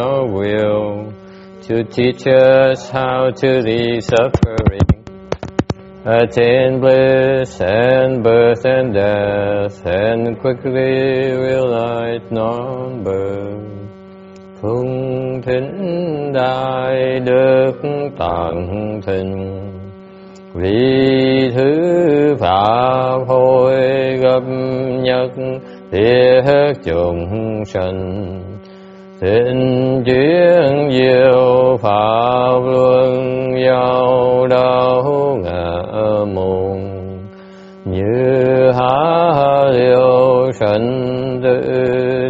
will to teach us how to leave suffering, attain bliss and birth and death, and quickly realize non-birth. Phụng thính đại đức tạng thịnh, vì thứ pháp hội gặp nhất thiết chúng sanh, thịnh chuyển diệu pháp luân giao đạo ngã môn, như há liêu sanh tự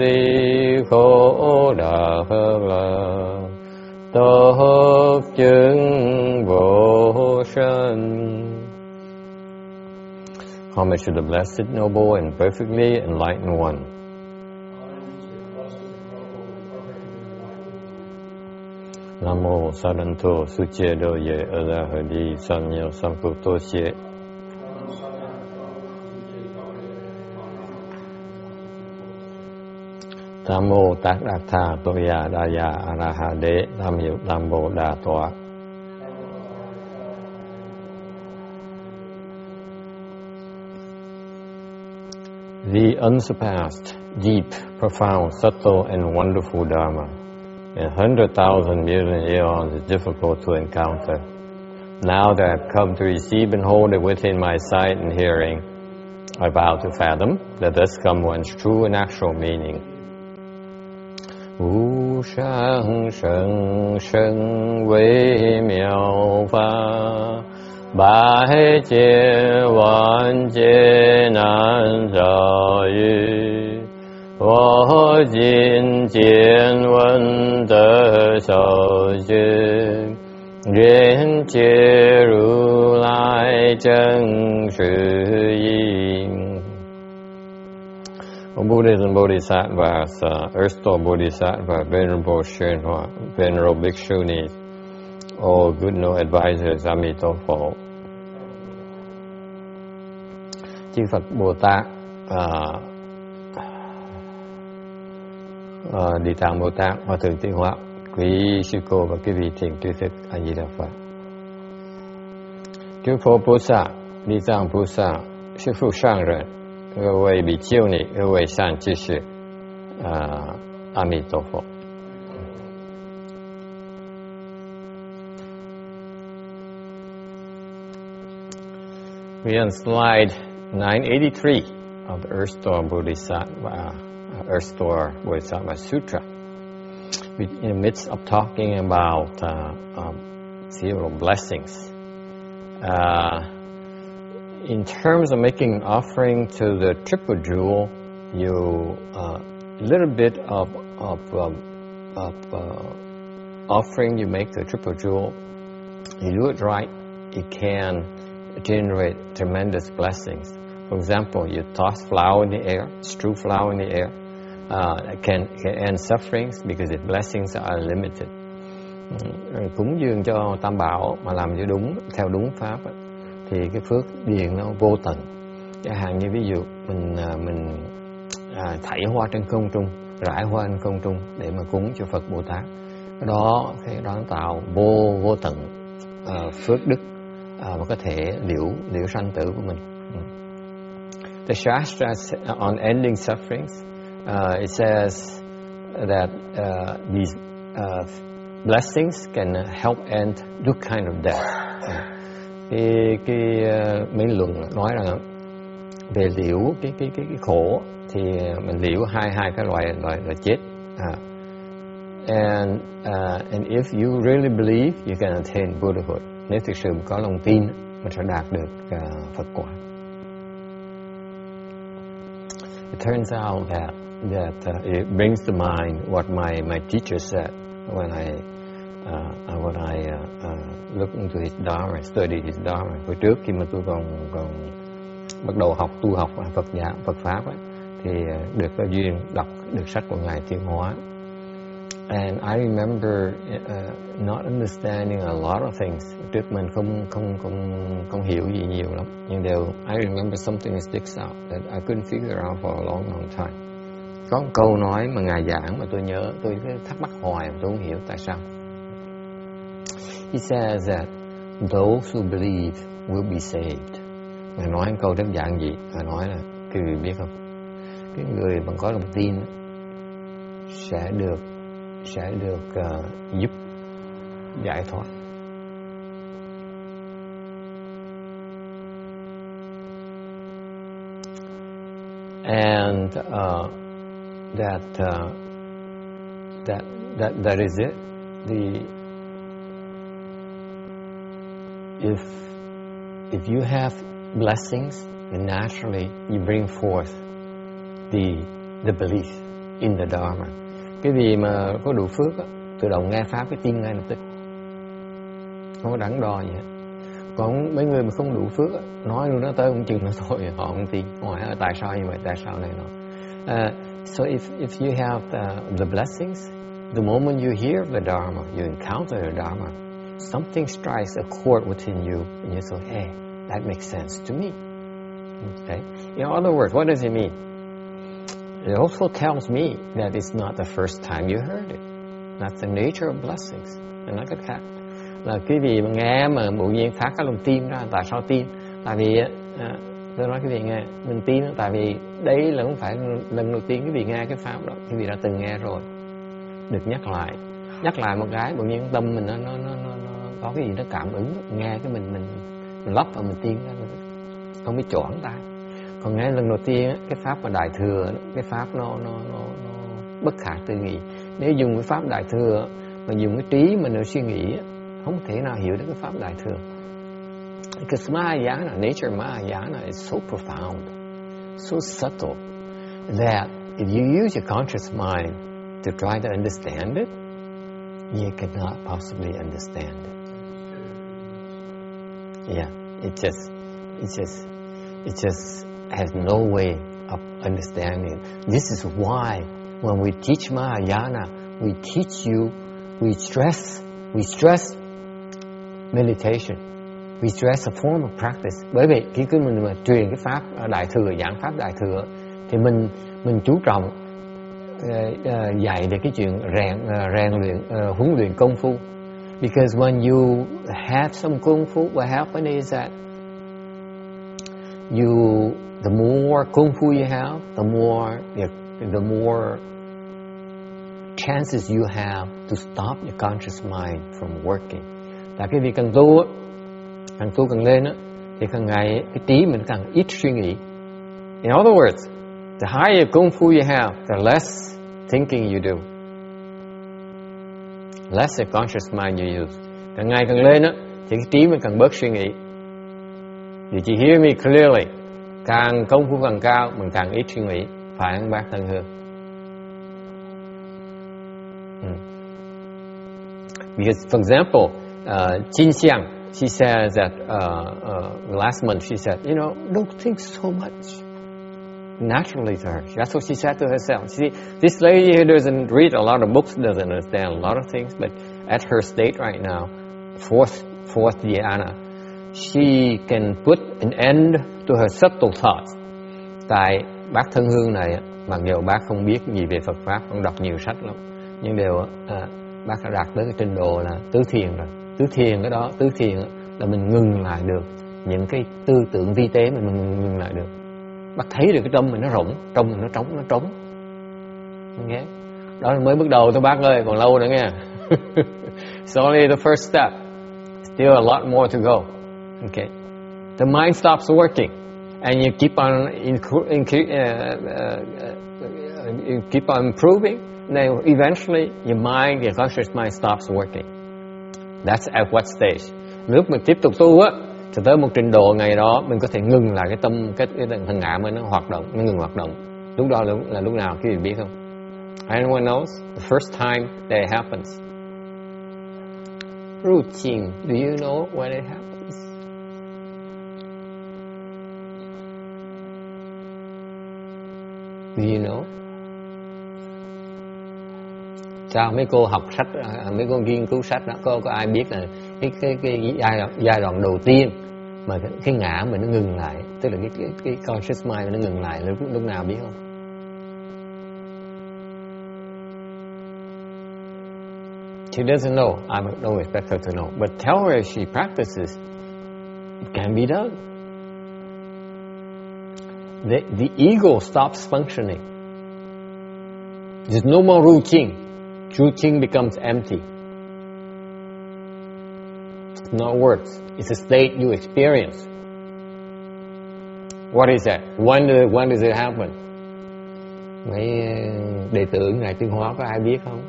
đi khổ đạc là tốt chứng vô sanh. Homage to the Blessed, Noble, and Perfectly Enlightened One. Namo Saranto Suchedo Ye Arahadi Samyo Samputosye. Namo Tát Đạc Tha Toya Daya Arahade Namyo Nambo Đà Tọa. The unsurpassed, deep, profound, subtle, and wonderful Dharma, in 100,000 million eons, is difficult to encounter. Now that I've come to receive and hold it within my sight and hearing, I vow to fathom that thus come one's true and actual meaning. Wu shang sheng sheng wei miao fa, bái chế vạn chế nan giả yu, wo jin jian wen de shao ju, yuan jie ru lai zheng shu yin. Buddhas and Bodhisattvas, Earth Store Bodhisattva, Venerable Shenhua, Venerable Bhikshunis, all good no advisors, Amitabha. Chư Phật Bồ Tát, Địa Tạng Bồ Tát, Hòa Thượng Tịnh Hóa, quý sư cô và quý vị thiền tri thức A Di Đà Phật. Chư Phật Bồ Tát, Địa Tạng Bồ Tát, sư phụ sang人。各位比丘尼，各位善知识，阿弥陀佛。We on slide 983 of the Earth Store Bodhisattva, Earth Store Bodhisattva Sutra. We, in the midst of talking about zero blessings. In terms of making an offering to the triple jewel, you little bit of offering you make to the triple jewel, you do it right, it can generate tremendous blessings. For example, you toss flour in the air, strew flour in the air, it can end sufferings because the blessings are limited. Cúng dường cho Tam Bảo mà làm cho đúng theo đúng pháp ấy, thì cái phước điền nó vô tận. Chẳng hạn như ví dụ mình thảy hoa trên không trung, rải hoa trên không trung để mà cúng cho Phật Bồ Tát, cái đó nó tạo vô tận phước đức và có thể liễu sanh tử của mình. The Shastra on ending sufferings, it says that these blessings can help end this kind of death. Cái mấy luận nói rằng về liễu cái khổ thì mình liễu hai cái loại chết. And if you really believe, you can attain Buddhahood. Nếu thực sự có lòng tin, mình sẽ đạt được Phật quả. It turns out that it brings to mind what my teacher said when I look into his Dharma, studied his Dharma. Hồi trước khi mà tôi còn bắt đầu tu học Phật pháp ấy, thì được có duyên đọc được sách của ngài Tiến Hóa. And I remember not understanding a lot of things. Trước mình không hiểu gì nhiều lắm. Nhưng I remember something that sticks out that I couldn't figure out for a long time. Có một câu nói mà Ngài giảng mà tôi nhớ, tôi thắc mắc hoài mà tôi không hiểu tại sao. He says that those who believe will be saved. Ngài nói câu rất giản dị. Ngài nói là, quý vị biết không, cái người mà có lòng tin sẽ được giúp giải thoát. And that is it. If you have blessings, then naturally you bring forth the belief in the Dharma. Cái gì mà có đủ phước á, tự động nghe pháp cái tin ngay lập tức, không có đắn đo gì hết. Còn mấy người mà không đủ phước á, nói luôn nó tới cũng chừng nó thôi, họ không tin. Hỏi tại sao như vậy, tại sao này nọ. So if you have the blessings, the moment you hear the Dharma, you encounter the Dharma, something strikes a chord within you, and you say, hey, that makes sense to me. Okay? In other words, what does it mean? It also tells me that it's not the first time you heard it. That's the nature of blessings. Nó nói cách khác là cái gì mà nghe mà bỗng nhiên phát cái lòng tin ra. Tại sao tin? Tại vì tôi nói cái gì nghe, mình tin tại vì đây là không phải lần đầu tiên cái gì nghe cái pháp đó, cái gì đã từng nghe rồi, được nhắc lại một cái, bỗng nhiên tâm mình nó có cái gì nó cảm ứng, nghe cái mình lấp và mình tin ra, không biết choáng tay. Còn nghe lần đầu tiên cái pháp mà đại thừa, cái pháp nó bất khả tư nghị. Nếu dùng cái pháp đại thừa mà dùng cái trí mình để suy nghĩ, không thể nào hiểu được cái pháp đại thừa. Because Mahayana, nature Mahayana is so profound, so subtle, that if you use your conscious mind to try to understand it, you cannot possibly understand it. Yeah, it just has no way of understanding. This is why when we teach Mahayana, we stress meditation. We stress a form of practice. Bởi vì khi mình mà truyền cái pháp đại thừa, giảng pháp đại thừa, thì mình chú trọng dạy về cái chuyện rèn luyện, huấn luyện công phu. Because when you have some công phu, what happens is that the more công phu you have, the more chances you have to stop your conscious mind from working. Là cái việc càng tu càng lên á, thì càng ngày cái trí mình càng ít suy nghĩ. In other words, the higher công phu you have, the less thinking you do, less the conscious mind you use. Càng ngày càng lên á, thì cái trí mình càng bớt suy nghĩ. Did you hear me clearly? Càng công phu càng cao, mình càng ít suy nghĩ. Phải không bác Thân Hương? Because, for example, Jin Xiang, she says that last month she said, don't think so much. Naturally to her. That's what she said to herself. See, this lady who doesn't read a lot of books, doesn't understand a lot of things, but at her state right now, fourth dhyana, she can put an end to her subtle thoughts. Tại bác Thân Hương này, mặc dù bác không biết gì về Phật Pháp, không đọc nhiều sách lắm, nhưng đều bác đã đạt tới cái trình độ là tứ thiền rồi. Tứ thiền là mình ngừng lại được những cái tư tưởng vi tế, mình ngừng lại được. Bác thấy được cái tâm mình nó rỗng, trong mình nó trống. Nghe? Đó là mới bước đầu thôi bác ơi, còn lâu nữa nghe. It's only the first step. Still a lot more to go. Okay. The mind stops working, and you keep on improving. Now, eventually, your conscious mind stops working. That's at what stage? Lúc mình tiếp tục tu á, cho tới một trình độ ngày đó, mình có thể ngừng lại cái tâm, cái thằng ngã mình nó hoạt động, nó ngừng hoạt động. Lúc đó là lúc nào, quý vị biết không? Anyone knows? The first time that it happens. Routine. Do you know when it happens? Do you know? Sao mấy cô học sách, mấy cô nghiên cứu sách đó, có ai biết là cái giai đoạn đầu tiên mà cái ngã mình nó ngừng lại, tức là cái conscious mind nó ngừng lại lúc nào biết không? She doesn't know. I don't expect her to know. But tell her if she practices, it can be done. The ego stops functioning. There's no more routine. Routine becomes empty. It's not words. It's a state you experience. What is that? When does it happen? Mấy đệ tử Ngài Tuyên Hóa có ai biết không?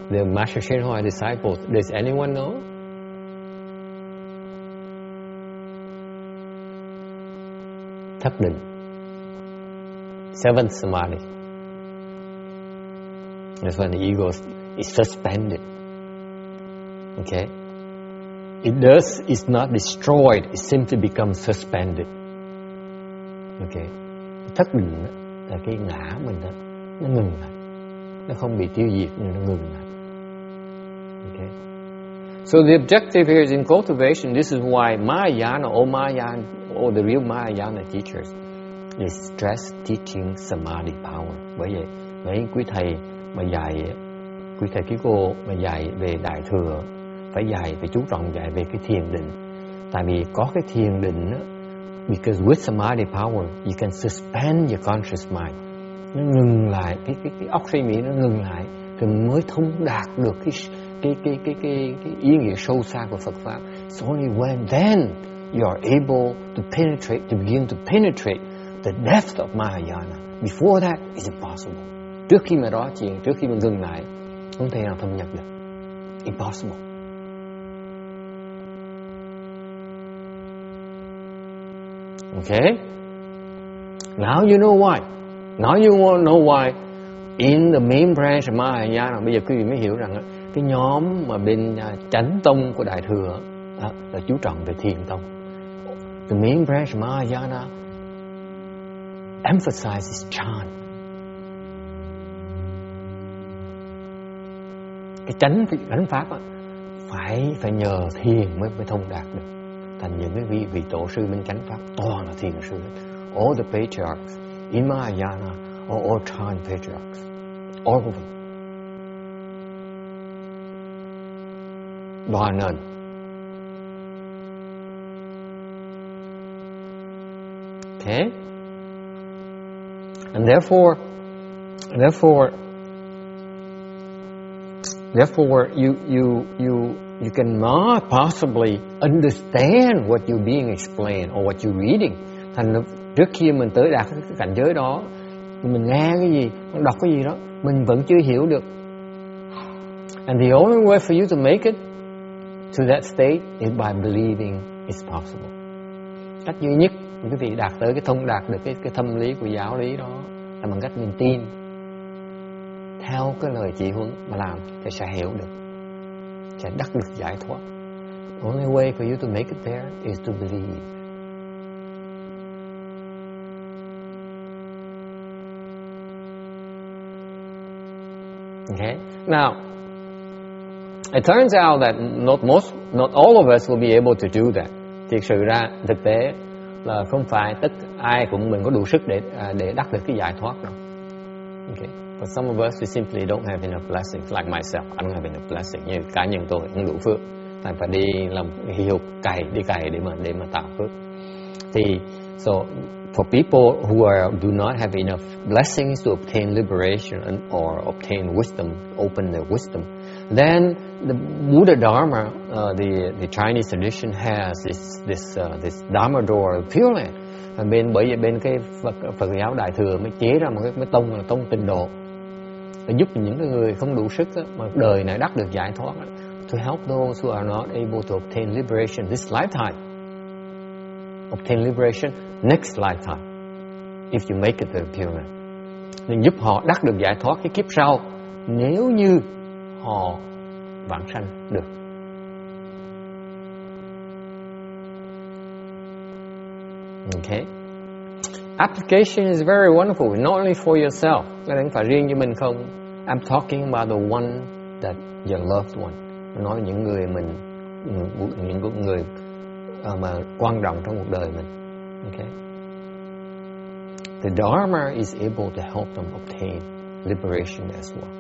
The Master Shin Hoa disciples, does anyone know? Thất định. Seventh Samadhi. That's when the ego is suspended. Okay? It's not destroyed, it simply becomes suspended. Okay? Thất định là cái ngã mình đó, nó ngừng lại. Nó không bị tiêu diệt nhưng nó ngừng lại. Okay? So the objective here is in cultivation. This is why Mahayana or the real Mahayana teachers is stress teaching samadhi power. Bởi vậy, mấy quý thầy mà dạy, quý thầy quý cô mà dạy về Đại Thừa phải chú trọng dạy về cái thiền định. Tại vì có cái thiền định đó, because with samadhi power you can suspend your conscious mind. Nó ngừng lại, cái óc suy nghĩ nó ngừng lại, thì mới thông đạt được cái ý nghĩa sâu xa của Phật pháp. It's only when then you are able to begin to penetrate the depth of Mahayana. Before that, it's impossible. Trước khi mà đó chuyện, trước khi mà ngừng lại, không thể nào thâm nhập được. Impossible. Okay? Now you know why. Now you want to know why in the main branch of Mahayana. Bây giờ quý vị mới hiểu rằng cái nhóm mà bên chánh tông của Đại Thừa là chú trọng về thiền tông. The main branch of Mahayana emphasizes chant. Cái chánh pháp phải nhờ thiền mới thông đạt được. Thành những cái vị tổ sư bên chánh pháp toàn là thiền sư. All the patriarchs in Mahayana are all chant patriarchs. All of them. Bar none. Okay? And therefore you cannot possibly understand what you're being explained or what you're reading. Thành trước khi mình tới đạt cái cảnh giới đó, mình nghe cái gì, mình đọc cái gì đó, mình vẫn chưa hiểu được. And the only way for you to make it to that state is by believing it's possible. Cách duy nhất quý vị đạt tới đạt được cái thâm lý của giáo lý đó là bằng cách mình tin theo cái lời chỉ huấn mà làm thì sẽ hiểu được, sẽ đắc được giải thoát. The only way for you to make it there is to believe. Okay. Now, it turns out that not all of us will be able to do that. Thực sự ra, thực tế là không phải ai cũng mình có đủ sức để đắc được cái giải thoát đâu. Okay. But some of us we simply don't have enough blessings. Like myself, I don't have enough blessings. Như cá nhân tôi không đủ phước, thành phải đi làm hiệp cày để mà tạo phước. Thì so for people who do not have enough blessings to obtain liberation or obtain wisdom, open their wisdom, then the Buddha Dharma, the Chinese tradition has this Dharma door of Pure Land. Bởi vậy bên cái Phật giáo Đại Thừa mới chế ra một cái tông là tông tịnh độ, để giúp những người không đủ sức mà đời này đắc được giải thoát, to help those who are not able to obtain liberation this lifetime, obtain liberation next lifetime, if you make it to the Pure Land. Nên giúp họ đắc được giải thoát cái kiếp sau nếu như họ vãng sanh được. Okay. Application is very wonderful, not only for yourself. Cái đấy không phải riêng cho mình không. I'm talking about the one that your loved one. Nói những người những người mà quan trọng trong cuộc đời mình. Okay. The Dharma is able to help them obtain liberation as well.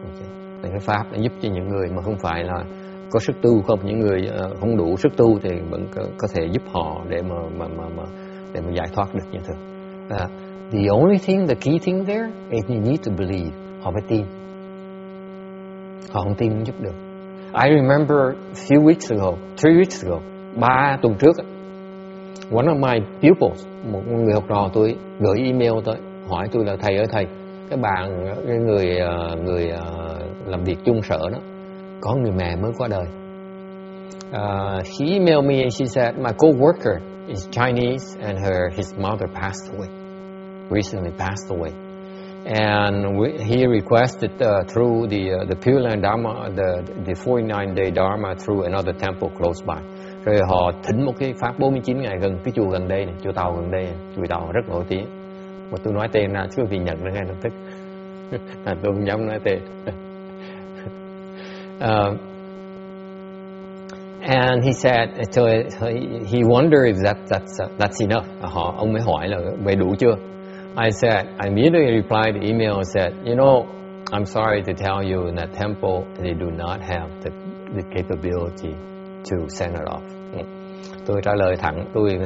Okay. là cái pháp để giúp cho những người mà không phải là có sức tu không, những người không đủ sức tu thì vẫn có thể giúp họ để mà giải thoát được như thường. The only thing, the key thing there is you need to believe. Họ phải tin. Họ không tin không giúp được. I remember a few weeks ago, 3 weeks ago, 3 tuần trước, one of my pupils, một người học trò tôi gửi email tới hỏi tôi là thầy ơi thầy, cái người làm việc chung sở đó có người mẹ mới qua đời. She emailed me and she said my co-worker is Chinese and his mother passed away, recently passed away, and he requested through the Pure Land Dharma, the 49-day Dharma through another temple close by. Rồi họ thỉnh một cái pháp 49 ngày gần cái chùa gần đây này, chùa Tàu gần đây này, chùa Tàu rất nổi tiếng. Mà tôi nói tên ra chứ vì nhận nó ngay lập tức. Tôi không dám nói tên. And he said, so he wondered if that's enough. Ông mới hỏi là vậy đủ chưa? I said, I immediately replied the email and said, you know, I'm sorry to tell you in that temple they do not have the capability to send it off. Tôi trả lời thẳng, tôi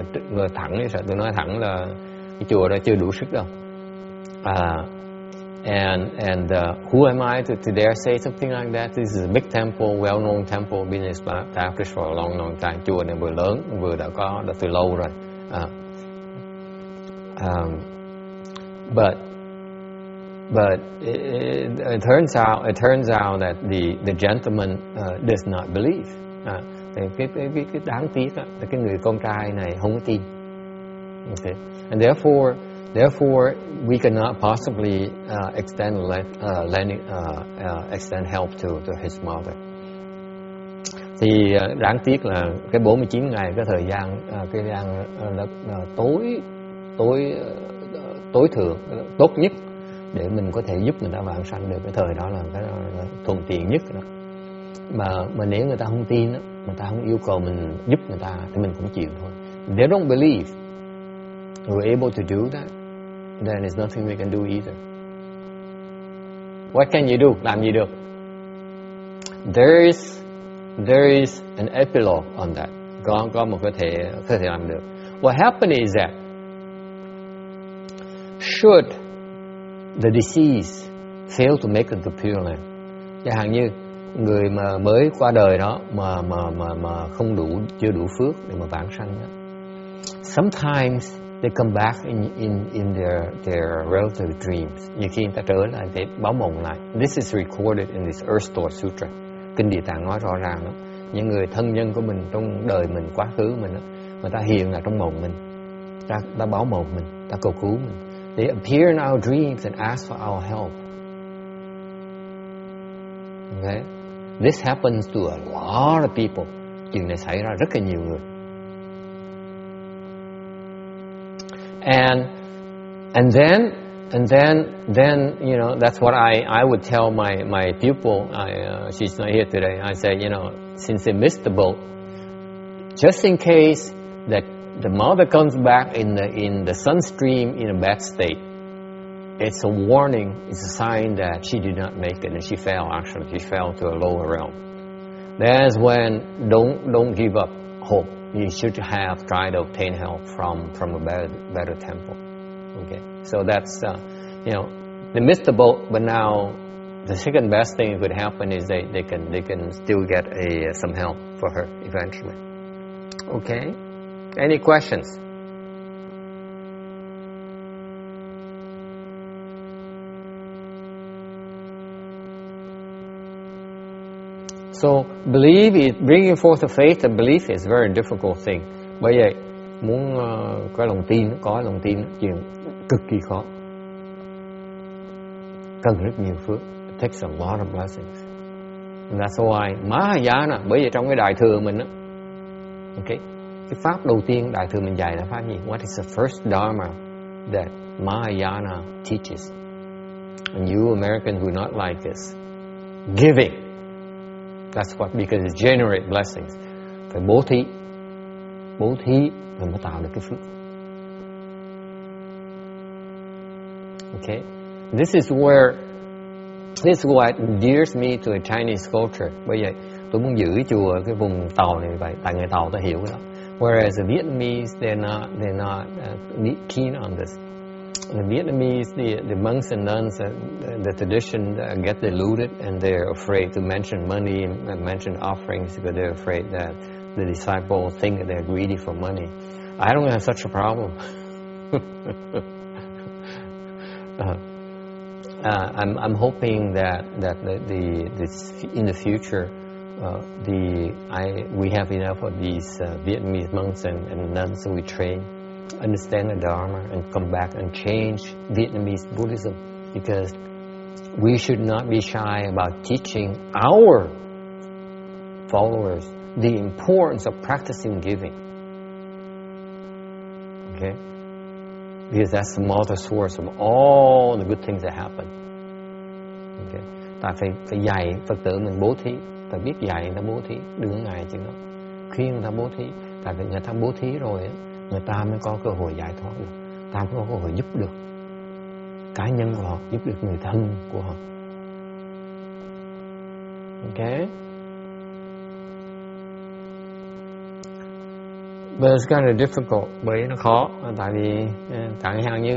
nói thẳng là cái chùa đó chưa đủ sức đâu. And who am I to dare say something like that? This is a big temple, well-known temple, been established for a long time. Chùa này vừa lớn, vừa đã từ lâu rồi. But it turns out that the gentleman does not believe. Cái đáng tiếc là cái người con trai này không có tin. Okay. And therefore we cannot possibly extend help to his mother. Thì đáng tiếc là cái 49 ngày cái thời gian tối thượng tốt nhất để mình có thể giúp người ta vãng sanh được, cái thời đó là cái thuận tiện nhất đó. Mà nếu người ta không tin đó, người ta không yêu cầu mình giúp người ta thì mình cũng chịu thôi. They don't believe we're able to do that, then there's nothing we can do either. What can you do? Làm gì được? There is an epilogue on that. Có một cái thể làm được. What happened is that should the deceased fail to make it to Pure Land, chẳng hạn như người mà mới qua đời đó mà chưa đủ phước để mà vãng sanh đó. Sometimes they come back in their relative dreams. Nhiều khi người ta trở lại để báo mộng lại. This is recorded in this Earth Store Sutra. Kinh Địa Tạng nói rõ ràng đó. Những người thân nhân của mình trong đời mình, quá khứ mình đó, người ta hiện là trong mộng mình, ta báo mộng mình, ta cầu cứu mình. They appear in our dreams and ask for our help. Okay? This happens to a lot of people. Chuyện này xảy ra rất là nhiều người. And then you know, that's what I would tell my pupil. She's not here today. I said, you know, since they missed the boat, just in case that the mother comes back in the sun stream in a bad state, it's a warning, it's a sign that she did not make it, and she fell. Actually, she fell to a lower realm. That's when don't give up hope. You should have tried to obtain help from a better temple. Okay, so that's you know, they missed the boat, but now the second best thing that could happen is they can still get some help for her eventually. Okay, any questions? So bringing forth the faith and belief is a very difficult thing. Bởi vậy muốn có lòng tin chuyện cực kỳ khó, cần rất nhiều phước. It takes a lot of blessings. And that's why Mahayana, bởi vậy trong cái đại thừa mình á, okay, cái pháp đầu tiên đại thừa mình dạy là pháp gì? What is the first dharma that Mahayana teaches? And you Americans would not like this. Giving. That's what, because it generates blessings. Phải bố thí mình mới tạo được cái phước. Okay, this is where This is what endears me to a Chinese culture. Bởi vậy tôi muốn giữ chùa cái vùng Tàu này vậy, tại người Tàu ta hiểu cái đó. Whereas the Vietnamese, they're not keen on this. The Vietnamese, the monks and nuns, the tradition get diluted, and they're afraid to mention money and mention offerings because they're afraid that the disciples think that they're greedy for money. I don't have such a problem. I'm hoping that in the future we have enough of these Vietnamese monks and nuns who we train, understand the Dharma, and come back and change Vietnamese Buddhism, because we should not be shy about teaching our followers the importance of practicing giving. Okay? Because that's the motor source of all the good things that happen. Okay? Ta phải dạy Phật tử mình bố thí, ta biết dạy người ta bố thí, đừng ngại chuyện đó. Khuyên người ta bố thí, tại vì người ta bố thí rồi á, người ta mới có cơ hội giải thoát được, ta mới có cơ hội giúp được cá nhân của họ, giúp được người thân của họ. Okay? But it's kind of difficult, bởi nó khó, tại vì chẳng hạn như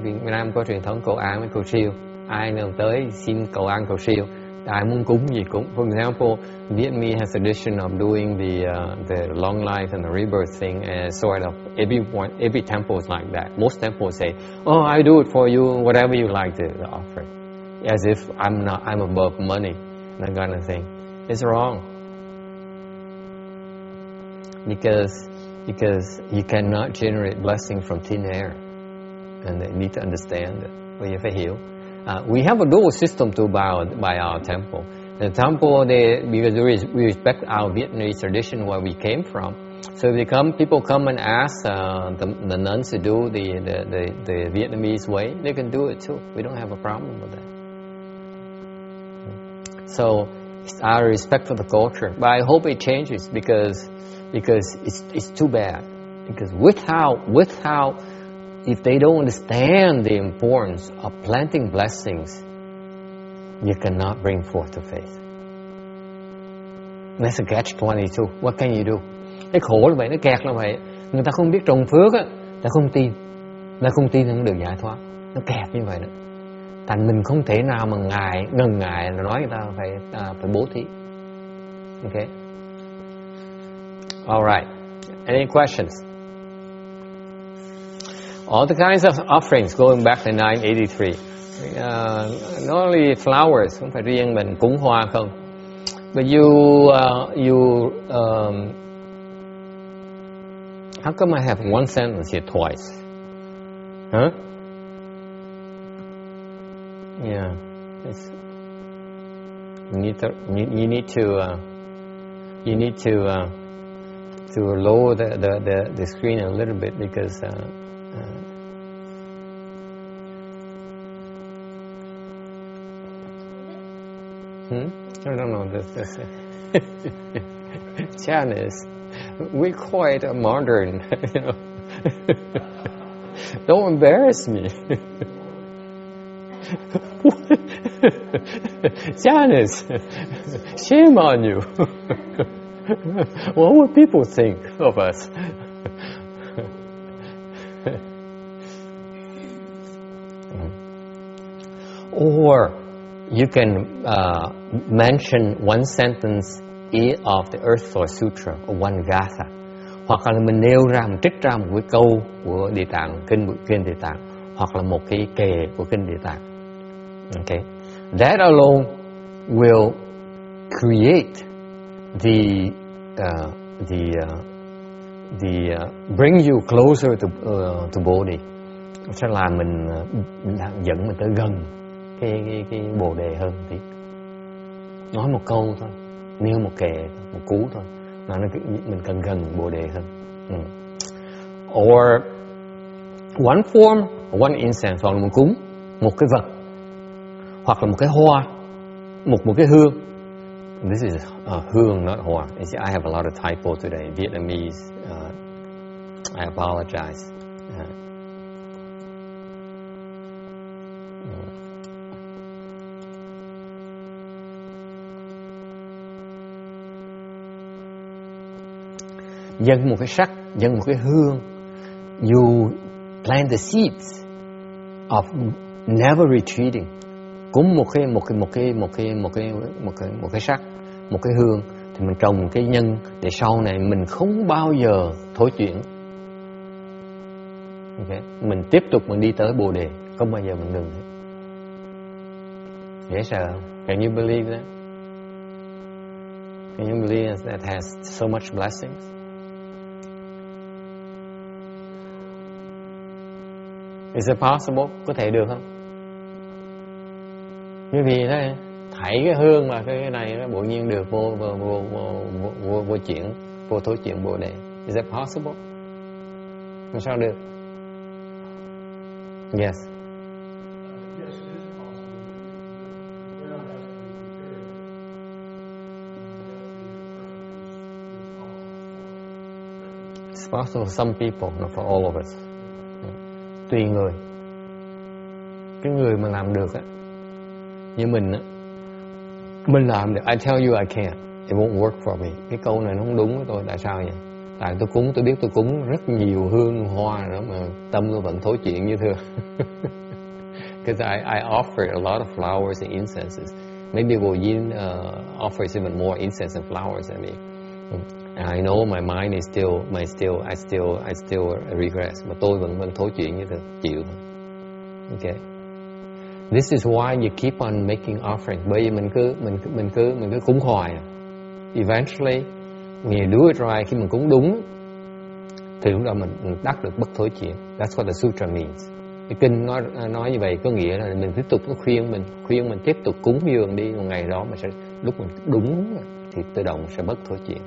Việt Nam có truyền thống cầu an với cầu siêu, ai nào tới xin cầu an cầu siêu, ai muốn cúng gì cũng. For example, Vietnamese has a tradition of doing the long life and the rebirth thing, sort of every temple is like that. Most temples say, "Oh, I do it for you, whatever you like to offer," as if I'm above money, that kind of thing. It's wrong. Because you cannot generate blessing from thin air, and they need to understand it. Well, you phải hiểu. We have a dual system too by our temple. The temple, because we respect our Vietnamese tradition where we came from. So people come and ask the nuns to do the Vietnamese way, they can do it too. We don't have a problem with that. So it's our respect for the culture. But I hope it changes because it's too bad. Because without if they don't understand the importance of planting blessings, you cannot bring forth the faith. That's a catch-22. What can you do? Cái khổ là vậy, nó kẹt là vậy. Người ta không biết trồng phước á, ta không tin. Ta không tin không được giải thoát. Nó kẹt như vậy đó. Thành mình không thể nào mà ngần ngại là nói người ta phải bố thí. Okay? All right. Any questions? All the kinds of offerings going back to 983. Not only flowers, không phải riêng mình cúng hoa không. But how come I have one sentence here twice? Huh? Yeah. You need to lower the screen a little bit because No. This Chinese, we're quite modern, you know. Don't embarrass me. Chinese, shame on you. What would people think of us? Or you can mention one sentence of the Earth Store Sutra, or one gatha. Hoặc là mình nêu ra, mình trích ra một cái câu của Địa Tạng, Kinh Địa Tạng, hoặc là một cái kệ của Kinh Địa Tạng. Okay, that alone will create bring you closer to Bodhi. Sẽ làm mình dẫn mình tới gần cái Bồ đề hơn tí. Nói một câu thôi, nêu một kệ, một cú thôi, mà mình cần gần Bồ đề hơn. Or one form, one incense, hoặc là một cúng, một cái vật, hoặc là một cái hoa, một cái hương. This is hương, not hoa. You see, I have a lot of typo today. Vietnamese. I apologize. dâng một cái sắc, dâng một cái hương. You plant the seeds of never retreating. Cúng một cái sắc, một cái hương, thì mình trồng cái nhân để sau này mình không bao giờ thối chuyển. Okay. Mình tiếp tục mình đi tới Bồ đề, không bao giờ mình ngừng hết. Dễ sợ không? Can you believe that? Can you believe that has so much blessings? Is it possible? Có thể được không? Như vì thế, thảy cái hương mà cái này nó tự nhiên được vô chuyển, vô thối chuyển Bồ đề. Is it possible? Làm sao được? Yes. Yes, it is possible. The ground has to be prepared. It's possible for some people, not for all of us. Tùy người. Cái người mà làm được á, như mình á, mình làm được. I tell you I can't. It won't work for me. Cái câu này nó không đúng với tôi. Tại sao vậy? Tại tôi cúng, tôi biết tôi cúng rất nhiều hương hoa nữa mà tâm tôi vẫn thối chuyện như thường. Because I offer a lot of flowers and incenses. Maybe Vô Yin offers even more incense and flowers than me. And I know my mind is I still regress. Mà tôi vẫn thối chuyện như thường, chịu. Okay. This is why you keep on making offering. Bởi vì mình cứ cúng hoài. Eventually, when you do it right, khi mình cúng đúng, thì lúc đó mình đắc được bất thối chuyển. That's what the sutra means. Cái kinh nói như vậy có nghĩa là mình tiếp tục khuyên mình tiếp tục cúng dường đi, một ngày đó mình sẽ lúc mình đúng thì tự động sẽ bất thối chuyển.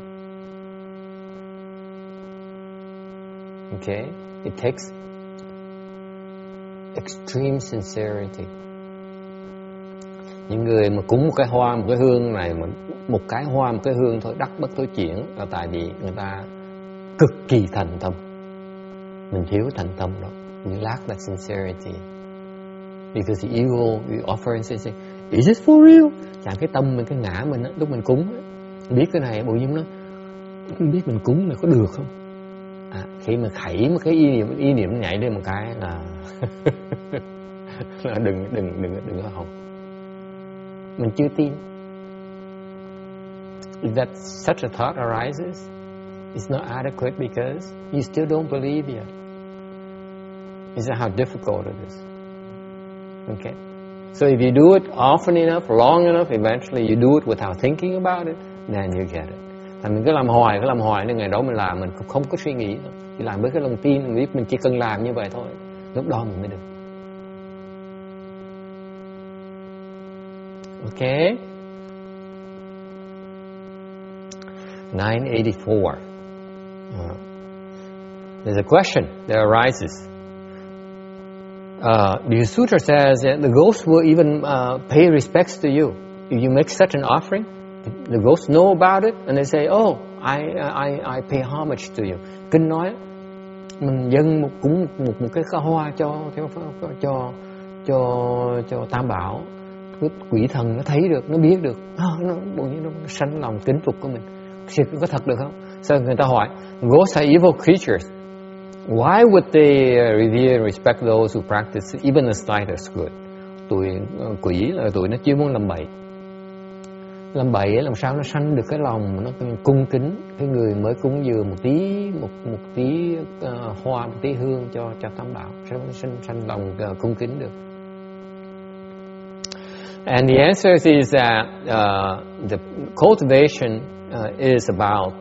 Okay, it takes extreme sincerity. Những người mà cúng một cái hoa, một cái hương này, một cái hoa, một cái hương thôi đắc bất thối chuyển là tại vì người ta cực kỳ thành tâm. Mình thiếu thành tâm đó. You lack that sincerity. Because the ego, you offer and say, is this for real? Chẳng cái tâm mình, cái ngã mình lúc mình cúng biết cái này, bộ nhiên nó không biết mình cúng này có được không? Khi mà khẩy một cái ý niệm nhảy lên một cái là đừng có hòng. Mình chưa tin. If that such a thought arises, it's not adequate because you still don't believe yet. Is that how difficult it is? Okay. So if you do it often enough, long enough, eventually you do it without thinking about it, then you get it. Thành mình cứ làm hoài, nên ngày đó mình làm mình không có suy nghĩ nữa. Chỉ làm với cái lòng tin, mình biết mình chỉ cần làm như vậy thôi. Lúc đó mình mới được. Okay. 984. There's a question that arises. The sutra says that the ghost will even pay respects to you if you make such an offering. The ghosts know about it and they say, "Oh, I pay homage to you." Kinh nói mình dâng một cái hoa cho Tam Bảo, cái quỷ thần nó thấy được, nó biết được, nó sanh lòng kính phục của mình. Thì có thật được không? Sao người ta hỏi, ghosts are evil creatures. Why would they revere and respect those who practice even the slightest good? Tụi quỷ là tụi nó chỉ muốn làm bậy. Làm bậy làm sao nó sanh được cái lòng nó cung kính cái người mới cúng dường một tí hoa, một tí hương cho Tam Bảo, sẽ sanh lòng cung kính được. And the answer is that the cultivation is about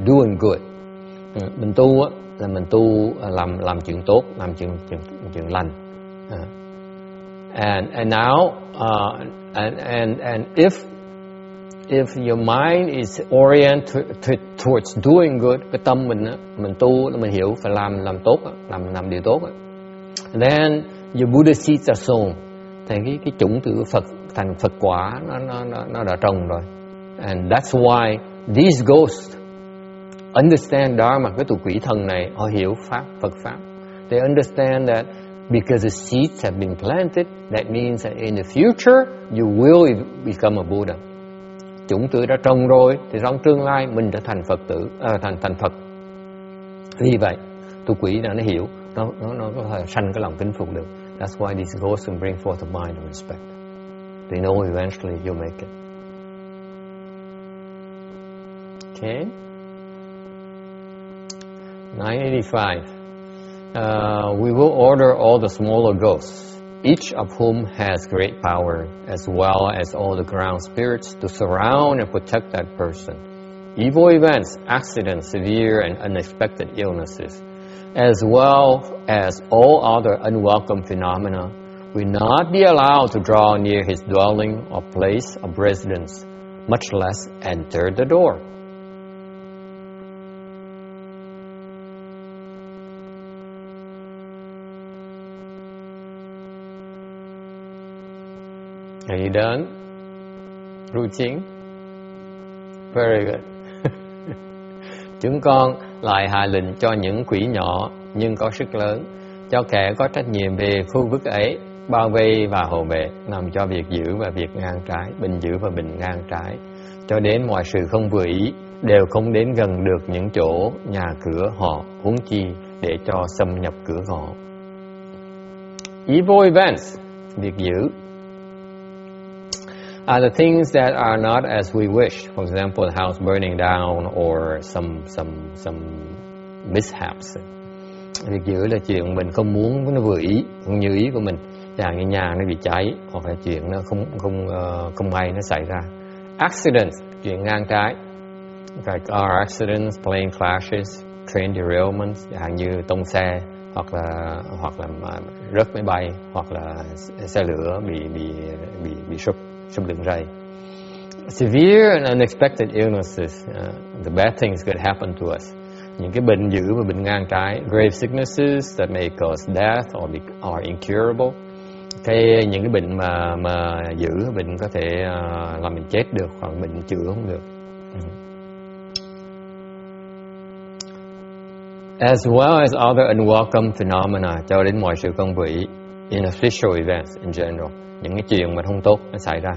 doing good. Mình tu là mình tu làm chuyện tốt, làm chuyện lành. And now and if your mind is oriented towards doing good, cái tâm mình tu là mình hiểu phải làm tốt, làm điều tốt. Then your Buddha seeds are sown. Thì cái chủng từ Phật thành Phật quả nó đã trồng rồi. And that's why these ghosts understand Dharma. Cái tụi quỷ thần này họ hiểu pháp, Phật pháp. They understand that because the seeds have been planted, that means that in the future you will become a Buddha. chủng tử đã trồng rồi thì trong tương lai mình trở thành Phật tử, thành Phật. Vì vậy tu quỷ là nó hiểu, nó có thể sanh cái lòng kính phục được. That's why these ghosts can bring forth a mind of respect. They know eventually you'll make it. Okay. 985. We will order all the smaller ghosts, each of whom has great power, as well as all the ground spirits, to surround and protect that person. Evil events, accidents, severe and unexpected illnesses, as well as all other unwelcome phenomena, will not be allowed to draw near his dwelling or place of residence, much less enter the door. Are you done? Routine? Very good. Chúng con lại hạ lệnh cho những quỷ nhỏ nhưng có sức lớn, cho kẻ có trách nhiệm về khu vực ấy, bao vây và hộ vệ, làm cho việc giữ và việc ngang trái, bình giữ và bình ngang trái, cho đến mọi sự không vừa ý đều không đến gần được những chỗ nhà cửa họ, huống chi để cho xâm nhập cửa họ. Evil events, việc giữ, are the things that are not as we wish. For example, the house burning down or some mishaps. Việc giữ là chuyện mình không muốn nó vừa ý, không như ý của mình. Chẳng như nhà nó bị cháy, hoặc là chuyện nó không may nó xảy ra. Accidents, chuyện ngang trái. Like car accidents, plane crashes, train derailments, chẳng như tông xe, hoặc là rớt máy bay, hoặc là xe lửa bị sụp đường ray. Severe and unexpected illnesses, the bad things could happen to us. Những cái bệnh dữ và bệnh ngang trái, grave sicknesses that may cause death or are incurable. Những cái bệnh mà dữ, bệnh có thể làm mình chết được, hoặc bệnh chữa không được. As well as other unwelcome phenomena, cho đến mọi sự không vừa ý, inofficial events in general, những cái chuyện mà không tốt nó xảy ra.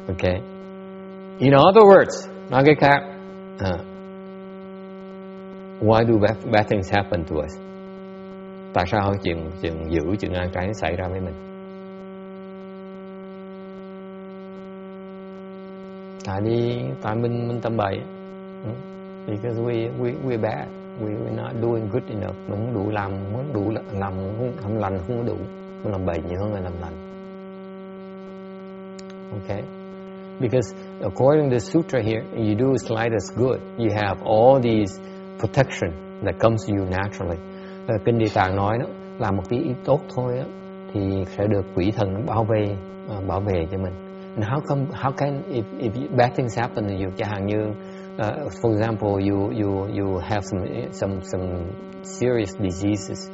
Okay. In other words, nói cái khác, why do bad things happen to us? Tại sao chuyện dữ, chuyện ngang trái nó xảy ra với mình? Tại mình tâm bậy. Because we're bad. We're not doing good enough. Mình không đủ làm, không lành không có đủ. Không làm bậy nhiều hơn là làm lành. Okay? Because according to the sutra here, you do slightest good, you have all these protection that comes to you naturally. Kinh Địa Tạng nói đó, làm một cái ý tốt thôi đó, thì sẽ được quỷ thần bảo vệ cho mình. And how can if bad things happen to you, chẳng hạn như for example you have some serious diseases,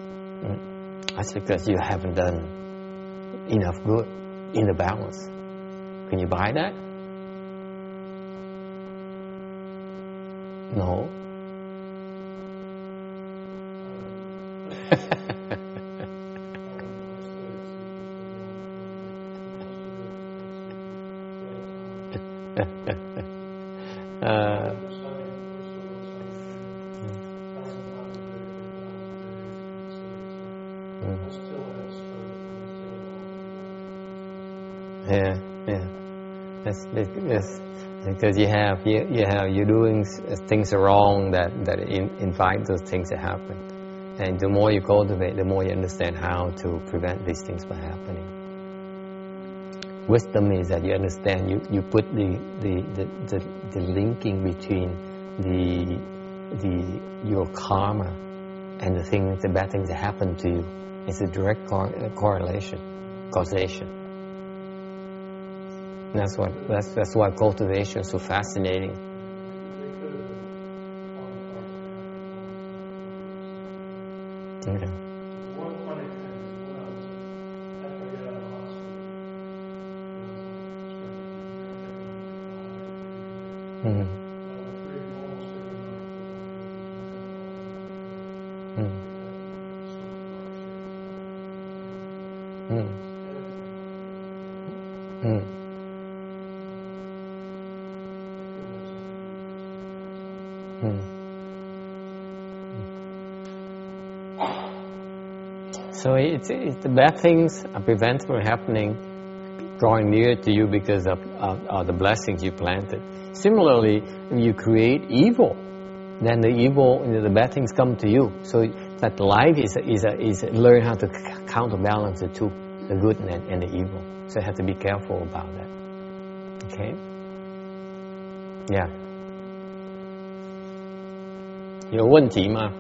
that's because you haven't done enough good in the balance. Can you buy that? No. Yeah. That's because you're doing things wrong that invite those things to happen, and the more you cultivate, the more you understand how to prevent these things from happening. Wisdom is that you understand, you put the linking between your karma and the bad things that happen to you. It's a direct causation. That's why cultivation is so fascinating. Okay. One funny thing is when I was after I got out of the hospital, So it's the bad things are prevented from happening, drawing near to you because of the blessings you planted. Similarly, when you create evil, then the bad things come to you. So that life is learn how to counterbalance the two, the good and the evil. So you have to be careful about that. Okay? Yeah. 有问题吗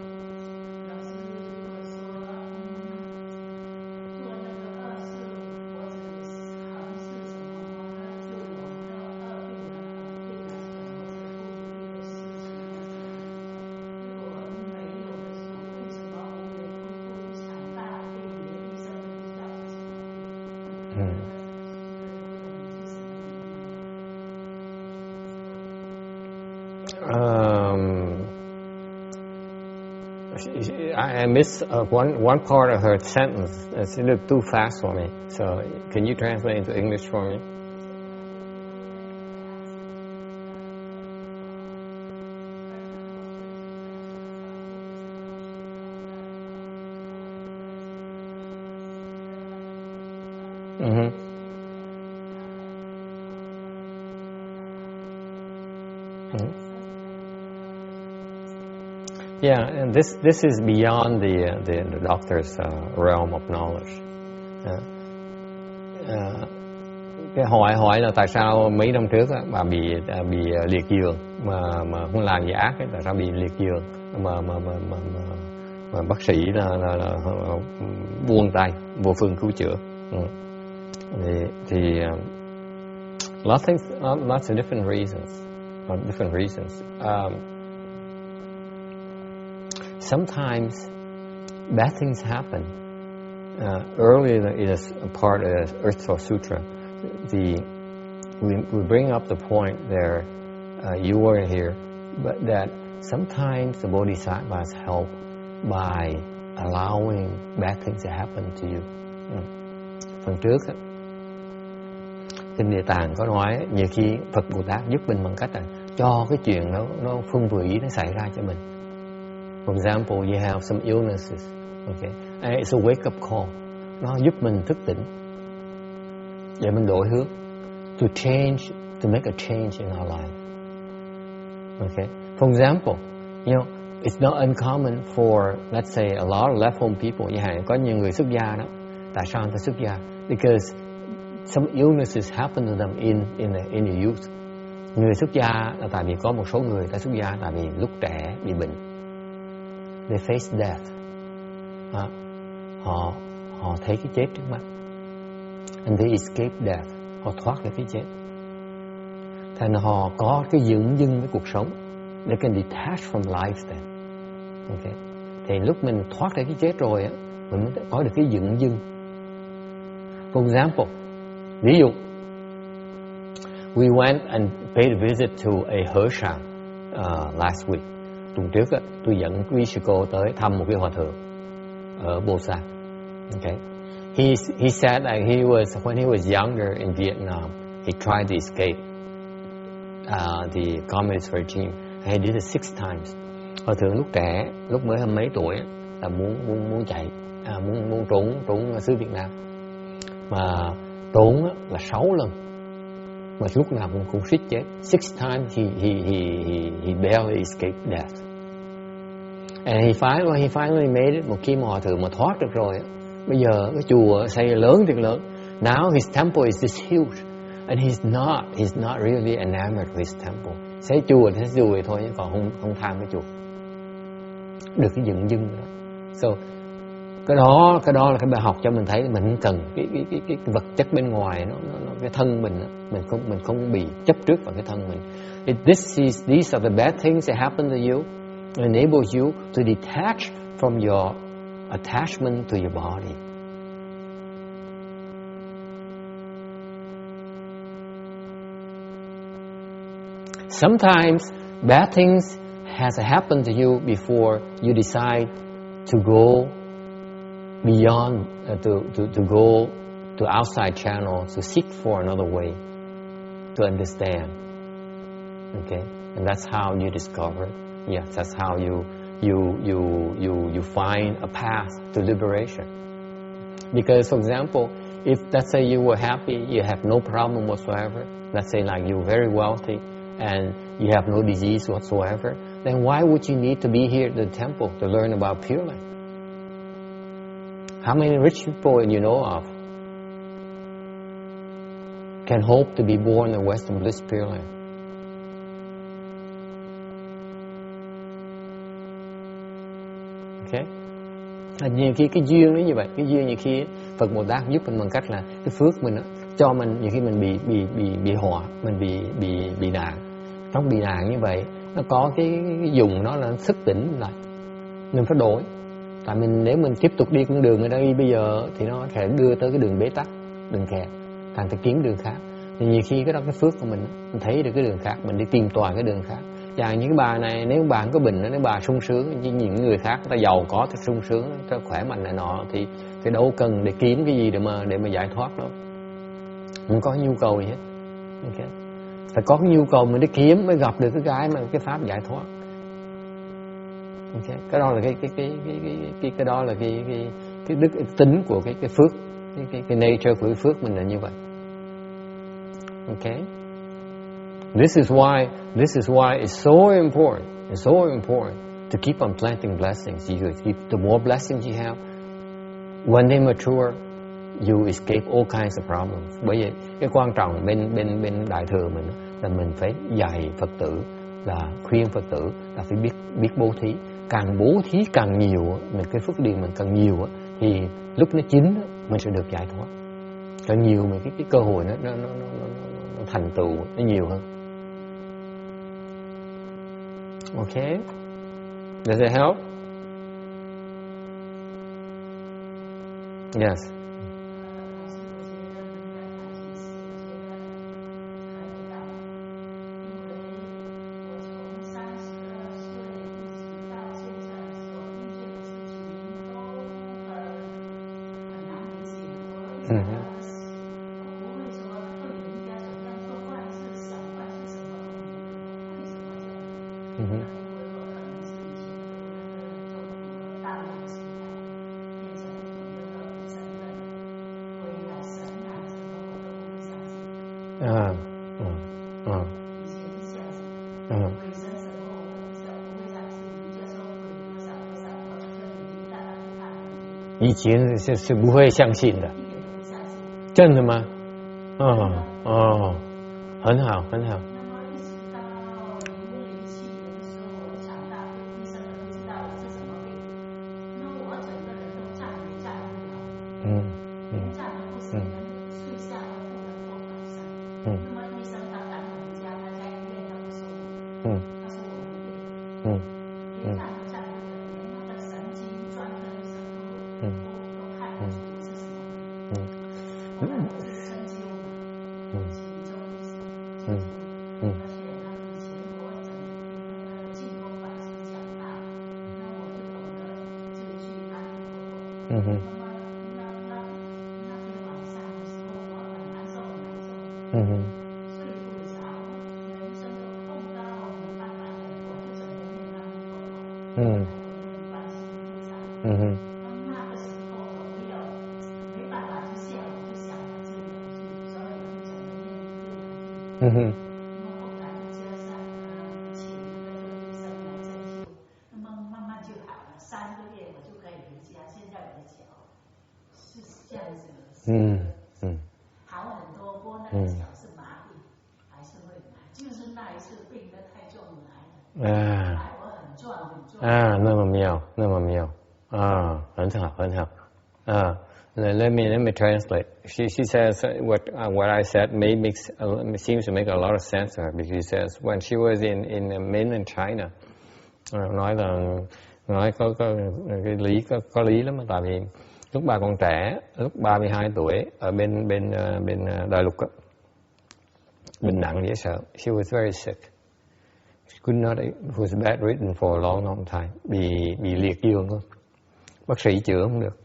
？I missed one part of her sentence. It's a little too fast for me. So can you translate into English for me? Yeah, and this is beyond the doctor's realm of knowledge. Cái hỏi là tại sao mấy năm trước bà bị liệt giường mà không làm gì ác ấy, tại sao bị liệt giường mà bác sĩ là buông tay vô phương cứu chữa. Thì lots of different reasons. Sometimes bad things happen. Earlier in a part of the Earth Store Sutra, we bring up the point there, you weren't here, but that sometimes the Bodhisattvas help by allowing bad things to happen to you. Phần trước, Kinh Địa Tạng có nói nhiều khi Phật Bồ Tát giúp mình bằng cách là cho cái chuyện nó phương vừa ý nó xảy ra cho mình. For example, you have some illnesses, okay? And it's a wake-up call. Nó giúp mình thức tỉnh để mình đổi hướng, to make a change in our life. Okay? For example, it's not uncommon for, let's say, a lot of left-home people. Có nhiều người xuất gia đó. Tại sao người ta xuất gia? Because some illnesses happen to them in the youth. Người xuất gia là tại vì có một số người ta xuất gia tại vì lúc trẻ bị bệnh. They face death. Họ thấy cái chết trước mắt. And they escape death. Họ thoát được cái chết. Thành họ có cái dửng dưng với cuộc sống. They can detach from life then. Okay. Thì lúc mình thoát ra cái chết rồi, mình mới có được cái dửng dưng. For example, ví dụ, we went and paid a visit to a Hersham last week. Tuần trước tôi dẫn quý sư cô tới thăm một cái hòa thượng ở Bosa. Okay. He said that when he was younger in Vietnam, he tried to escape the communist regime. He did it 6 times. Hòa thượng lúc trẻ, lúc mới 20 mấy tuổi là muốn chạy, muốn trốn xứ Việt Nam. Mà trốn là 6 lần. Mà lúc nào cũng suýt chết. 6 times he barely escaped death. And he finally made it. Một khi mà hòa thượng mà thoát được rồi, bây giờ cái chùa xây lớn thiệt lớn. Now his temple is this huge, and he's not really enamored with his temple. Xây chùa vậy thôi, còn không tham cái chùa. Được cái dửng dưng đó. So cái đó là cái bài học cho mình thấy mình không cần cái vật chất bên ngoài, nó cái thân mình không bị chấp trước vào cái thân mình. These are the bad things that happen to you, enables you to detach from your attachment to your body. Sometimes bad things has happened to you before you decide to go beyond, to go to outside channels, to seek for another way to understand. Okay, and that's how you discover it. Yes, that's how you find a path to liberation. Because, for example, if let's say you were happy, you have no problem whatsoever, let's say like you're very wealthy and you have no disease whatsoever, then why would you need to be here at the temple to learn about Pure Land? How many rich people you know of can hope to be born in Western Bliss Pure Land? Okay? Nhiều khi cái duyên nó như vậy, cái duyên nhiều khi Phật Bồ Tát giúp mình bằng cách là cái phước mình cho mình, nhiều khi mình bị họa, mình bị nạn. Trong bị nạn như vậy, nó có cái dùng nó là thức tỉnh lại, mình phải đổi. Tại nếu mình tiếp tục đi con đường ở đây bây giờ thì nó sẽ đưa tới cái đường bế tắc, đường kẹt, thành phải kiếm đường khác. Thì nhiều khi cái đó cái phước của mình thấy được cái đường khác, mình đi tìm tòi cái đường khác. Và những cái bà này, nếu bà không có bệnh, nếu bà sung sướng, như những người khác, người ta giàu có, thì sung sướng, ta khỏe mạnh này nọ, thì đâu cần để kiếm cái gì để mà giải thoát đâu. Không có nhu cầu gì hết. Okay. Phải có cái nhu cầu mình đi kiếm mới gặp được cái pháp giải thoát. Okay. Cái đó là cái đó là cái đức cái tính của cái phước, cái nature của cái phước mình là như vậy. Okay. This is why it's so important. It's so important to keep on planting blessings. The more blessings you have, when they mature, you escape all kinds of problems. Bởi vậy cái quan trọng bên đại thừa mình là mình phải dạy Phật tử, là khuyên Phật tử là phải biết bố thí. Càng bố thí càng nhiều, mình cái phước điền mình càng nhiều thì lúc nó chín mình sẽ được giải thoát. Càng nhiều mình cái cơ hội nó thành tựu nó nhiều hơn. Okay? Does it help? Yes.以前是不会相信的，真的吗？很好，很好。那么妙很好Let me translate. She says what I said seems to make a lot of sense to her, because she says when she was in mainland China, nói có cái lý có lý lắm, tại vì lúc bà còn trẻ, lúc 32 tuổi ở bên Đại Lục bệnh nặng dễ sợ. She was very sick. She could not, was bedridden for a long time. Bị liệt dương thôi. Bác sĩ chữa không được.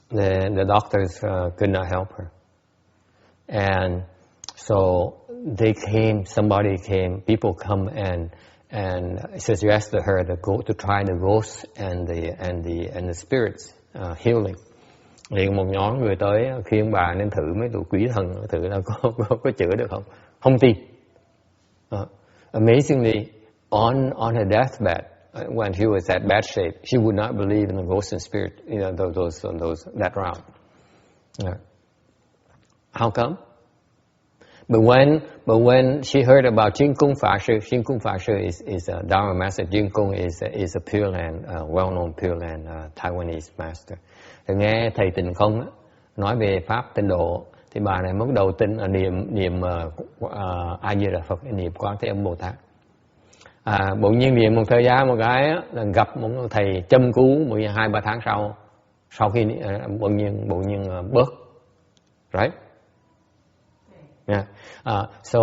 The doctors could not help her. And so somebody came, people come and suggested her to go to try the ghosts and the spirits healing. Thì một nhóm người tới khuyên bà nên thử mấy tụi quỷ thần, thử là có chữa được không? Không tin. Amazingly, on her deathbed, when she was at bad shape, she would not believe in the ghosts and spirit, that route. How come? But when she heard about Jin Kung Fa Shi is a Dharma master. Jin Kung is a Pure Land, well-known Pure Land Taiwanese master. Thì nghe thầy Tịnh Không nói về pháp tịnh độ, thì bà này bắt đầu tin niệm A Di Đà Phật, niệm Quán Thế Âm Bồ Tát. Bỗng nhiên niệm một thời gian một cái là gặp một thầy châm cứu, 2-3 tháng sau khi bỗng nhiên bớt, right? Yeah. So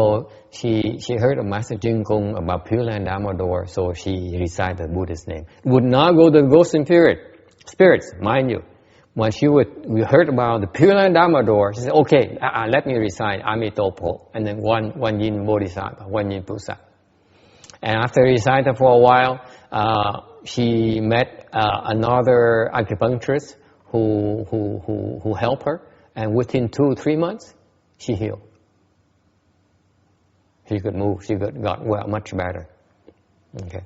she heard of Master Jin Kung about Pure Land Dharma Door, so she recited the Buddha's name. Would not go to the ghosts and spirits, mind you. When we heard about the Pure Land Dharma Door, she said, "Okay, let me recite Amitopo," and then one Yin Bodhisattva, one Yin Pusa. And after reciting for a while, she met another acupuncturist who helped her, and within 2-3 months, she healed. She could move. She got well, much better. Okay.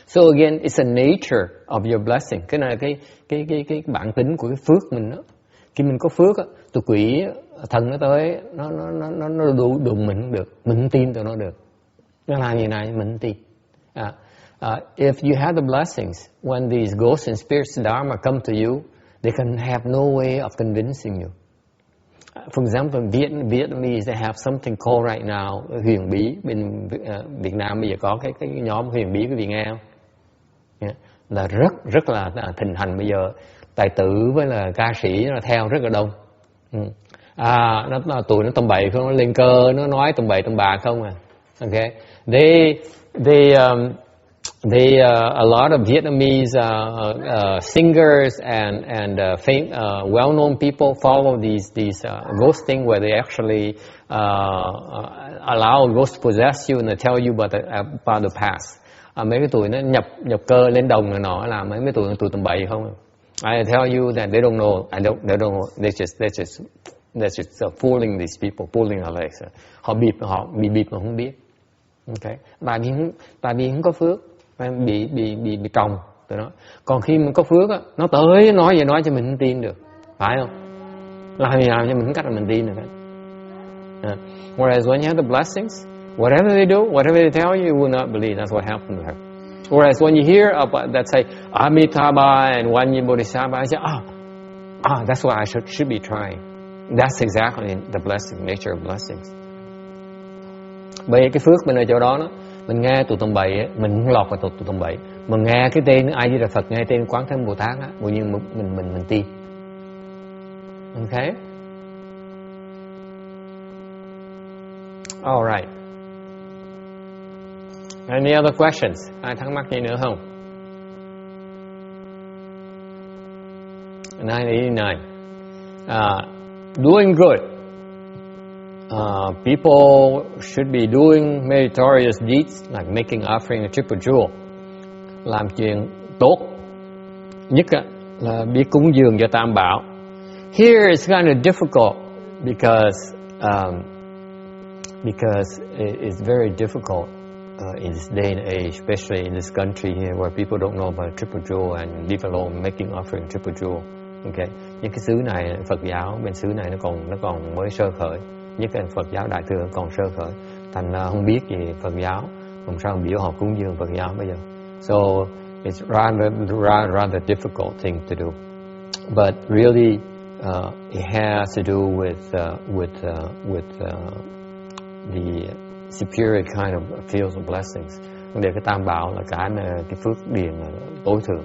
So again, it's a nature of your blessing. Cái này là cái bản tính của cái phước mình đó. Khi mình có phước á, tụi quỷ thần nó tới, nó đụng mình không được, mình không tin tụi nó được. Nó làm gì này mình không tin. If you have the blessings, when these ghosts and spirits dharma come to you, they can have no way of convincing you. For example, Vietnamese, they have something called right now huyền bí. Bên Việt Nam bây giờ có cái nhóm huyền bí, quý vị nghe không? Yeah. Là rất là thịnh hành bây giờ. Tài tử với là ca sĩ nó theo rất là đông. Tụi nó tầm bậy không, nó lên cơ, nó nói tầm bậy tầm bạ không à. Okay, a lot of Vietnamese singers and well-known people follow these ghosting, where they actually allow a ghost to possess you and they tell you about the past. Mấy cái tụi nó nhập cơ lên đồng này nọ, là mấy tụi tầm bậy không? I tell you that they don't know. They don't know. They're just fooling these people, pulling our legs. Họ bị bịp mà không biết. Okay. Tại vì không có phước, bị trồng tụi nó. Còn khi mình có phước á, nó tới nói cho mình không tin được, phải không? Làm gì làm cho mình không cách là mình tin được. Whereas when you have the blessings, whatever they do, whatever they tell you, you will not believe. That's what happened to her. Whereas when you hear about that, say Amitabha and One Yin Bodhisattva, I say, that's what I should be trying. That's exactly the blessing, nature of blessings. Bởi cái phước mình ở chỗ đó, mình nghe tụi tầm bậy, mình không lọt vào tụi tầm bậy. Mình nghe cái tên A Di Đà Phật, nghe tên Quán Thế Âm Bồ Tát á, tự nhiên mình tin. Okay? All right. Any other questions? Ai thắc mắc gì nữa không? 989. Doing good. People should be doing meritorious deeds like making offering a triple jewel. Làm chuyện tốt. Nhất là biết cúng dường cho Tam Bảo. Here it's kind of difficult because it's very difficult in this day and age, especially in this country here where people don't know about triple jewel and leave alone making offering triple jewel. Okay. Những cái xứ này, Phật giáo bên xứ này nó còn mới sơ khởi. Nhất là Phật giáo Đại thừa còn sơ khởi, thành không biết gì Phật giáo, làm sao biểu họ cúng dường Phật giáo bây giờ. So it's rather difficult thing to do, but really it has to do with the superior kind of fields of blessings. Vấn đề cái Tam Bảo là cái phước điền tối thượng.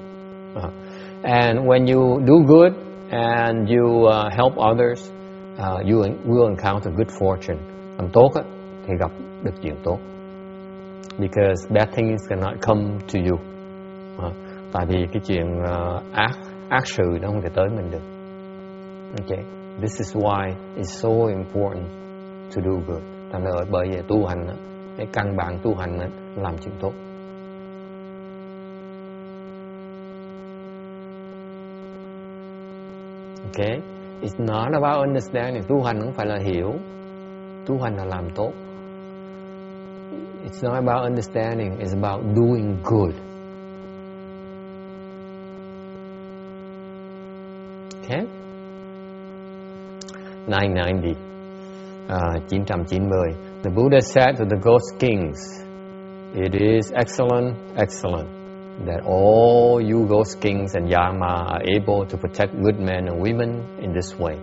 And when you do good and you help others, you will encounter good fortune. Làm tốt á, thì gặp được chuyện tốt. Because bad things cannot come to you. Tại vì cái chuyện ác sự nó không thể tới mình được. Okay. This is why it's so important to do good. Thành ra bởi vì tu hành á, cái căn bản tu hành á, làm chuyện tốt. Okay, it's not about understanding. Tu hành không phải là hiểu, tu hành là làm tốt. It's not about understanding, it's about doing good. Okay? 990. 990. The Buddha said to the ghost kings, it is excellent, excellent, that all you ghost kings and Yama are able to protect good men and women in this way.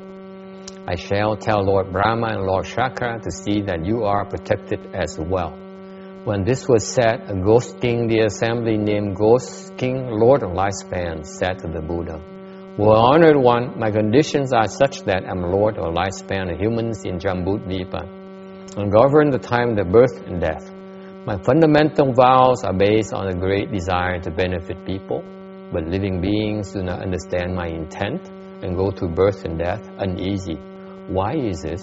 I shall tell Lord Brahma and Lord Shaka to see that you are protected as well. When this was said, a ghost king, the assembly named Ghost King, Lord of Lifespan, said to the Buddha, Well, honored one, my conditions are such that I'm Lord of Lifespan of humans in Jambudvipa, and govern the time of their birth and death. My fundamental vows are based on a great desire to benefit people, but living beings do not understand my intent and go through birth and death uneasy. Why is this?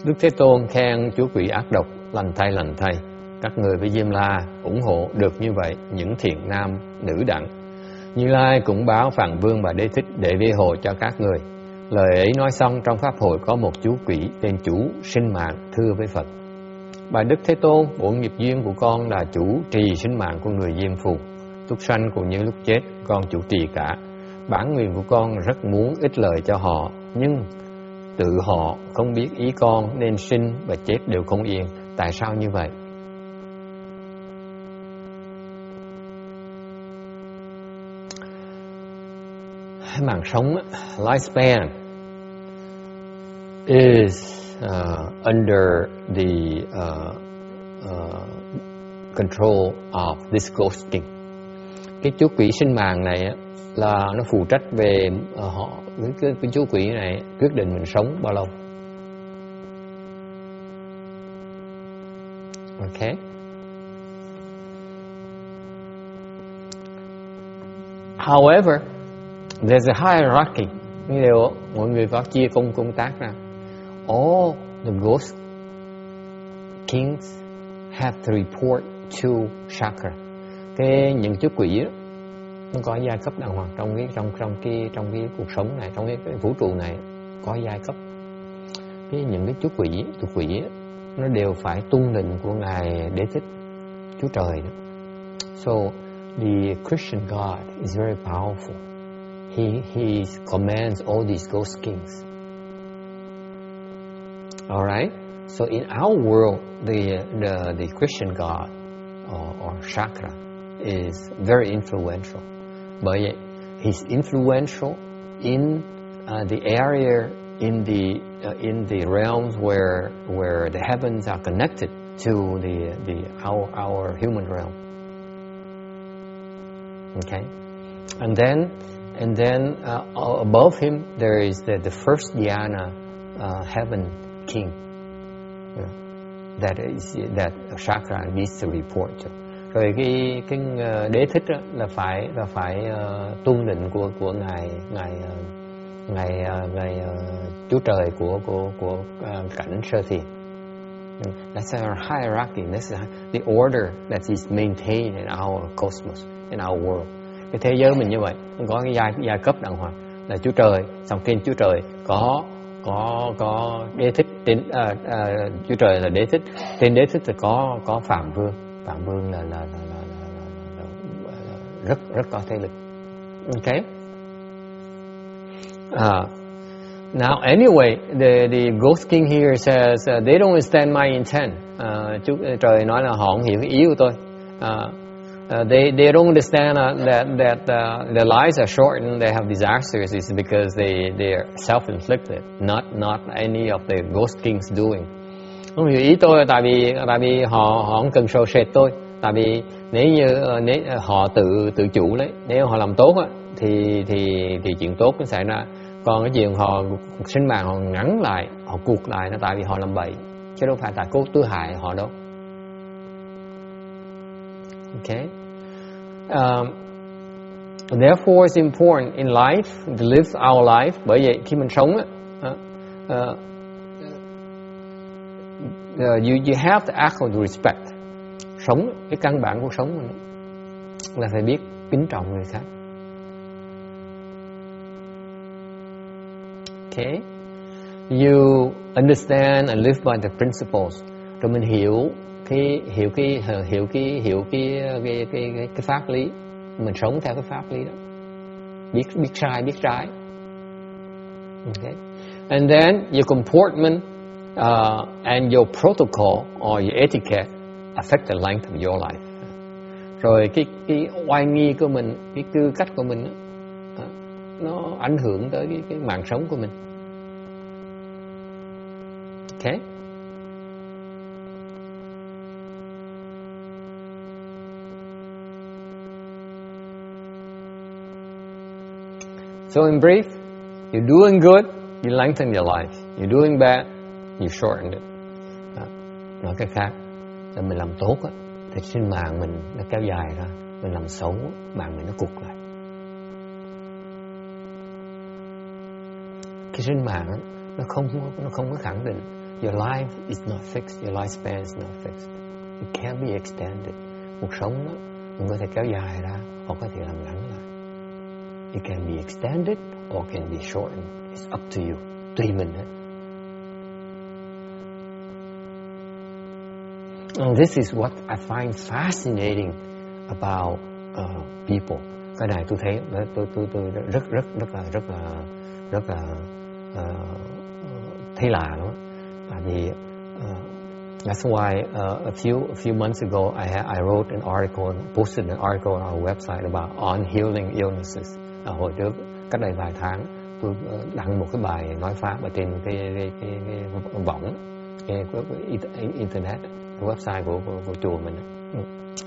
Đức Thế Tôn khen chú quỷ ác độc, lành thay, các người với Diêm La ủng hộ được như vậy những thiện nam, nữ đẳng. Như Lai cũng báo Phạn Vương và Đế Thích để vi hộ cho các người. Lời ấy nói xong, trong pháp hội có một chú quỷ tên chủ sinh mạng thưa với Phật: Bạch Đức Thế Tôn, bổn nghiệp duyên của con là chủ trì sinh mạng của người Diêm Phù. Lúc sanh cũng như lúc chết, con chủ trì cả. Bản nguyện của con rất muốn ích lợi cho họ, nhưng tự họ không biết ý con nên sinh và chết đều không yên. Tại sao như vậy? Mạng sống, lifespan, is under the control of this ghost king. Cái chú quỷ sinh mạng này là nó phụ trách về họ. Cái chú quỷ này quyết định mình sống bao lâu. Okay. However, there's a hierarchy. Như điều mọi người có chia công tác ra. All the ghost kings have to report to Shaka. Những chú quỷ đó, nó có giai cấp đàng hoàng trong cái cuộc sống này, trong cái vũ trụ này có giai cấp. Những cái chú quỷ nó đều phải tuân lệnh của ngài Đế Thích, Chúa Trời đó. So the Christian God is very powerful. He commands all these ghost kings. All right. So in our world, the Christian God or Chakra is very influential. Bởi vậy, he's influential in the area, in the realms where the heavens are connected to our human realm. Okay, and then above him there is the first dhyana heaven king. That Chakra needs to report to. Rồi cái Đế Thích đó là phải tuân lệnh của ngài Chúa Trời của cảnh sơ thiền. That's our hierarchy. That's the order that is maintained in our cosmos, in our world. Cái thế giới mình như vậy, có cái giai cấp đàng hoàng là Chúa Trời, xong trên Chúa Trời có Đế Thích, Chúa Trời là Đế Thích, trên Đế Thích thì có Phạm Vương. Phạm Vương là rất có thế lực. Okay. Now anyway, the ghost king here says they don't understand my intent. Chúa Trời nói là họ không hiểu cái ý của tôi. They don't understand that their lives are short and they have disasters is because they are self-inflicted, not any of the ghost kings doing. Không hiểu ý tôi tại vì họ không cần sâu sệt tôi. Tại vì nếu họ tự chủ đấy, nếu họ làm tốt á thì chuyện tốt nó xảy ra. Còn cái chuyện họ sinh mạng họ ngắn lại, họ cuộc lại nó tại vì họ làm bậy, chứ đâu phải tại cố tư hại họ đâu. Okay. Therefore, it's important in life to live our life. Bởi vậy khi mình sống á, you have to act with respect. Sống, cái căn bản của sống mình là phải biết kính trọng người khác. Okay, you understand and live by the principles. Rồi mình hiểu cái pháp lý. Mình sống theo cái pháp lý đó. Biết sai, biết trái. Okay, and then your comportment and your protocol or your etiquette affect the length of your life. Rồi cái oai nghi của mình, cái tư cách của mình nó ảnh hưởng tới cái mạng sống của mình. Okay? So in brief, you're doing good, you lengthen your life. You're doing bad, you shorten it. Nói cách khác, là mình làm tốt á, thì sinh mạng mình nó kéo dài ra. Mình làm xấu, mạng mình nó cụt lại. Cái sinh mạng á, nó không có khẳng định. Your life is not fixed, your lifespan is not fixed. It can't be extended. Cuộc sống đó, mình có thể kéo dài ra, hoặc có thể làm ngắn lại. It can be extended or can be shortened. It's up to you. Tùy mình hết. And this is what I find fascinating about people. Cái này tôi thấy tôi rất là thấy lạ lắm. Tại vì that's why a few months ago I wrote an article, posted an article on our website about unhealing illnesses. Hồi trước, cách đây vài tháng, tôi đăng một cái bài nói pháp ở trên cái võng, cái internet, cái website của chùa mình.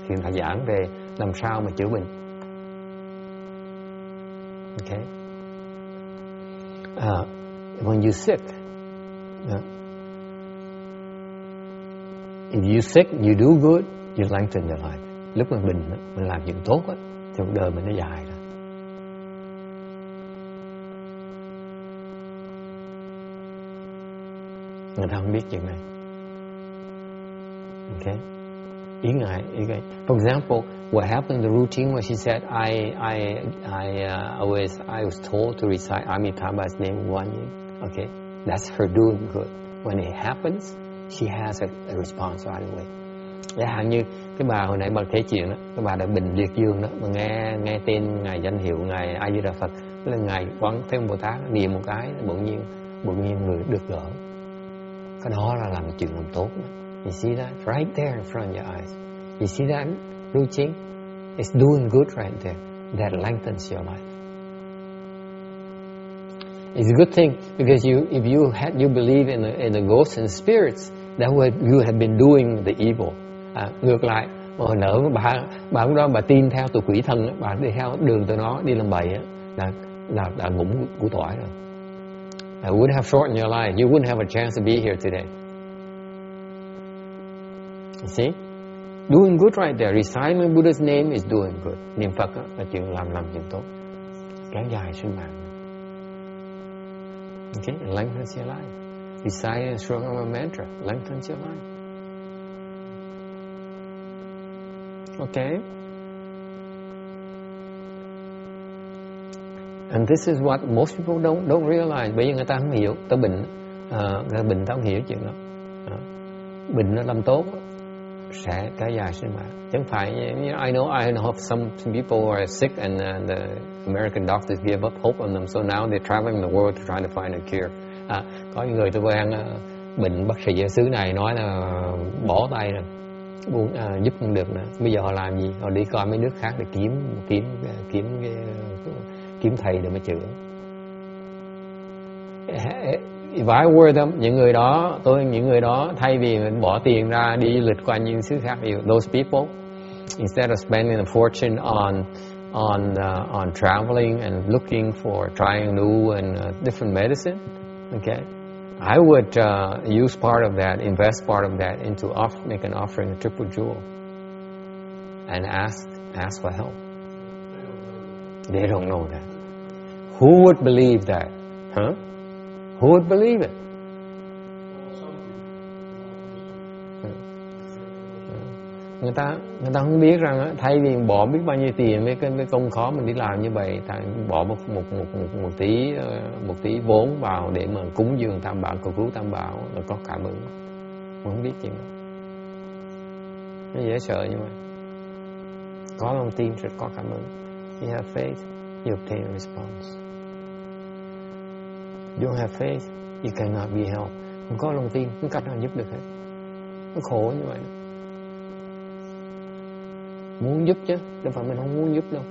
Thì thầy giảng về làm sao mà chữa bệnh. Okay. When you're sick, if you're sick, you do good, you lengthen your life. Lúc mình bệnh, mình làm chuyện tốt á, thì cuộc đời mình nó dài ra. Người ta không biết chuyện này. Okay. Ý ngài. For example, what happened in the routine where she said, I was told to recite Amitabha's name one year. Okay, that's her doing good. When it happens, she has a response right away. Chẳng hạn như cái bà hồi nãy bà kể chuyện đó, cái bà đã bệnh liệt dương đó, mà nghe tên ngài danh hiệu ngài A Di Đà Phật, tức là ngài Quán Thế Bồ Tát niệm một cái, bỗng nhiên người được đỡ. Cái đó là làm chuyện làm tốt. You see that right there in front of your eyes. You see that routine? It's doing good right there. That lengthens your life. It's a good thing because if you believe in the ghosts and spirits, that way you have been doing the evil. Ngược lại, hồi nãy bà cũng đó bà tin theo tụi quỷ thần, bà đi theo đường tụi nó đi làm bậy là ngủm củ tỏi rồi. I would have shortened your life. You wouldn't have a chance to be here today. You see? Doing good right there. Reciting Buddha's name is doing good. Niệm Phật là chuyện làm chuyện tốt. Kéo dài sinh mạng. Okay? It lengthens your life. Reciting a strong mantra lengthens your life. Okay? And this is what most people don't realize. Bởi vì người ta không hiểu. Người ta không hiểu chuyện đó. Bệnh nó làm tốt sẽ kéo dài sinh mạng. Chẳng phải, I know some people who are sick and the American doctors give up hope on them, so now they're traveling the world to try to find a cure. Có những người tôi quen bệnh, bác sĩ ở xứ này nói là bỏ tay rồi, giúp không được nữa. Bây giờ họ làm gì? Họ đi coi mấy nước khác để kiếm thầy để mà chữa. If I were them, những người đó thay vì mình bỏ tiền ra đi du lịch qua những xứ khác, those people, instead of spending a fortune on traveling and looking for trying new and different medicine, okay, I would use part of that, invest part of that into make an offering a triple jewel, and ask for help. They don't know that. Who would believe that? Huh? Who would believe it? Người ta không biết rằng thay vì bỏ biết bao nhiêu tiền với cái công khó mình đi làm như vậy, ta bỏ một tí vốn vào để mà cúng dường Tam Bảo, cầu cứu Tam Bảo là có cảm ứng. Mình không biết chuyện đó. Nó dễ sợ như vậy. Có lòng tin sẽ có cảm ứng. You have faith, you obtain a response. You don't have faith, you cannot be helped. Không có lòng tin, không cách nào giúp được hết. Nó khổ như vậy. Muốn giúp chứ, đâu phải mình không muốn giúp đâu.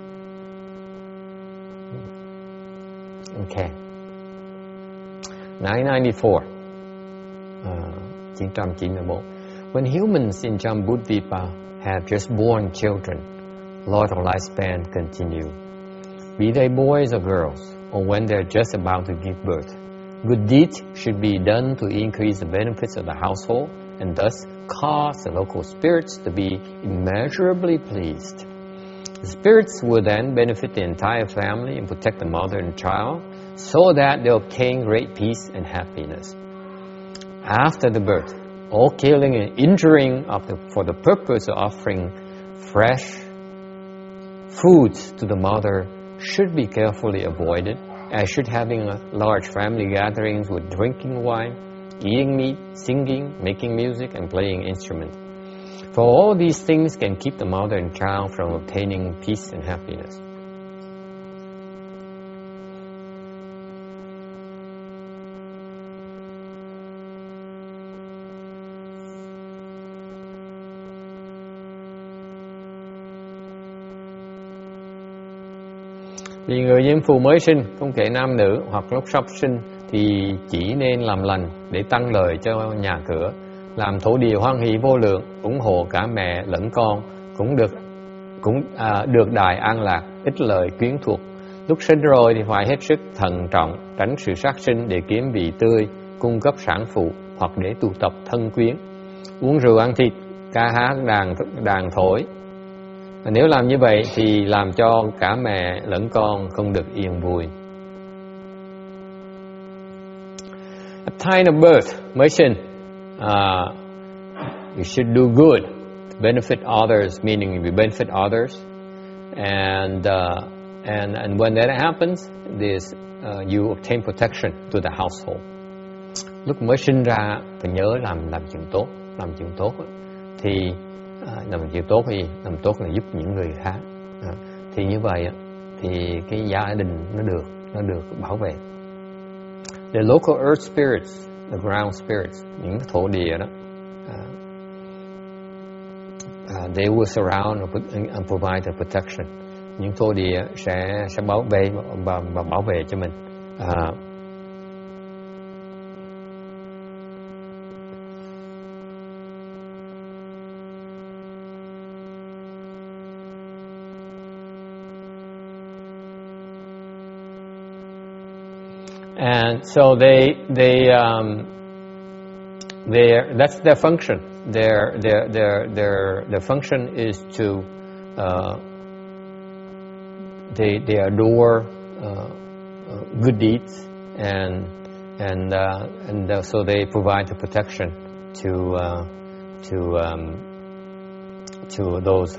Okay. 994. 994. When humans in Jambudvipa have just born children, Lord of lifespan continue. Be they boys or girls, or when they're just about to give birth, good deeds should be done to increase the benefits of the household and thus cause the local spirits to be immeasurably pleased. The spirits will then benefit the entire family and protect the mother and child so that they obtain great peace and happiness. After the birth, all killing and injuring for the purpose of offering fresh foods to the mother should be carefully avoided, as should having large family gatherings with drinking wine, eating meat, singing, making music, and playing instruments. For all these things can keep the mother and child from obtaining peace and happiness. Vì người diêm phù mới sinh, không kể nam nữ hoặc lúc sắp sinh, thì chỉ nên làm lành để tăng lợi cho nhà cửa, làm thổ địa hoan hỷ vô lượng, ủng hộ cả mẹ lẫn con, cũng được đại an lạc, ích lợi quyến thuộc. Lúc sinh rồi thì phải hết sức thận trọng, tránh sự sát sinh để kiếm vị tươi, cung cấp sản phụ hoặc để tụ tập thân quyến, uống rượu ăn thịt, ca hát đàn thổi. Nếu làm như vậy thì làm cho cả mẹ lẫn con không được yên vui. At time of birth, mới sinh, you should do good to benefit others, meaning you benefit others, and when that happens, you obtain protection to the household. Lúc mới sinh ra phải nhớ làm chuyện tốt, thì làm chuyện tốt thì làm tốt là giúp những người khác. Thì như vậy thì cái gia đình nó được bảo vệ. The local earth spirits, the ground spirits, những thổ địa đó, they will surround and provide the protection. Những thổ địa sẽ bảo vệ và bảo vệ cho mình. And so that's their function. Their function is to they adore good deeds and so they provide the protection to those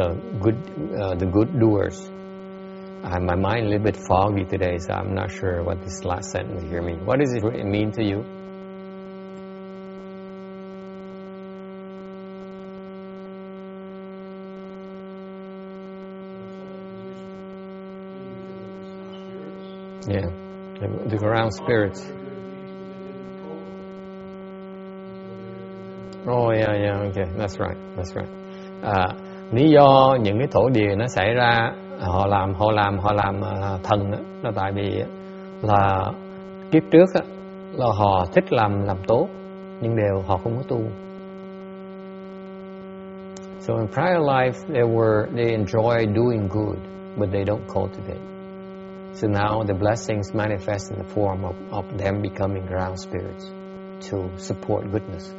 the good doers. My mind a little bit foggy today, so I'm not sure what this last sentence here means. What does it really mean to you? Yeah, the ground spirits. Oh, yeah, okay, that's right. Lý do những cái thổ địa nó xảy ra, họ làm thần đó, là tại vì là kiếp trước á, là họ thích làm tốt, nhưng họ không có tu. So in prior life they enjoy doing good, but they don't cultivate. So now the blessings manifest in the form of them becoming ground spirits to support goodness.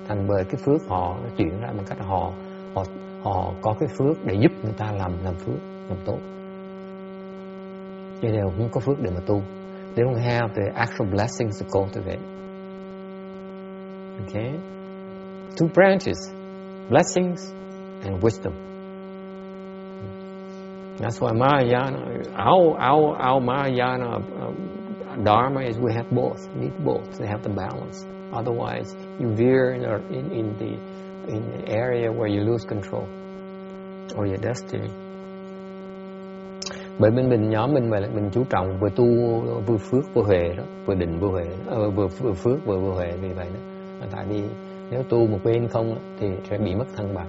Thành bởi cái phước họ nó chuyển ra bằng cách họ có cái phước để giúp người ta làm phước, làm tốt. Cho nên không có phước để mà tu. They don't have the actual blessings to cultivate. Okay? Two branches, blessings and wisdom. That's why Mahayana, our Mahayana Dharma is we have both, need both. They have the balance. Otherwise, you veer in the area where you lose control or your destiny. Bởi mình nhóm mình vậy là mình chú trọng vừa tu vừa phước vừa huệ đó, vừa định vừa huệ, vừa phước vừa huệ vì vậy đó. Tại vì nếu tu một bên không thì sẽ bị mất thăng bằng.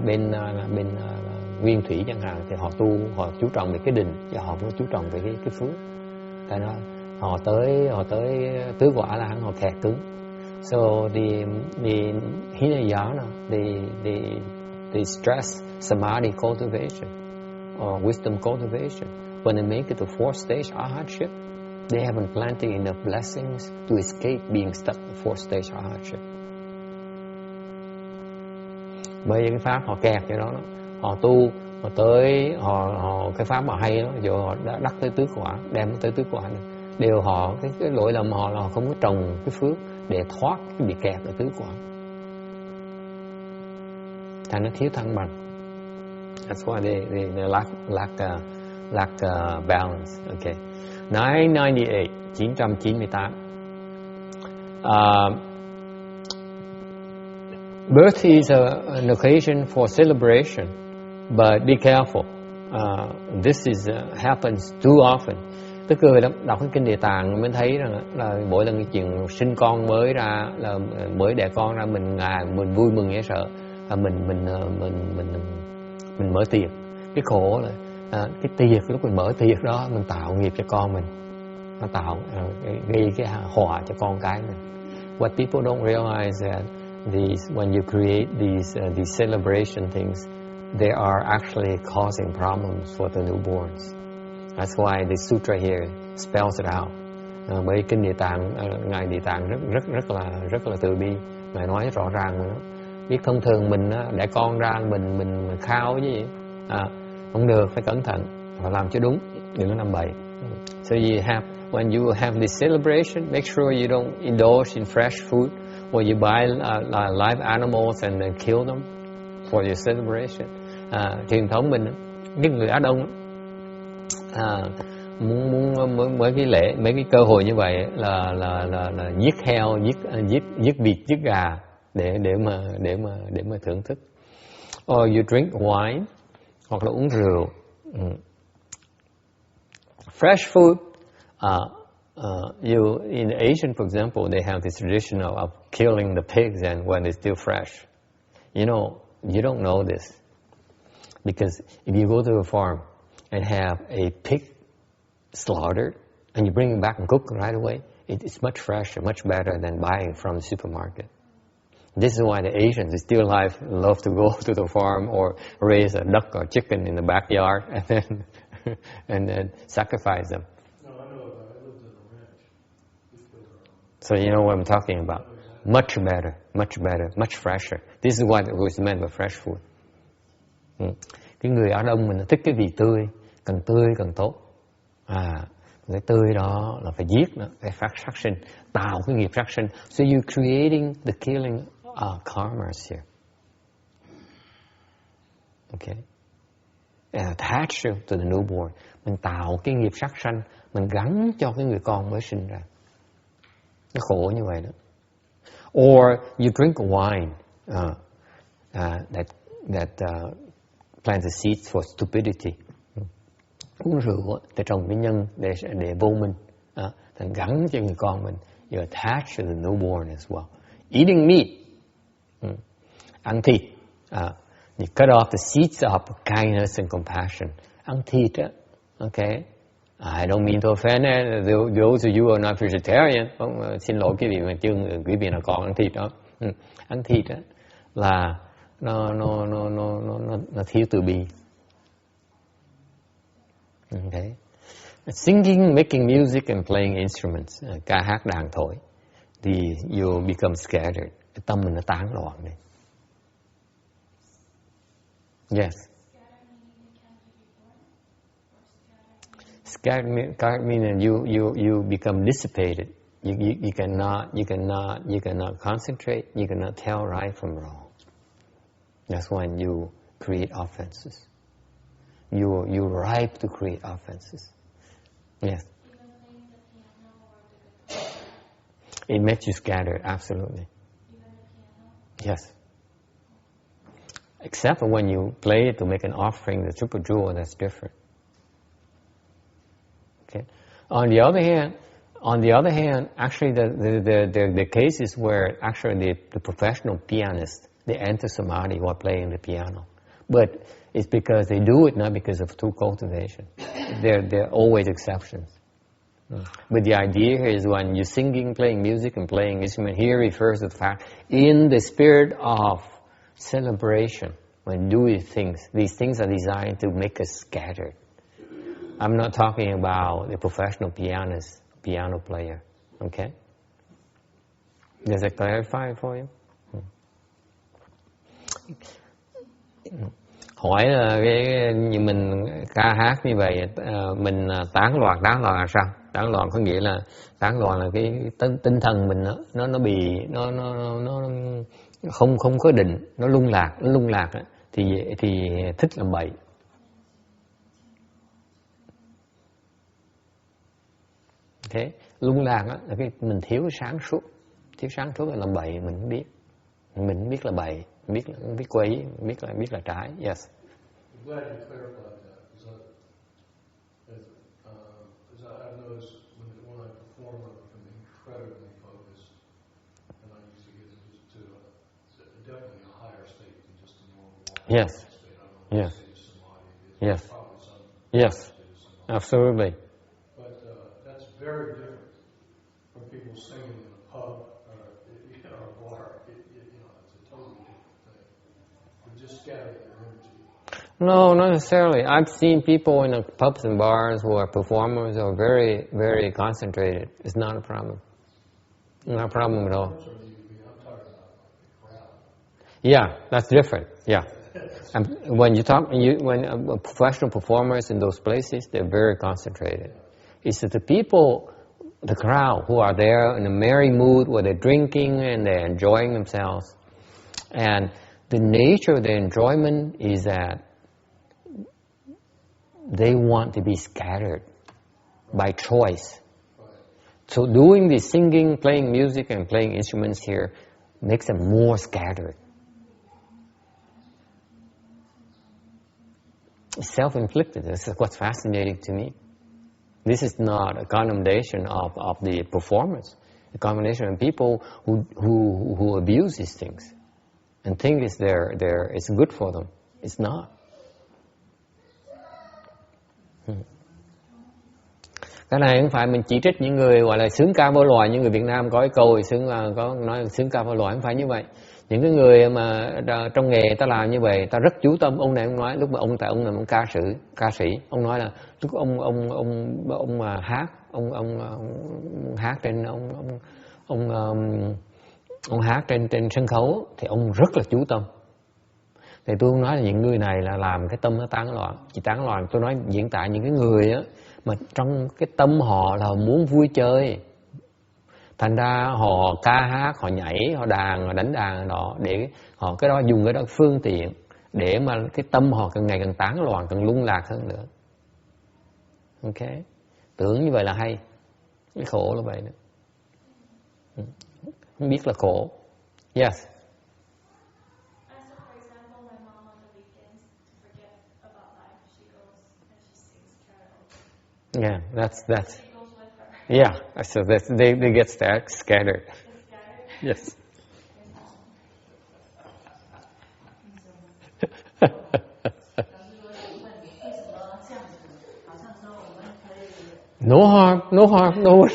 Bên nguyên thủy chẳng hạn thì họ chú trọng về cái định và họ cũng chú trọng về cái phước. Tại nó họ tới tứ quả là họ kẹt cứng. So the Hinayana they stress samadhi cultivation or wisdom cultivation. When they make it to fourth stage arhatship, they haven't planted enough blessings to escape being stuck in fourth stage arhatship. Bởi vì cái pháp họ kẹt cho đó, họ tu, họ tới, họ cái pháp mà hay đó, dù họ đã đắc tới tứ quả, đem tới tứ quả này, đều họ cái lỗi lầm họ là họ không có trồng cái phước để thoát cái bị kẹt ở tứ quả, thành nó thiếu thăng bằng. That's why they lack balance. Okay, 998. Birth is an occasion for celebration, but be careful. This happens too often. Tức cười lắm, đọc cái kinh Địa Tạng mới thấy là mỗi lần cái chuyện sinh con mới ra, là mới đẻ con ra mình vui mừng dễ sợ, mình mở tiệc. Cái khổ là cái tiệc lúc mình mở tiệc đó mình tạo nghiệp cho con mình, nó tạo gây cái họa cho con cái mình. What people don't realize that when you create these celebration things, they are actually causing problems for the newborns. That's why the sutra here spells it out. Bởi kinh Địa Tạng, ngài Địa Tạng rất là từ bi, ngài nói rõ ràng nữa. Biết thông thường mình đẻ con ra mình khao chứ gì, không được, phải cẩn thận, phải làm cho đúng, đừng có làm bậy. So when you have this celebration, make sure you don't indulge in fresh food, or you buy live animals and then kill them for your celebration. Truyền thống mình, cái người Á Đông muốn mấy cái lễ, mấy cái cơ hội như vậy là giết heo, giết vịt, giết gà để mà thưởng thức. Or you drink wine, hoặc là uống rượu. Fresh food. In Asian, for example, they have this tradition of killing the pigs and when they're still fresh. You know, you don't know this because if you go to a farm and have a pig slaughtered and you bring it back and cook it right away, it's much fresher, much better than buying it from the supermarket. This is why the Asians still love to go to the farm or raise a duck or chicken in the backyard and then sacrifice them. So you know what I'm talking about. Much better, much fresher. This is what was meant by fresh food. Cái người Á Đông mình thích cái vị tươi càng tốt. Cái tươi đó là phải giết nó, phải sát sinh, tạo cái nghiệp sát sinh. So you're creating the killing karmas here. Okay. And attach to the newborn. Mình tạo cái nghiệp sát sanh, mình gắn cho cái người con mới sinh ra. Nó khổ như vậy đó. Or you drink wine that plants the seeds for stupidity. Uống rượu để trồng cái nhân để vô minh, thành gắn cho người con mình. You attach to the newborn as well. Eating meat, ăn thịt, you cut off the seeds of kindness and compassion. Ăn thịt á, okay. I don't mean to offend those of you who are not vegetarian. Xin lỗi quý vị nào còn ăn thịt đó. Ăn thịt đó là nó thiếu từ bi. Okay. Singing, making music and playing instruments, ca hát đàn thổi, thì you become scattered. Cái tâm mình nó tán loạn đi. Yes. Scattered meaning you become dissipated. You cannot concentrate. You cannot tell right from wrong. That's when you create offenses. You're ripe to create offenses. Yes. Even playing the piano or the guitar. It makes you scattered, absolutely. Even the piano. Yes. Except for when you play it to make an offering, the triple jewel, that's different. Okay. On the other hand, actually the cases where actually the professional pianists, they enter samadhi while playing the piano. But it's because they do it, not because of true cultivation. There are always exceptions. But the idea here is when you're singing, playing music, and playing instrument, here refers to the fact, in the spirit of celebration, when do these things are designed to make us scattered. I'm not talking about the professional piano player. Okay? Does that clarify for you? Hỏi là mình ca hát như vậy, mình tán loạn là sao? Tán loạn có nghĩa là cái tinh thần mình nó bị nó không có định, nó lung lạc thì thích làm bậy. Okay. Lung lạc là cái mình thiếu sáng suốt là làm bậy, mình không biết là bậy, biết quấy, biết là trái. Yes. I'm glad you clarified that, because I've noticed when I perform, I become incredibly focused, and I used to get to definitely a higher state than just a normal Yes. state. I don't know Yes. state of samadhi. Yes. Probably some Yes. state of samadhi. Absolutely. But that's very different from people singing in a pub or a bar. It's a totally different thing. You're just scattering your energy. No, not necessarily. I've seen people in pubs and bars who are performers who are very, very concentrated. It's not a problem. Not a problem at all. I'm talking about the crowd. Yeah, that's different. Yeah. And when professional performers in those places, they're very concentrated. It's that the people, the crowd who are there in a merry mood where they're drinking and they're enjoying themselves. And the nature of their enjoyment is that they want to be scattered by choice. So doing the singing, playing music, and playing instruments here makes them more scattered. It's self-inflicted. This is what's fascinating to me. This is not a condemnation of the performance. A condemnation of people who abuse these things and think it's good for them. It's not. Cái này không phải mình chỉ trích những người gọi là sướng ca vô loài, những người Việt Nam có cái câu nói sướng ca vô loài, không phải như vậy. Những cái người mà trong nghề ta làm như vậy, ta rất chú tâm. Ông này ông nói lúc mà ông là một ca sĩ, ông nói là lúc ông mà hát, ông hát trên ông hát trên sân khấu thì ông rất là chú tâm. Thì tôi không nói là những người này là làm cái tâm nó tán loạn, chỉ tán loạn. Tôi nói diễn tả những cái người á mà trong cái tâm họ là muốn vui chơi, thành ra họ ca hát, họ nhảy, họ đàn, họ đánh đàn đó để họ cái đó dùng cái đó phương tiện để mà cái tâm họ càng ngày càng tán loạn, càng lung lạc hơn nữa. Ok, tưởng như vậy là hay, cái khổ là vậy đó. Không biết là khổ. Yes. Yeah, that's. Yeah, so they get scattered. Yes. No harm, no harm, no.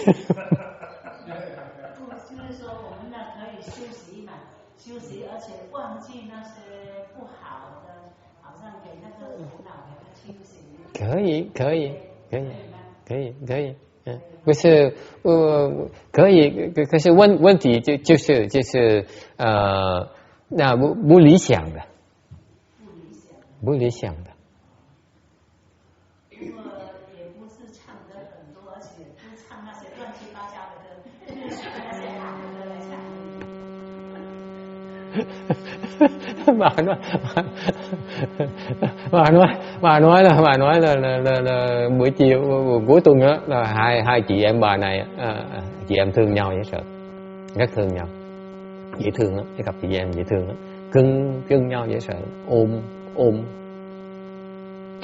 可以。可是可以，可是问题就是那不理想的，不理想的。也不是倡 bà nói là buổi chiều cuối tuần đó là hai chị em bà này chị em thương nhau dễ sợ, rất thương nhau, dễ thương lắm, cái cặp chị em dễ thương lắm, cưng nhau dễ sợ,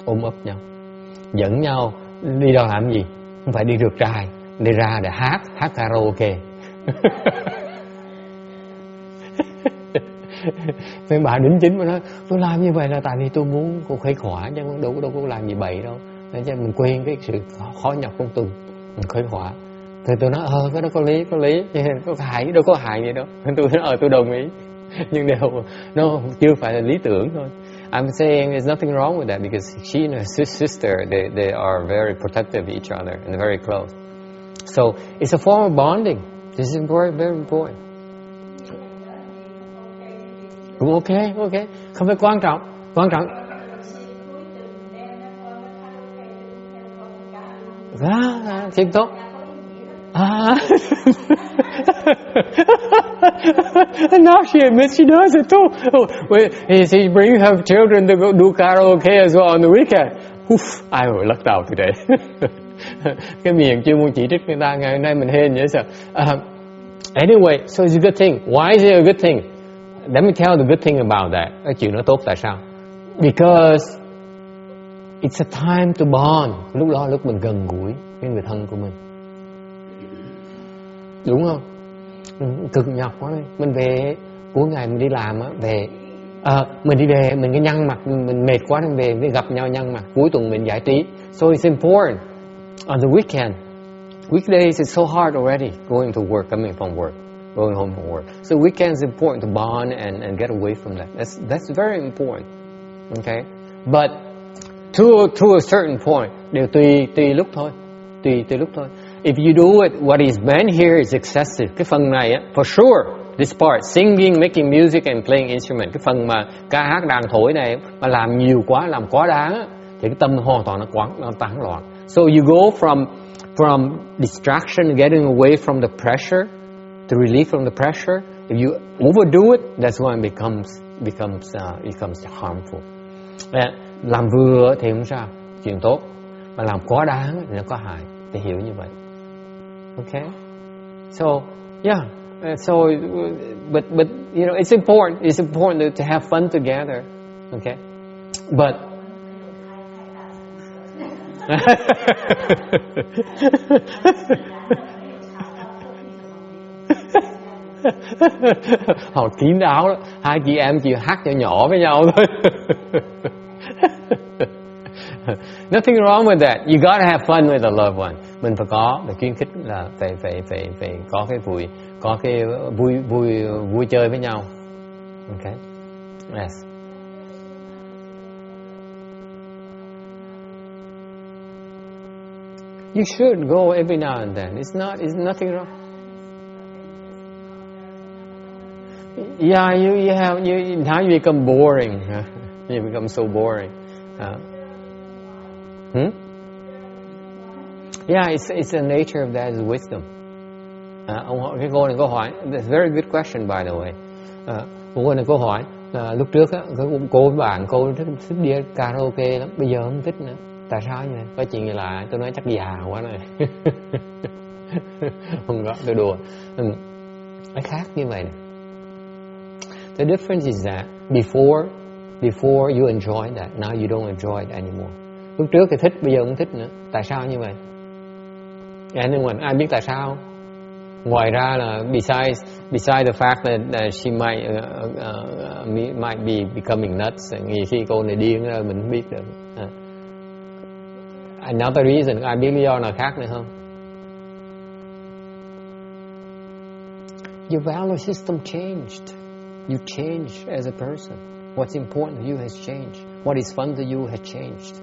ôm ấp nhau, dẫn nhau đi đâu làm gì, không phải đi rượt trai, đi ra để hát karaoke. Mấy bà đính chính mà nói tôi làm như vậy là tại vì tôi muốn cô khuây khỏa chứ đâu có làm gì bậy đâu, nên cho mình quên cái sự khó nhọc của tuần, mình khuây khỏa. Thì tôi nói cái đó có lý, đâu có hại gì đâu. Tôi nói tôi đồng ý, nhưng nó chưa phải là lý tưởng thôi. I'm saying there's nothing wrong with that because she and her sister they are very protective of each other and very close. So it's a form of bonding. This is very very important. Cũng ok, không phải quan trọng. Thêm tốt. Now she admits she does it too. She brings her children to go do karaoke as well on the weekend. I was lắc đầu today. Cái miệng chưa muốn chỉ trích người ta, ngày hôm nay mình hên vậy sao? Anyway, so it's a good thing. Why is it a good thing? Let me tell the good thing about that. Cái chuyện nó tốt tại sao? Because it's a time to bond. Lúc đó lúc mình gần gũi với người thân của mình, đúng không? Cực nhọc quá đi. Mình về cuối ngày mình đi làm á, về mình đi về mình cái nhăn mặt, mình mệt quá nên về mới gặp nhau nhăn mặt. Cuối tuần mình giải trí. So it's important. On the weekend, weekdays it's so hard already going to work, coming from work, going home from work. So weekends is important to bond and get away from that. That's very important. Okay, but to a certain point, đều tùy lúc thôi. Tùy lúc thôi. If you do it, what is meant here is excessive. Cái phần này á, for sure, this part, singing, making music and playing instrument, cái phần mà ca hát đàn thổi này mà làm nhiều quá, làm quá đáng á, thì cái tâm hoàn toàn nó tán loạn. So you go from distraction, getting away from the pressure, to relief from the pressure. If you overdo it, that's when it becomes harmful. Làm vừa thì không sao, chuyện tốt, mà làm quá đáng thì nó có hại. Để hiểu như vậy. Okay, so yeah, so but you know it's important to have fun together. Okay, but họ kín đáo đó, hai chị em chỉ hát nhỏ với nhau thôi. Nothing wrong with that. You gotta have fun with a loved one. Mình phải khuyến khích là phải có cái vui chơi với nhau. Okay. Yes. You should go every now and then. It's nothing wrong. Yeah, now you become boring. You become so boring. Yeah, it's the nature of that is wisdom. Cái cô này có hỏi, that's a very good question by the way. Cô này có hỏi lúc trước á, cô với bạn cô thích đi karaoke lắm, bây giờ không thích nữa. Tại sao như vậy? Có chuyện gì lạ? Tôi nói chắc già quá này. Không có, tôi đùa. Nó khác như vậy này. The difference is that before you enjoy that, now you don't enjoy it anymore. Lúc trước thì thích, bây giờ không thích nữa. Tại sao như vậy? Anyone? Ai biết tại sao? Ngoài ra là besides the fact that she might be becoming nuts, nhiều khi cô này điên rồi mình không biết được. Another reason, ai biết lý do nào khác nữa không? Your value system changed. You changed as a person. What's important to you has changed. What is fun to you has changed.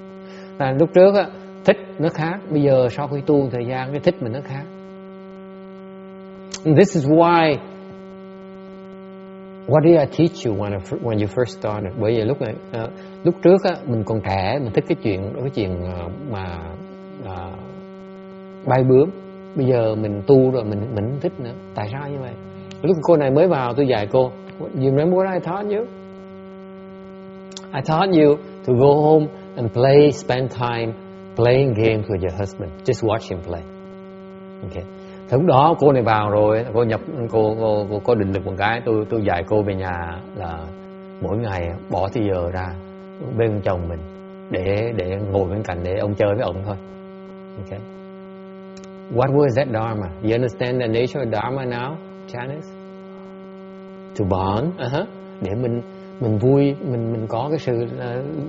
Và lúc trước á, thích nó khác, bây giờ sau khi tu thời gian cái thích mình nó khác. And this is why. What did I teach you when you first started? Bởi vì lúc trước á, mình còn trẻ, mình thích cái chuyện mà bay bướm, Bây giờ mình tu rồi mình không thích nữa. Tại sao như vậy? Lúc cô này mới vào tôi dạy cô, you remember what I taught you? I taught you to go home and spend time playing games with your husband. Just watch him play. Okay. Thì lúc đó cô này vào rồi, cô định được một cái, tôi dạy cô về nhà là mỗi ngày bỏ thời giờ ra bên chồng mình để ngồi bên cạnh để ông chơi với ông thôi. Okay. What was that dharma? You understand the nature of dharma now, Janice? To bond, để mình vui, mình có cái sự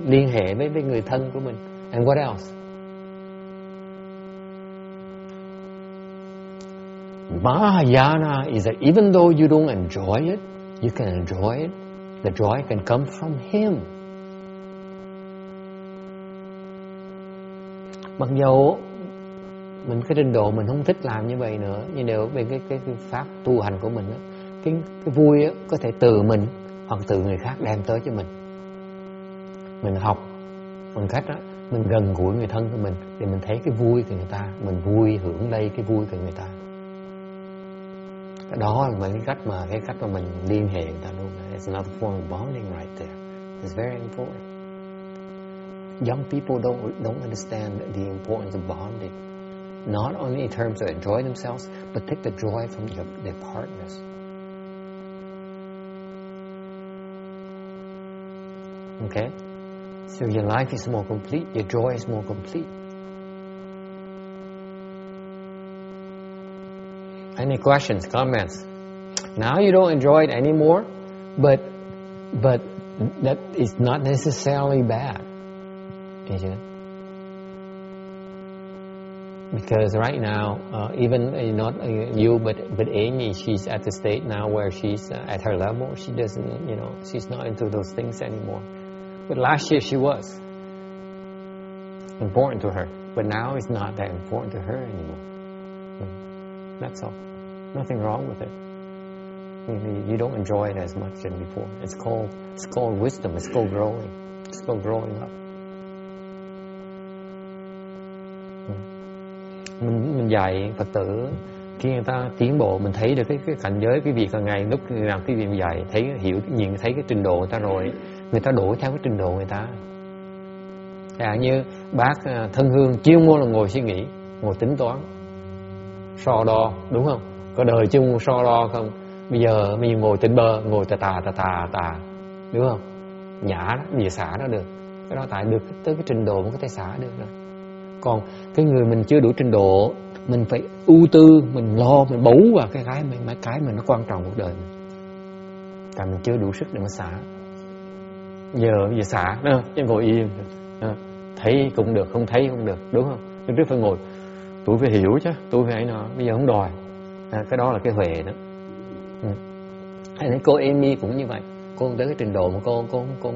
liên hệ với người thân của mình. And what else? Mahayana is that even though you don't enjoy it, you can enjoy it. The joy can come from him. Mặc dù mình cái trình độ mình không thích làm như vậy nữa, nhưng nếu về cái pháp tu hành của mình đó, cái vui đó, có thể từ mình hoặc từ người khác đem tới cho mình. Mình học bằng cách đó, mình gần gũi người thân của mình để mình thấy cái vui của người ta, mình vui hưởng lấy cái vui của người ta. Đó là cái cách mà mình liên hệ người ta luôn. It's another form of bonding right there. It's very important. Young people don't understand the importance of bonding. Not only in terms of enjoy themselves, but take the joy from their partners. Okay? So your life is more complete, your joy is more complete. Any questions, comments? Now you don't enjoy it anymore, but that is not necessarily bad. Is it? Because right now, even not you, but Amy, she's at the state now where she's at her level. She doesn't, she's not into those things anymore. But last year she was important to her. But now it's not that important to her anymore. That's all. Nothing wrong with it. You don't enjoy it as much as before. It's called wisdom. It's called growing. It's called growing up. Mình dạy Phật tử khi người ta tiến bộ, mình thấy được cái cảnh giới, cái việc hàng ngày lúc làm cái việc dạy, thấy cái trình độ người ta rồi, người ta đổi theo cái trình độ người ta. Như bác Thân Hương chuyên môn là ngồi suy nghĩ, ngồi tính toán, so đo, đúng không? Có đời chung so đo không? Bây giờ mình ngồi tỉnh bơ, ngồi tà, đúng không? Nhã đó, bây giờ xả nó được. Cái đó tại được tới cái trình độ mình có thể xả được rồi. Còn cái người mình chưa đủ trình độ, mình phải ưu tư, mình lo, mình bấu vào cái mà nó quan trọng cuộc đời mình. Tại mình chưa đủ sức để mà xả. Bây giờ xả, chứ ngồi im, thấy cũng được, không thấy không được, đúng không? Nhưng trước phải ngồi, tôi phải hiểu chứ, tôi phải nó, bây giờ không đòi. Cái đó là cái huệ đó. Hay thấy cô Amy cũng như vậy, cô tới cái trình độ mà cô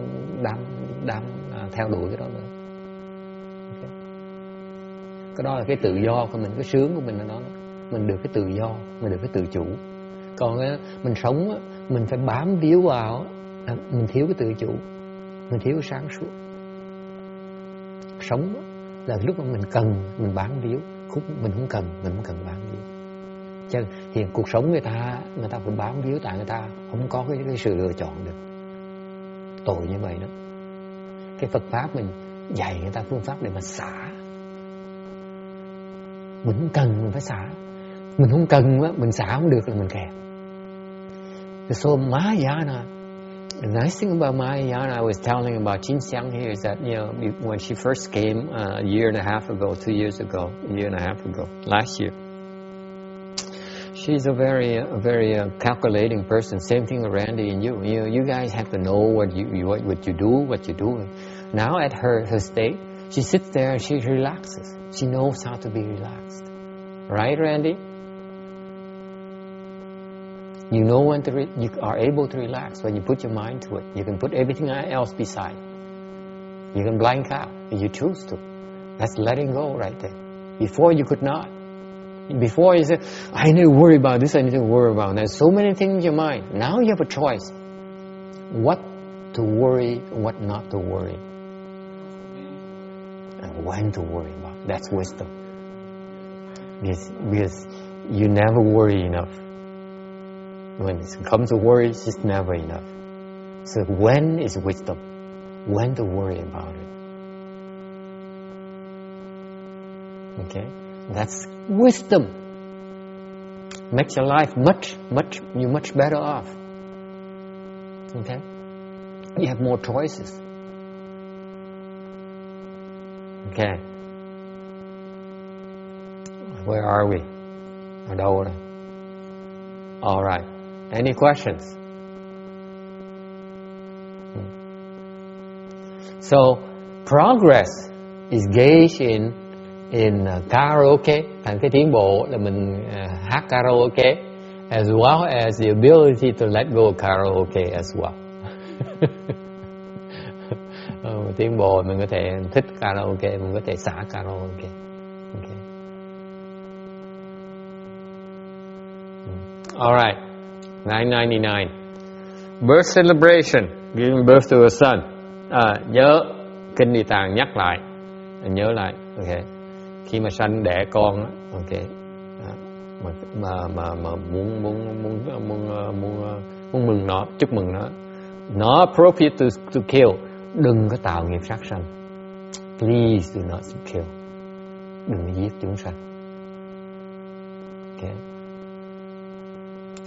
đam theo đuổi cái đó nữa. Okay. Cái đó là cái tự do của mình, cái sướng của mình ở đó. Mình được cái tự do, mình được cái tự chủ. Còn mình sống, mình phải bám víu vào, mình thiếu cái tự chủ, mình thiếu cái sáng suốt. Sống là lúc mà mình cần, mình bám víu. Khúc mình không cần bám víu. Chứ hiện cuộc sống người ta phải bám víu, tại người ta không có cái sự lựa chọn được. Tội như vậy đó. Cái Phật Pháp mình dạy người ta phương pháp để mà xả. Mình không cần mình phải xả. Mình không cần mình xả không được là mình kẹt. So Mahayana, the nice thing about Mahayana, I was telling about Jin Xiang here, is that when she first came a year and a half ago, 2 years ago, last year, she's a very calculating person. Same thing with Randy and you. You guys have to know what you do, what you're doing. Now at her state, she sits there and she relaxes. She knows how to be relaxed, right, Randy? You know when you are able to relax when you put your mind to it. You can put everything else beside. You can blank out if you choose to. That's letting go right there. Before you could not. Before you said, I need to worry about this, I need to worry about that. There's so many things in your mind. Now you have a choice. What to worry, what not to worry. And when to worry about. That's wisdom. because you never worry enough. When it comes to worry, it's just never enough. So when is wisdom? When to worry about it? Okay, that's wisdom. Makes your life much better off. Okay, you have more choices. Okay, where are we? Ở đâu đây? All right. Any questions? So progress is gauged in karaoke. Thành cái tiến bộ là mình hát karaoke, as well as the ability to let go of karaoke as well. Tiến bộ mình có thể thích karaoke, mình có thể xả karaoke. Okay. All right. 999. Birth celebration, giving birth to a son. Nhớ Kinh Địa Tạng nhắc lại, nhớ lại. Okay. Khi mà sanh đẻ con, okay, mà muốn mừng nó, chúc mừng nó, not appropriate to kill. Đừng có tạo nghiệp sát sanh. Please do not kill. Đừng giết chúng sanh. Okay.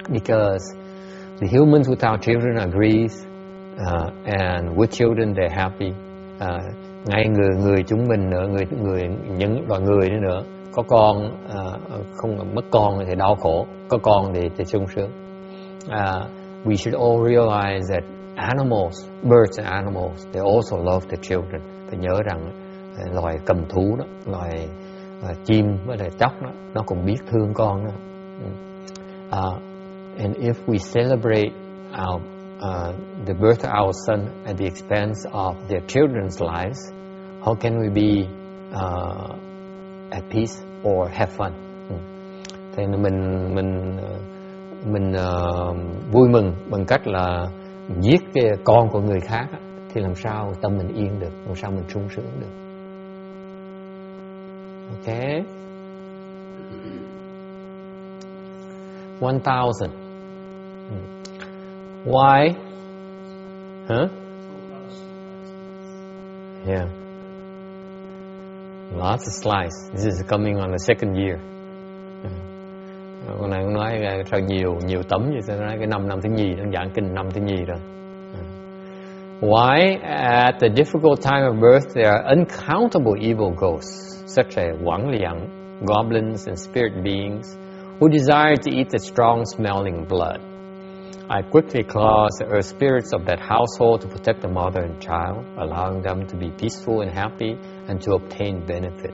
Because the humans without children are grieved, and with children they're happy. Ngay người chúng mình nữa, những loài người nữa, có con không mất con thì đau khổ, có con thì sung sướng. We should all realize that animals, birds and animals, they also love their children. Phải nhớ rằng loài cầm thú đó, loài chim với lại chóc đó, nó cũng biết thương con đó. And if we celebrate the birth of our son at the expense of their children's lives, how can we be at peace or have fun? Thế nên mình vui mừng bằng cách là giết cái con của người khác thì làm sao tâm mình yên được, làm sao mình sung sướng được? Okay. 1000. Why? Huh? Yeah. Lots of slides. This is coming on the second year. Con này cũng nói sao nhiều tấm vậy, sao nói cái năm thứ nhì, đang giảng kinh năm thứ nhì rồi. Why? At the difficult time of birth, there are uncountable evil ghosts, such as Wang Liang, goblins and spirit beings, who desire to eat the strong-smelling blood. I quickly cause the earth spirits of that household to protect the mother and child, allowing them to be peaceful and happy and to obtain benefit.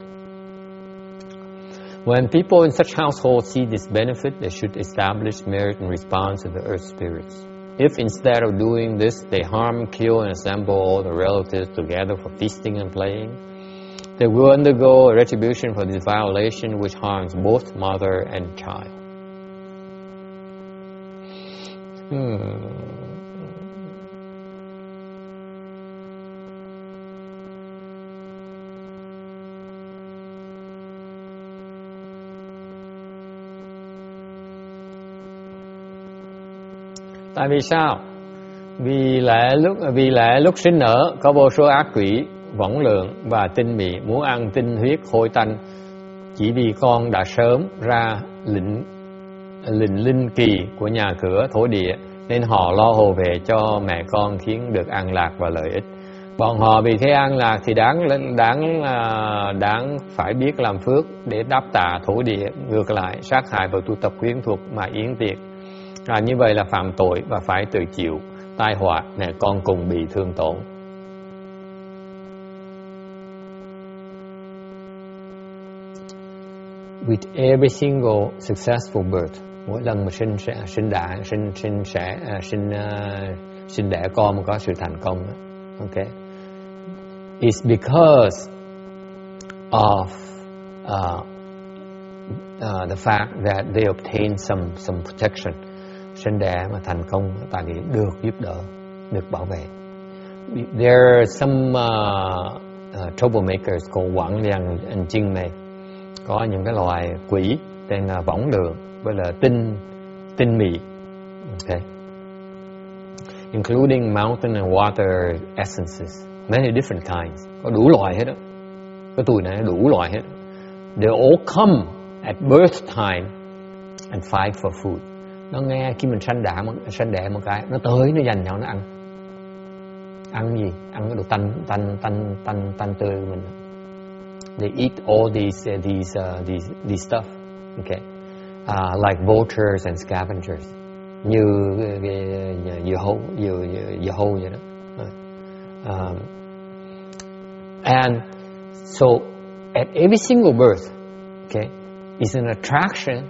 When people in such households see this benefit, they should establish merit in response to the earth spirits. If instead of doing this, they harm, kill, and assemble all the relatives together for feasting and playing, they will undergo a retribution for this violation which harms both mother and child. Tại vì sao? Vì lẽ lúc sinh nở có vô số ác quỷ, võng lượng và tinh mị muốn ăn tinh huyết hôi tanh, chỉ vì con đã sớm ra lệnh linh kỳ của nhà cửa thổ địa, nên họ lo hồ về cho mẹ con khiến được an lạc và lợi ích. Bọn họ vì thế an lạc thì đáng phải biết làm phước để đáp tạ thổ địa, ngược lại sát hại và tu tập quyến thuộc mà yến tiệc. Như vậy là phạm tội và phải tự chịu tai họa, mẹ con cùng bị thương tổn. With every single successful birth, mỗi lần mà sinh đẻ con mà có sự thành công, okay, it's because of the fact that they obtain some protection. Sinh đẻ mà thành công tại vì được giúp đỡ, được bảo vệ. There are some troublemakers called Wang Liang and Jing Mei. Có những cái loài quỷ tên là võng lượng với là tinh mị. Okay. Including mountain and water essences. Many different kinds. Có đủ loại hết đó. Cái tuổi này đủ loại hết. They all come at birth time and fight for food. Nó nghe khi mình sanh đẻ một cái, nó tới nó giành nhau nó ăn. Ăn gì? Ăn cái đồ tanh tươi của mình. They eat all these stuff. Okay. Like vultures and scavengers. Như dưa hấu vậy đó. And so at every single birth, okay, is an attraction.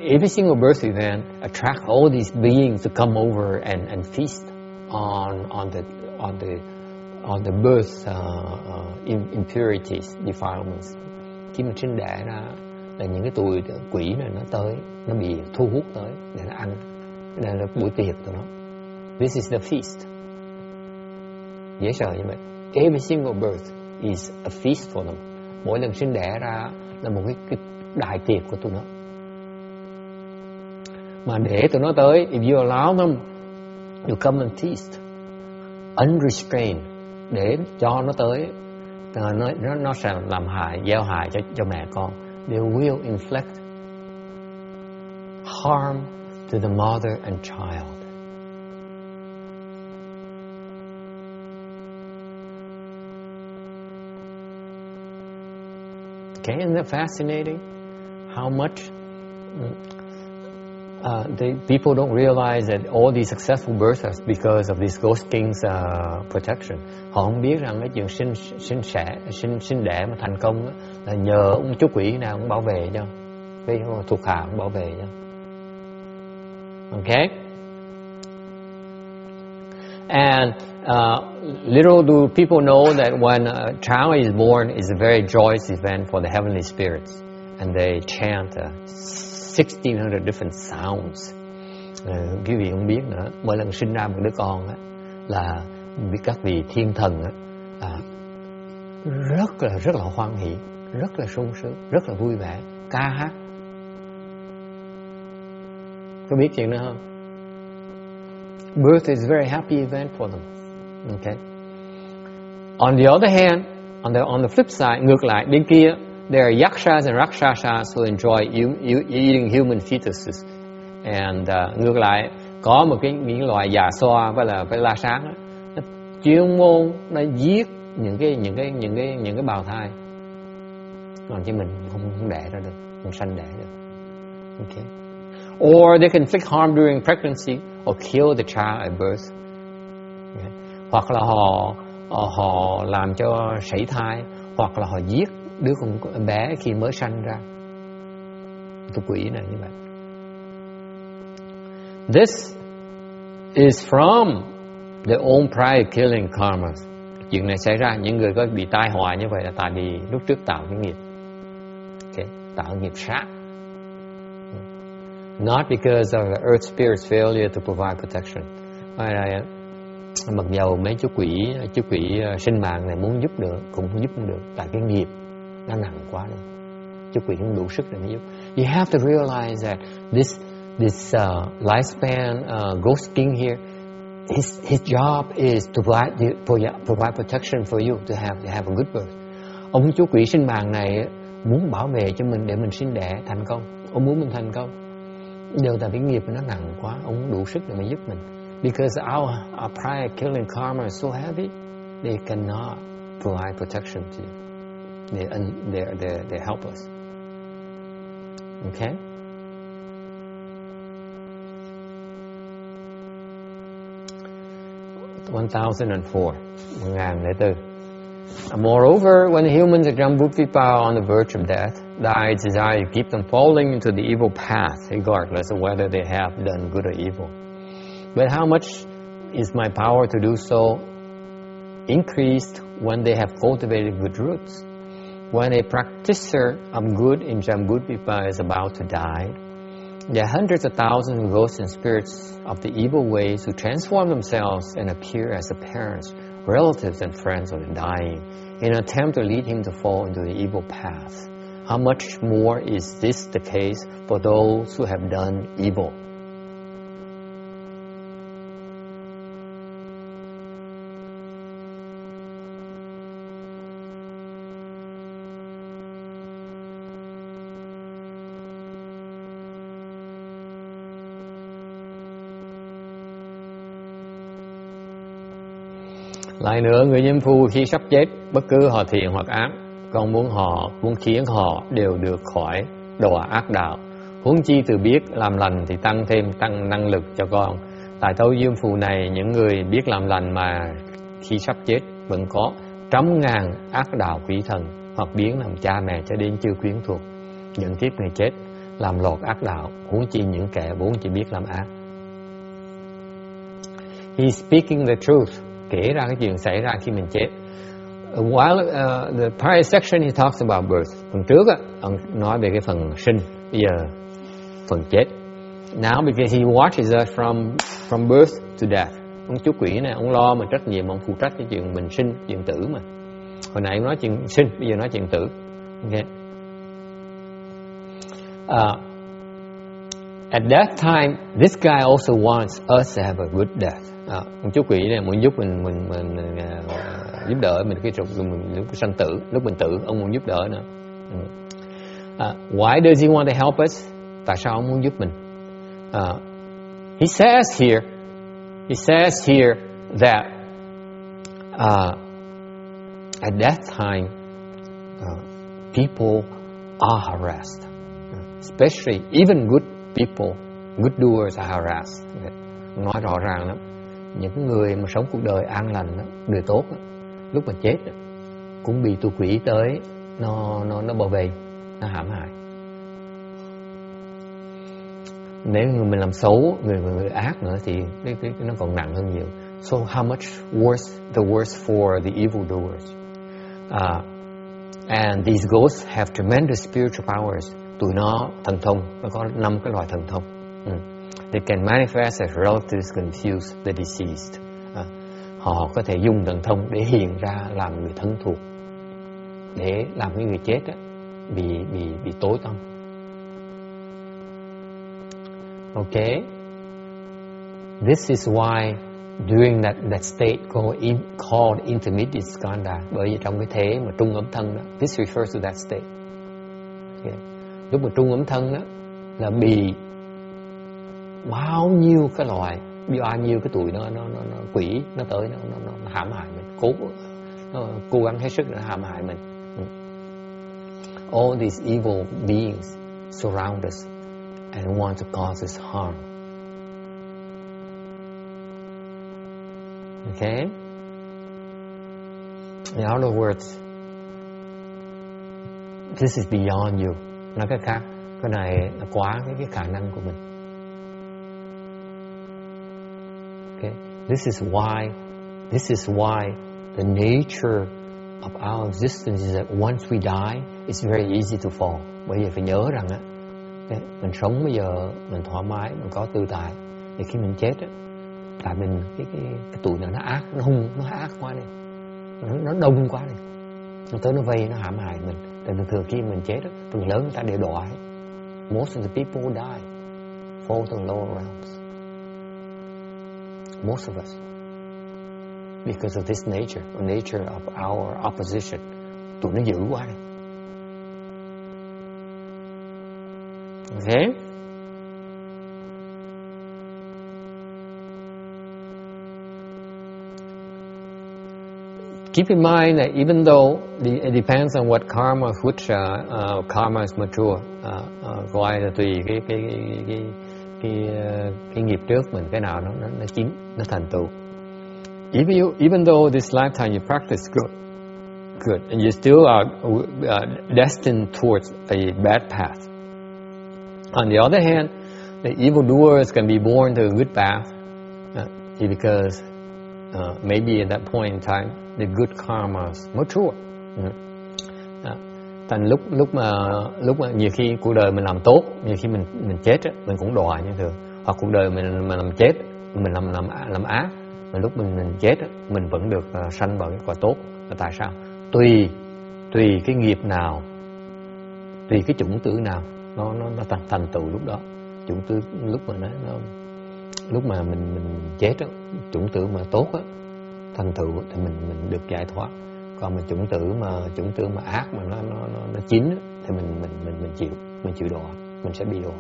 Every single birth event attract all these beings to come over and feast on the birth impurities, defilements. Khi mình sinh đẻ ra là những cái tụi quỷ này nó tới, nó bị thu hút tới để nó ăn. Đây là buổi tiệc của nó. This is the feast. Dễ sợ như vậy. Every single birth is a feast for them. Mỗi lần sinh đẻ ra là một cái đại tiệc của tụi nó. Mà để tụi nó tới, if you allow them to come and feast unrestrained, để cho nó tới, nó sẽ làm hại, gieo hại cho mẹ con. They will inflict harm to the mother and child. Okay, isn't that fascinating? How much people don't realize that all these successful births are because of this Ghost King's protection. Họ không biết rằng cái chuyện sinh đẻ mà thành công đó, là nhờ ông chú quỷ nào cũng bảo vệ cho, cái thuộc hạ cũng bảo vệ cho. Okay? And little do people know that when a child is born is a very joyous event for the heavenly spirits, and they chant 1,600 different sounds. Quý vị không biết nữa, mỗi lần sinh ra một đứa con á, là các vị thiên thần á, rất là hoan hỷ, rất là sung sướng, rất là vui vẻ, ca hát. Có biết chuyện đó không? Birth is a very happy event for them. Okay. On the other hand, on the flip side, ngược lại bên kia, there are yakshas and rakshasas who enjoy eating human fetuses. And ngược lại, có một những loài già xoa với la sát đó, nó chuyên môn nó giết những cái bào thai. Còn chứ mình không đẻ ra được, không sanh đẻ được. Okay. Or they can inflict harm during pregnancy or kill the child at birth. Okay. Hoặc là họ làm cho sảy thai, hoặc là họ giết đứa con bé khi mới sanh ra. Tụi quỷ này như vậy. This is from their own prior killing karmas. Chuyện này xảy ra, những người có bị tai họa như vậy là tại vì lúc trước tạo cái nghiệp. Okay. Tạo nghiệp sát. Not because of the earth spirit's failure to provide protection. Mặc dầu mấy chú quỷ sinh mạng này muốn giúp được, cũng không giúp được, tại cái nghiệp nó nặng quá rồi. Chú quỷ không đủ sức để mới giúp. You have to realize that this lifespan Ghost King here, his job is to provide protection for you to have a good birth. Ông chú quỷ sinh mạng này muốn bảo vệ cho mình để mình sinh đẻ thành công. Ông muốn mình thành công. Đều tại cái nghiệp nó nặng quá, ông không đủ sức để mà giúp mình. Because our prior killing karma is so heavy, they cannot provide protection to you. They're helpless. Okay? (1004). Moreover, when humans are Jambudvipa on the verge of death, thy desire to keep them falling into the evil path, regardless of whether they have done good or evil. But how much is my power to do so increased when they have cultivated good roots? When a practitioner of good in Jambudvipa is about to die, there are hundreds of thousands of ghosts and spirits of the evil ways who transform themselves and appear as the parents, relatives, and friends of the dying in an attempt to lead him to fall into the evil path. how much more is this the case for those who have done evil? Lại nữa, người nhiễm phu khi sắp chết, bất cứ họ thiện hoặc ác, con muốn khiến họ đều được khỏi đọa ác đạo. Huống chi từ biết làm lành thì tăng năng lực cho con. Tại tấu diêm phù này, những người biết làm lành mà khi sắp chết vẫn có trăm ngàn ác đạo quỷ thần, hoặc biến làm cha mẹ cho đến chưa quyến thuộc, nhận tiếp người chết làm lọt ác đạo, huống chi những kẻ vốn chỉ biết làm ác. He's speaking the truth, kể ra cái chuyện xảy ra khi mình chết. While the prior section he talks about birth. Phần trước ông nói về cái phần sinh, bây giờ phần chết. Now because he watches us from birth to death. Ông chú quỷ này, ông lo mà trách nhiệm, ông phụ trách cái chuyện mình sinh, chuyện tử mà. Hồi nãy ông nói chuyện sinh, bây giờ nói chuyện tử. Okay. At that time, this guy also wants us to have a good death. Ông chú quỷ này muốn giúp mình giúp đỡ mình cái lúc sanh tử, lúc mình tử, ông muốn giúp đỡ nữa. Why does he want to help us? Tại sao ông muốn giúp mình? He says here that at that time people are harassed, especially even good people, good doers are harassed. Nói rõ ràng lắm, những người mà sống cuộc đời an lành đó, người tốt đó, lúc mà chết đó, cũng bị tụi quỷ tới nó bảo vệ, nó hãm hại. Nếu mình làm xấu, người ác nữa thì nó còn nặng hơn nhiều. So how much worse the worse for the evil doers. And these ghosts have tremendous spiritual powers. Tụi nó thần thông, nó có 5 cái loại thần thông. They can manifest as relatives confuse the deceased. Họ có thể dùng thần thông để hiện ra làm người thân thuộc, để làm cái người chết á, bị tối tâm. Okay. This is why during that state called intermediate skandha, bởi vì trong cái thế mà trung ấm thân đó, this refers to that state. Okay. Lúc mà trung ấm thân đó là bị bao nhiêu cái loại, bao nhiêu cái tụi nó quỷ nó tới nó hãm hại mình, cố gắng hết sức để hãm hại mình. All these evil beings surround us and want to cause us harm. Okay? In other words, this is beyond you. Nói cách khác, cái này là quá cái khả năng của mình. Okay? This is why the nature of our existence is that once we die, it's very easy to fall. Bởi vì phải nhớ rằng á, mình sống bây giờ mình thoải mái, mình có tự tại. Thì khi mình chết á, tại mình cái tụi nào nó ác, nó hung, nó ác quá này, nó đông quá này, nó tới nó vây, nó hãm hại mình. Thì thường khi mình chết á, phần lớn người ta đều đọa. Most of the people who die fall to the lower realms. Most of us, because of this nature of our opposition. Tụi nó dữ quá này. Okay? Keep in mind that even though it depends on what karma, which karma is mature, gọi là tùy cái nghiệp trước mình, cái nào nó chín, nó thành tựu. Even though this lifetime you practice good, and you still are destined towards a bad path. On the other hand, the evildoers can be born to a good path because maybe at that point in time the good karmas mature. Thành lúc mà nhiều khi cuộc đời mình làm tốt, nhiều khi mình chết mình cũng đọa như thường, hoặc cuộc đời mình làm chết, mình làm ác, mà lúc mình chết mình vẫn được sanh vào cái quả tốt. Là tại sao? Tùy cái nghiệp nào Tùy cái chủng tử nào nó thành tựu lúc đó. Chủng tử lúc mà mình chết đó, chủng tử mà tốt á, thành tựu thì mình được giải thoát. Còn mà chủng tử mà ác mà nó chín á, thì mình chịu đọa, mình sẽ bị đọa.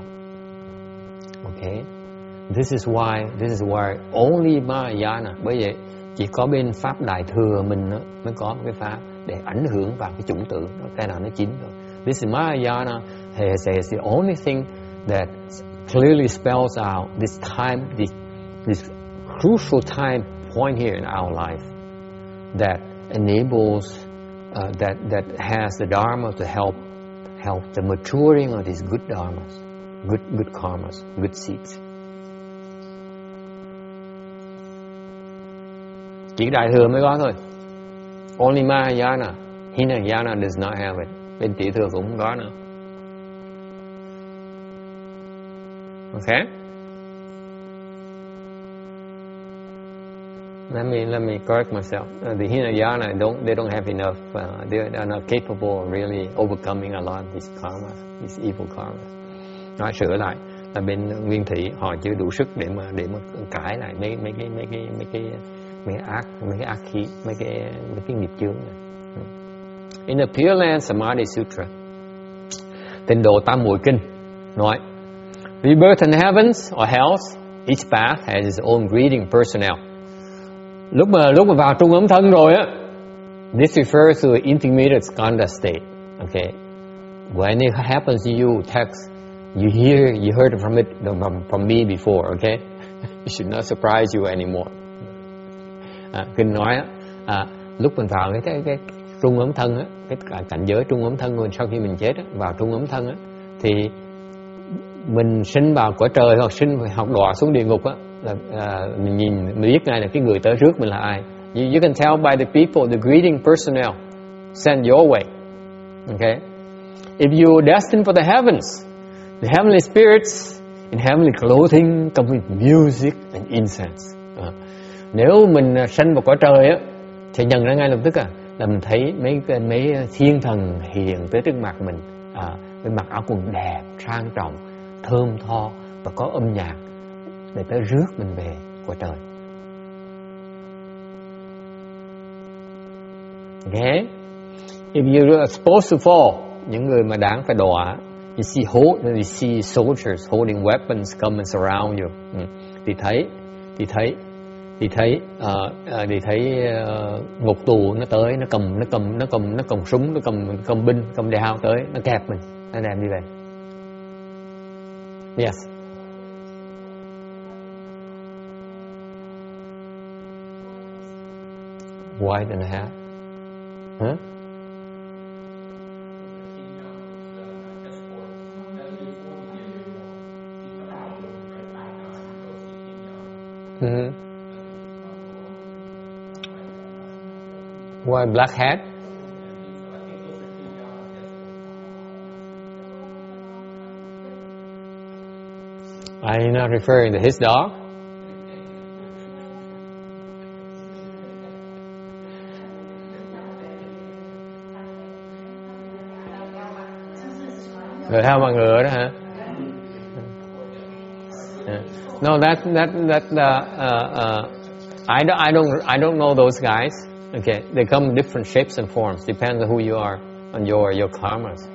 Okay. This is why only Mahayana. Bởi vậy chỉ có bên pháp Đại thừa mình mới có cái pháp để ảnh hưởng vào cái chủng tử cái nào nó chín rồi. This is Mahayana has the only thing that clearly spells out this time, this crucial time point here in our life that enables that has the dharma to help the maturing of these good dharmas, good karmas, good seeds. Chỉ Đại thừa mới có thôi. Only Mahayana. Hinayana does not have it. Bên Tiểu thừa cũng không có nữa. Okay? Let me correct myself. The Hinayana they don't have enough. They are not capable of really overcoming a lot of these karmas, these evil karmas. Nói sửa lại là bên Nguyên Thủy họ chưa đủ sức để mà cãi lại mấy cái ác khí, mấy cái nghiệp chướng này. In the Pure Land Samadhi Sutra, Tịnh độ Tam Muội Kinh nói, rebirth in heavens or hells, each path has its own greeting personnel. Lúc mà vào trung ấm thân rồi á, this refers to the intermediate skandha state. Okay, when it happens to you, text, you heard from me before. Okay, it should not surprise you anymore. Kinh nói lúc mình vào cái trung ấm thân á, cái cảnh giới trung ấm thân sau khi mình chết á, vào trung ấm thân á, thì mình sinh vào cõi trời hoặc sinh học đọa xuống địa ngục á, là mình biết ngay là cái người tới trước mình là ai. You can tell by the people, the greeting personnel sent your way. Okay, if you are destined for the heavens, the heavenly spirits in heavenly clothing come with music and incense. Nếu mình sanh vào cõi trời á, thì nhận ra ngay lập tức là mình thấy mấy thiên thần hiện tới trước mặt mình, với mặc áo quần đẹp, sang trọng, thơm tho và có âm nhạc để tới rước mình về cõi trời. Okay? If you are supposed to fall, những người mà đáng phải đọa, you see soldiers holding weapons come and surround you. Thì thấy ngục tù nó tới, nó cầm súng, nó cầm binh, cầm đao tới, nó kẹp mình, nó đem đi về. Yes. White and a hat. Huh? Mm-hmm. Why black hat? Are you not referring to his dog? Người theo bằng ngựa đó hả? No, I don't know those guys. Okay, they come in different shapes and forms. Depends on who you are, on your karmas.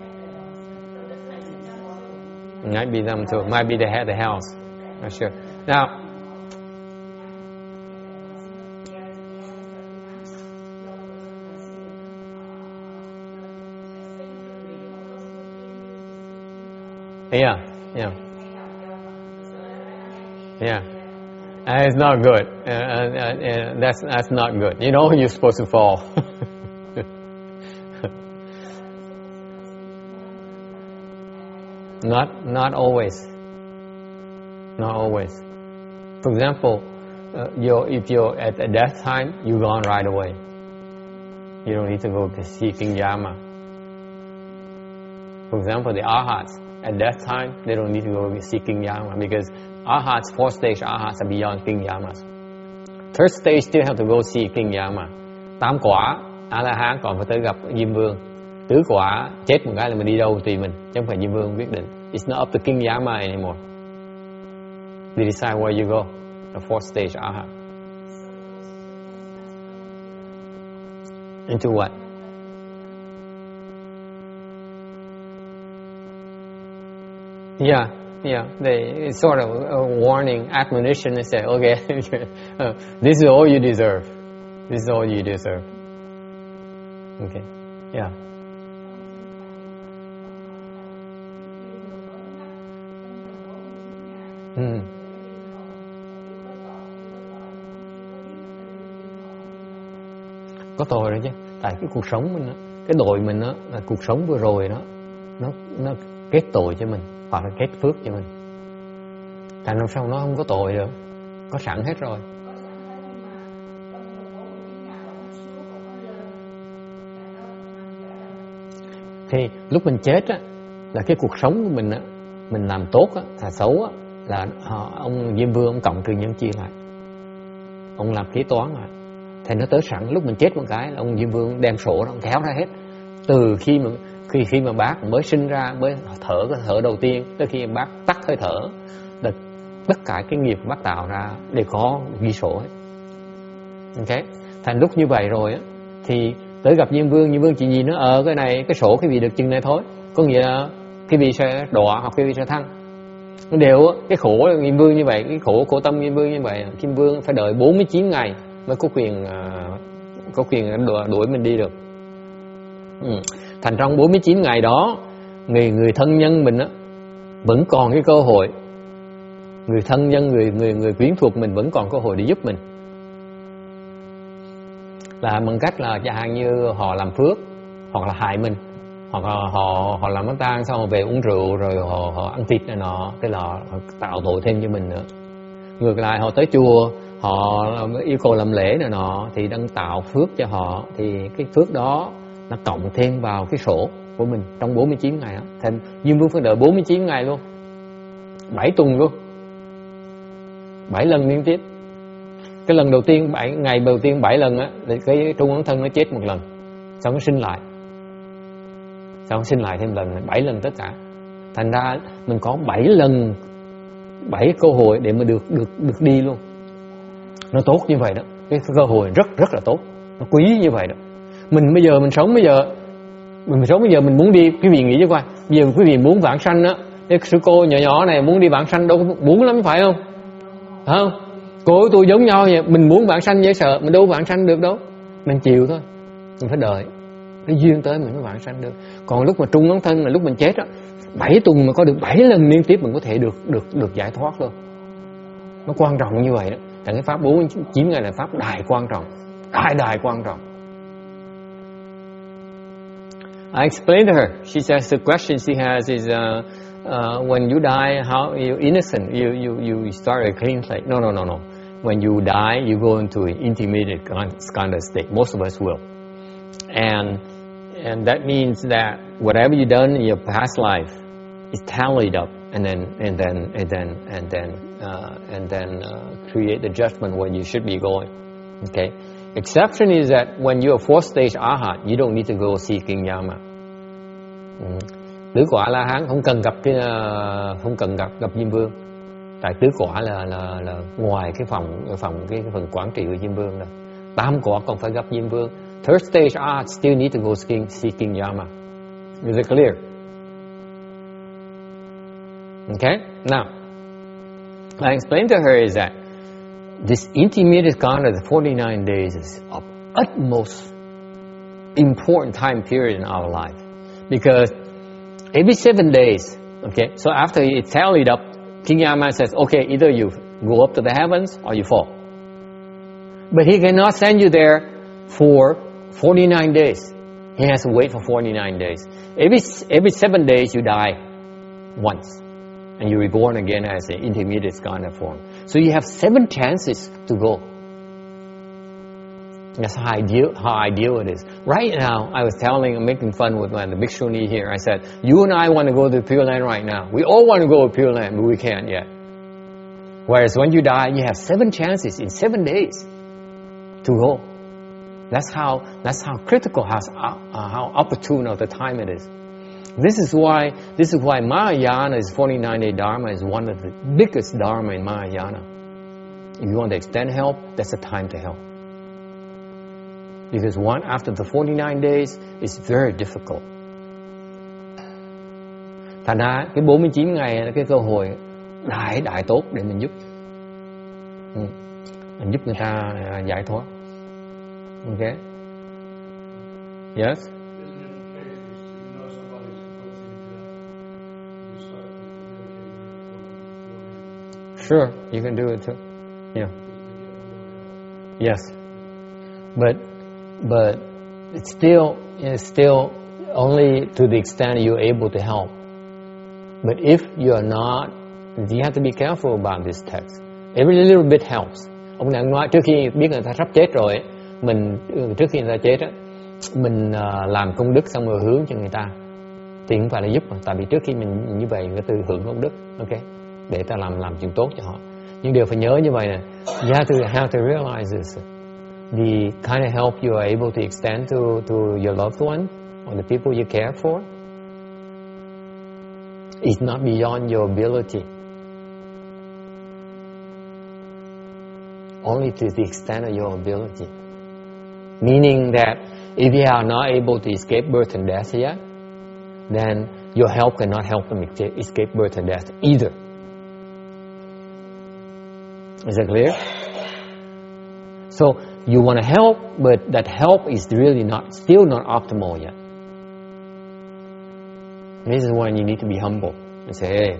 Might be them too. Might be the house. Not sure. Now, yeah. It's not good. That's not good. You know you're supposed to fall. Not always. Not always. For example, if you're at a death time, you're gone right away. You don't need to go to see King Yama. For example, the Arhats, at death time, they don't need to go see King Yama because Arhats, 4th stage Arhats are beyond King Yamas. 3rd stage still have to go see King Yama. 8 quả A-la-hán còn phải tới gặp Diêm Vương. Tứ quả chết một cái là mình đi đâu tùy mình, chứ không phải Diêm Vương quyết định. It's not up to King Yama anymore. They decide where you go. The fourth stage Arhat. Into what? Yeah. They sort of a warning, admonition, and say, okay, this is all you deserve. This is all you deserve. Okay. Yeah. Có tội rồi chứ. Tại cái cuộc sống mình á, cái tội mình á, là cuộc sống vừa rồi đó, nó kết tội cho mình, hoặc là kết phước cho mình. Thành làm sao nó không có tội được, có sẵn hết rồi. Thì lúc mình chết á, là cái cuộc sống của mình á, mình làm tốt á, là xấu á, là ông Diêm Vương ông cộng trừ nhân chia lại, ông làm kế toán lại, thì nó tới sẵn. Lúc mình chết một cái là ông Diêm Vương đem sổ đó, ông kéo ra hết. Từ khi mà bác mới sinh ra, mới thở cái thở đầu tiên, tới khi bác tắt hơi thở, là tất cả cái nghiệp bác tạo ra đều có ghi sổ hết. Ok, thành lúc như vậy rồi á, thì tới gặp Diêm Vương chỉ nhìn nó cái này, cái sổ cái vị được chừng này thôi, có nghĩa là cái vị sẽ đọa hoặc cái vị sẽ thăng. Nó đều cái khổ Diêm Vương như vậy, cái khổ tâm Diêm Vương như vậy, Diêm Vương phải đợi 49 ngày mới có quyền đuổi mình đi được. Thành trong 49 ngày đó, người thân nhân mình á vẫn còn cái cơ hội, người thân nhân, người quyến thuộc mình vẫn còn cơ hội để giúp mình, là bằng cách là chẳng hạn như họ làm phước, hoặc là hại mình, hoặc là họ làm mất tang, xong rồi về uống rượu, rồi họ ăn thịt này nọ, tức là họ tạo tội thêm cho mình nữa. Ngược lại họ tới chùa, họ yêu cầu làm lễ này nọ, thì đang tạo phước cho họ, thì cái phước đó nó cộng thêm vào cái sổ của mình trong 49 ngày đó. Thành Diêm Vương phải đợi 49 ngày luôn, 7 tuần luôn, 7 lần liên tiếp. Cái lần đầu tiên 7 lần á, thì cái trung ấn thân nó chết một lần, xong nó sinh lại, xong nó sinh lại thêm lần, 7 lần tất cả. Thành ra mình có 7 lần, 7 cơ hội để mà được đi luôn. Nó tốt như vậy đó, cái cơ hội rất là tốt, nó quý như vậy đó. Mình sống bây giờ mình muốn đi, quý vị nghĩ cho coi, bây giờ quý vị muốn vãng sanh á, cái sư cô nhỏ này muốn đi vãng sanh đâu muốn lắm phải không? Không? Cô với tôi giống nhau vậy, mình muốn vãng sanh dễ sợ, mình đâu vãng sanh được đâu, mình chịu thôi, mình phải đợi cái duyên tới mình mới vãng sanh được. Còn lúc mà trung ấn thân là lúc mình chết á, 7 tuần mà có được 7 lần liên tiếp mình có thể được giải thoát luôn. Nó quan trọng như vậy đó. Tại cái pháp 49 ngày là pháp đại quan trọng, đại quan trọng. I explained to her. She says the question she has is, when you die, how you innocent? You start a clean slate. No. When you die, you go into an intermediate kind of state. Most of us will, and that means that whatever you done in your past life is tallied up, and then create the judgment where you should be going. Okay. Exception is that when you're fourth stage Arhat, you don't need to go see King Yama. Tứ quả La Hán không cần gặp Diêm Vương. Tại tứ quả là ngoài cái phần quản trị của Diêm Vương rồi. Tam quả còn phải gặp Diêm Vương. Third stage Arhat still need to go see King Yama. Is it clear? Okay. Now, I explained to her is that this intermediate kind of the 49 days is of utmost important time period in our life, because every 7 days, okay, so after it's tallied up, King Yama says, okay, either you go up to the heavens or you fall. But he cannot send you there for 49 days. He has to wait for 49 days. Every 7 days you die once, and you reborn again as an intermediate kind of form. So you have 7 chances to go. That's how ideal it is. Right now, I was making fun with the Bhikshuni here. I said, you and I want to go to the Pure Land right now. We all want to go to Pure Land, but we can't yet. Whereas when you die, you have 7 chances in 7 days to go. That's how critical, how opportune of the time it is. This is why Mahayana is 49-day Dharma is one of the biggest Dharma in Mahayana. If you want to extend help, that's the time to help. Because after the 49 days, it's very difficult. Thành ra cái 49 ngày là cái cơ hội đại tốt để mình giúp. Mình giúp người ta giải thoát. Okay? Yes? Sure, you can do it too. Yeah. Yes. But it's still only to the extent you're able to help. But if you are not, you have to be careful about this text. Every little bit helps. Ông này nói trước khi biết người ta sắp chết rồi, trước khi người ta chết á, mình làm công đức xong rồi hướng cho người ta, thì không phải là giúp mà, tại vì trước khi mình như vậy người ta hưởng công đức, ok, để ta làm chuyện tốt cho họ. Nhưng điều phải nhớ như vậy nè, you have to realize this. The kind of help you are able to extend to your loved one or the people you care for is not beyond your ability. Only to the extent of your ability. Meaning that if you are not able to escape birth and death yet, then your help cannot help them escape birth and death either. Is that clear? So you want to help, but that help is really still not optimal yet. This is when you need to be humble and say, hey,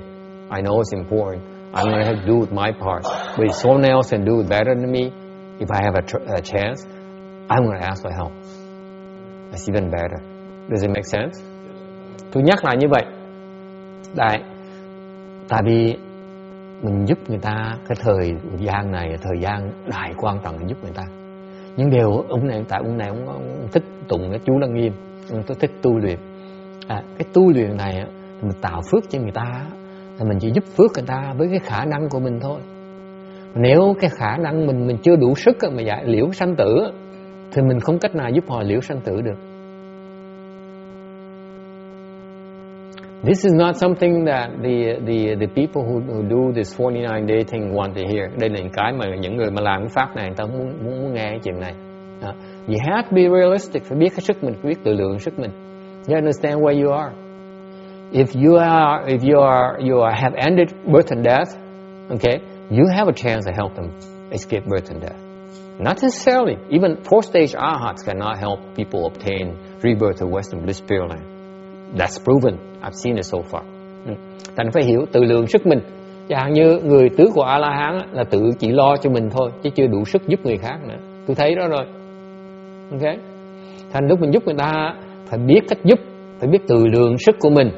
I know it's important. I'm going to have to do my part. But if someone else can do it better than me, if I have a chance, I'm going to ask for help. That's even better. Does it make sense? Tôi nhắc lại như vậy. Tại vì mình giúp người ta cái thời gian này, thời gian đại quan trọng để giúp người ta. Nhưng điều ông này ông thích tụng cái chú Lăng Nghiêm, ông thích tu luyện. Cái tu luyện này mình tạo phước cho người ta, thì mình chỉ giúp phước người ta với cái khả năng của mình thôi. Nếu cái khả năng mình chưa đủ sức mà giải liễu sanh tử, thì mình không cách nào giúp họ liễu sanh tử được. This is not something that the people who do this 49 day thing want to hear. Đây là cái mà những người mà làm cái pháp này người ta muốn nghe cái chuyện này. You have to be realistic, phải biết cái sức mình, phải biết tự lượng sức mình. You understand where you are. If you have ended birth and death, okay, you have a chance to help them escape birth and death. Not necessarily. Even 4-stage arhats cannot help people obtain rebirth of Western bliss Pure Land. That's proven. I've seen it so far. Thành phải hiểu tự lượng sức mình. Chẳng hạn như người tứ của A-la-hán là tự chỉ lo cho mình thôi, chứ chưa đủ sức giúp người khác nữa. Tôi thấy đó rồi. Ok. Thành lúc mình giúp người ta phải biết cách giúp, phải biết tự lượng sức của mình.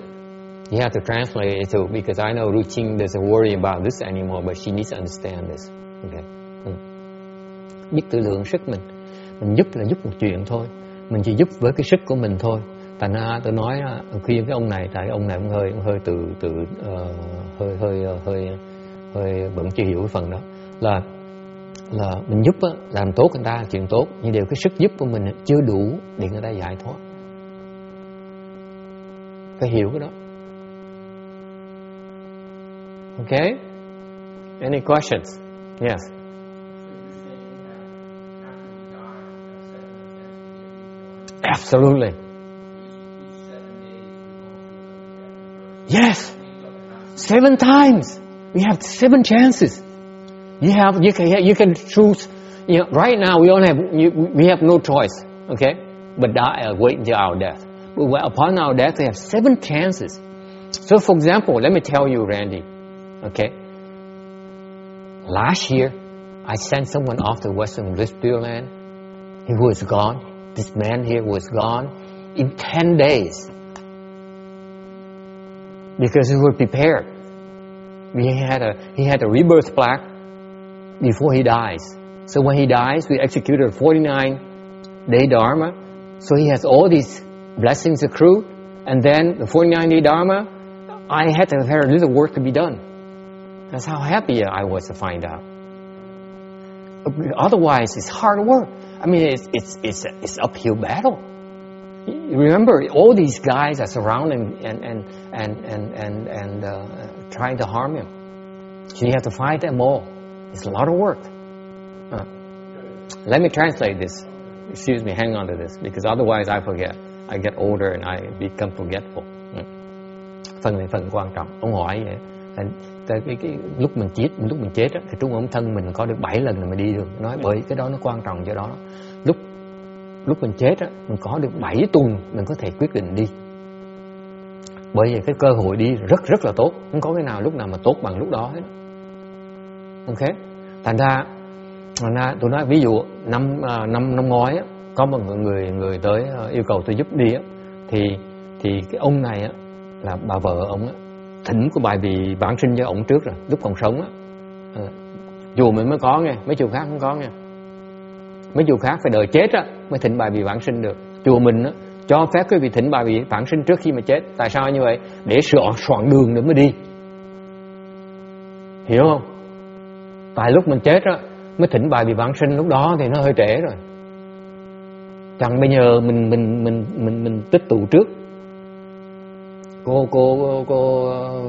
You have to translate it too, because I know Ruching doesn't worry about this anymore, but she needs to understand this. Okay. Biết tự lượng sức mình. Mình giúp là giúp một chuyện thôi. Mình chỉ giúp với cái sức của mình thôi. Thành ra tôi nói khuyên cái ông này, tại ông này cũng hơi vẫn chưa hiểu cái phần đó, là mình giúp á, làm tốt người ta là chuyện tốt, nhưng điều cái sức giúp của mình chưa đủ để người ta giải thoát. Phải hiểu cái đó. Okay? Any questions? Yes. Absolutely. Yes. 7 times. We have 7 chances. You can choose. You know, right now we have no choice. Okay, but wait until our death. But upon our death, we have 7 chances. So, for example, let me tell you, Randy. Okay. Last year, I sent someone off to Western bliss Pure Land. He was gone. This man here was gone in 10 days. Because we were prepared. He had a rebirth plaque before he dies. So when he dies, we executed a 49-day Dharma. So he has all these blessings accrued. And then the 49-day Dharma, I had to have very little work to be done. That's how happy I was to find out. Otherwise, it's hard work. I mean, it's uphill battle. Remember, all these guys are surrounding and trying to harm him. So you have to fight them all. It's a lot of work. Let me translate this. Excuse me, hang on to this, because otherwise I forget. I get older and I become forgetful. Phần này phần quan trọng. Ông hỏi vậy. Cái lúc mình chết á, cái trung ấm thân mình có được 7 lần là mình đi được. Nói bởi cái đó nó quan trọng cho đó. Lúc mình chết á, mình có được 7 tuần mình có thể quyết định đi. Bởi vì cái cơ hội đi rất là tốt. Không có cái nào lúc nào mà tốt bằng lúc đó hết. Ok. Thành ra tôi nói ví dụ năm ngoái á, có một người tới yêu cầu tôi giúp đi á, thì cái ông này á, là bà vợ ông á, thỉnh của bài vị vãng sinh cho ông trước rồi, lúc còn sống á. Chùa mình mới có nghe, mấy chùa khác không có nghe. Mấy chùa khác phải đợi chết á mới thỉnh bài vị vãng sinh được. Chùa mình á cho phép cái vị thỉnh bài vị vãng sinh trước khi mà chết. Tại sao như vậy? Để soạn đường để mới đi. Hiểu không? Tại lúc mình chết á mới thỉnh bài vị vãng sinh, lúc đó thì nó hơi trễ rồi. Chẳng bây giờ mình tích tụ trước. Cô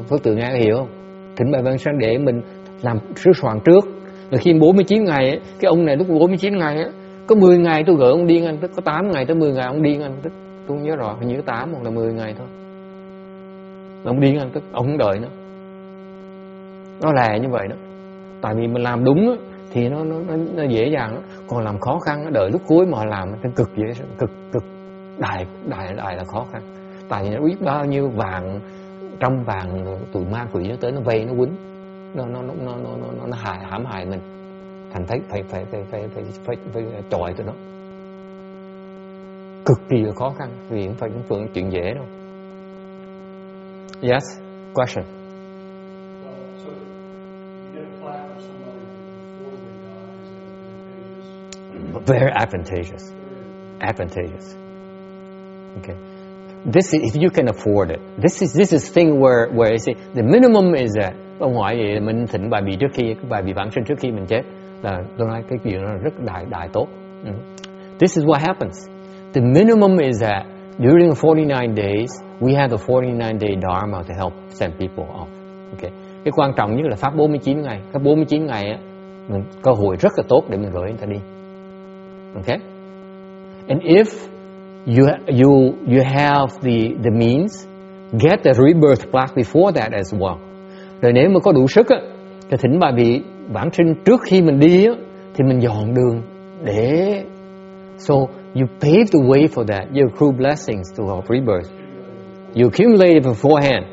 Phước Tường Nga hiểu không? Thỉnh bài vãng sinh để mình làm sửa soạn trước. Rồi khi 49 ngày ấy, cái ông này lúc 49 ngày ấy, có 10 ngày tôi gửi ông đi ngay, có 8 ngày tới 10 ngày ông đi ngay, tôi không nhớ rõ, hình như 8 hoặc là 10 ngày thôi. Ông đi ngay, ông không đợi nữa. Nó là như vậy đó. Tại vì mình làm đúng á, thì nó dễ dàng đó. Còn làm khó khăn đợi lúc cuối mà làm nó cực dễ, cực đại là khó khăn. Tại vì nó biết bao nhiêu vàng trăm vàng tụi ma quỷ nó tới nó vây nó quýnh, nó hãm hại mình. Thành thấy phải chọi tụi nó. Cực kỳ là khó khăn vì không phải những chuyện dễ đâu. Yes, question. So you get a plaque for somebody before they die. Is that advantageous? Very advantageous. Advantageous. Okay. This is, if you can afford it. This is thing where you see the minimum is that. Ông hỏi vậy mình thỉnh bài vị trước khi cái bài vị vãng sinh trước khi mình chết là tôi nói cái chuyện nó rất đại tốt. This is what happens. The minimum is that during the 49 days we have the 49 day dharma to help send people off. Okay. Cái quan trọng nhất là pháp 49 ngày. Cái 49 ngày á, mình cơ hội rất là tốt để mình gửi người ta đi. Okay. And if you have the means, get the rebirth plaque before that as well. Rồi nếu mà có đủ sức á, thì thỉnh bài vị vãng sinh trước khi mình đi á, thì mình dọn đường để so you pave the way for that. You accrue blessings to our rebirth. You accumulate it beforehand,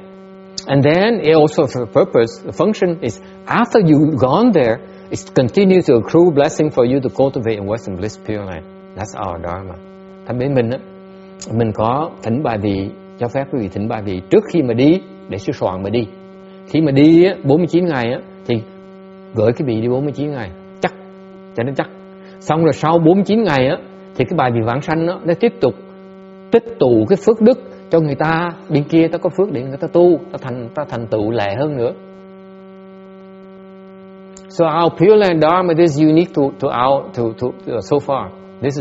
and then it also for the purpose. The function is after you've gone there, it continues to accrue blessing for you to cultivate in Western Bliss Pure Land. That's our dharma. Thành bên mình á, mình có thỉnh bài vị, cho phép quý vị thỉnh bài vị trước khi mà đi để sửa soạn mà đi. Khi mà đi á, 49 ngày á, thì gửi cái vị đi 49 ngày chắc, cho nó chắc. Xong rồi sau 49 ngày á, thì cái bài vị vãng sanh á, nó tiếp tục tích tụ cái phước đức cho người ta. Bên kia ta có phước để người ta tu, ta thành tựu lệ hơn nữa. So our Pure Land Dharma is unique to so far. This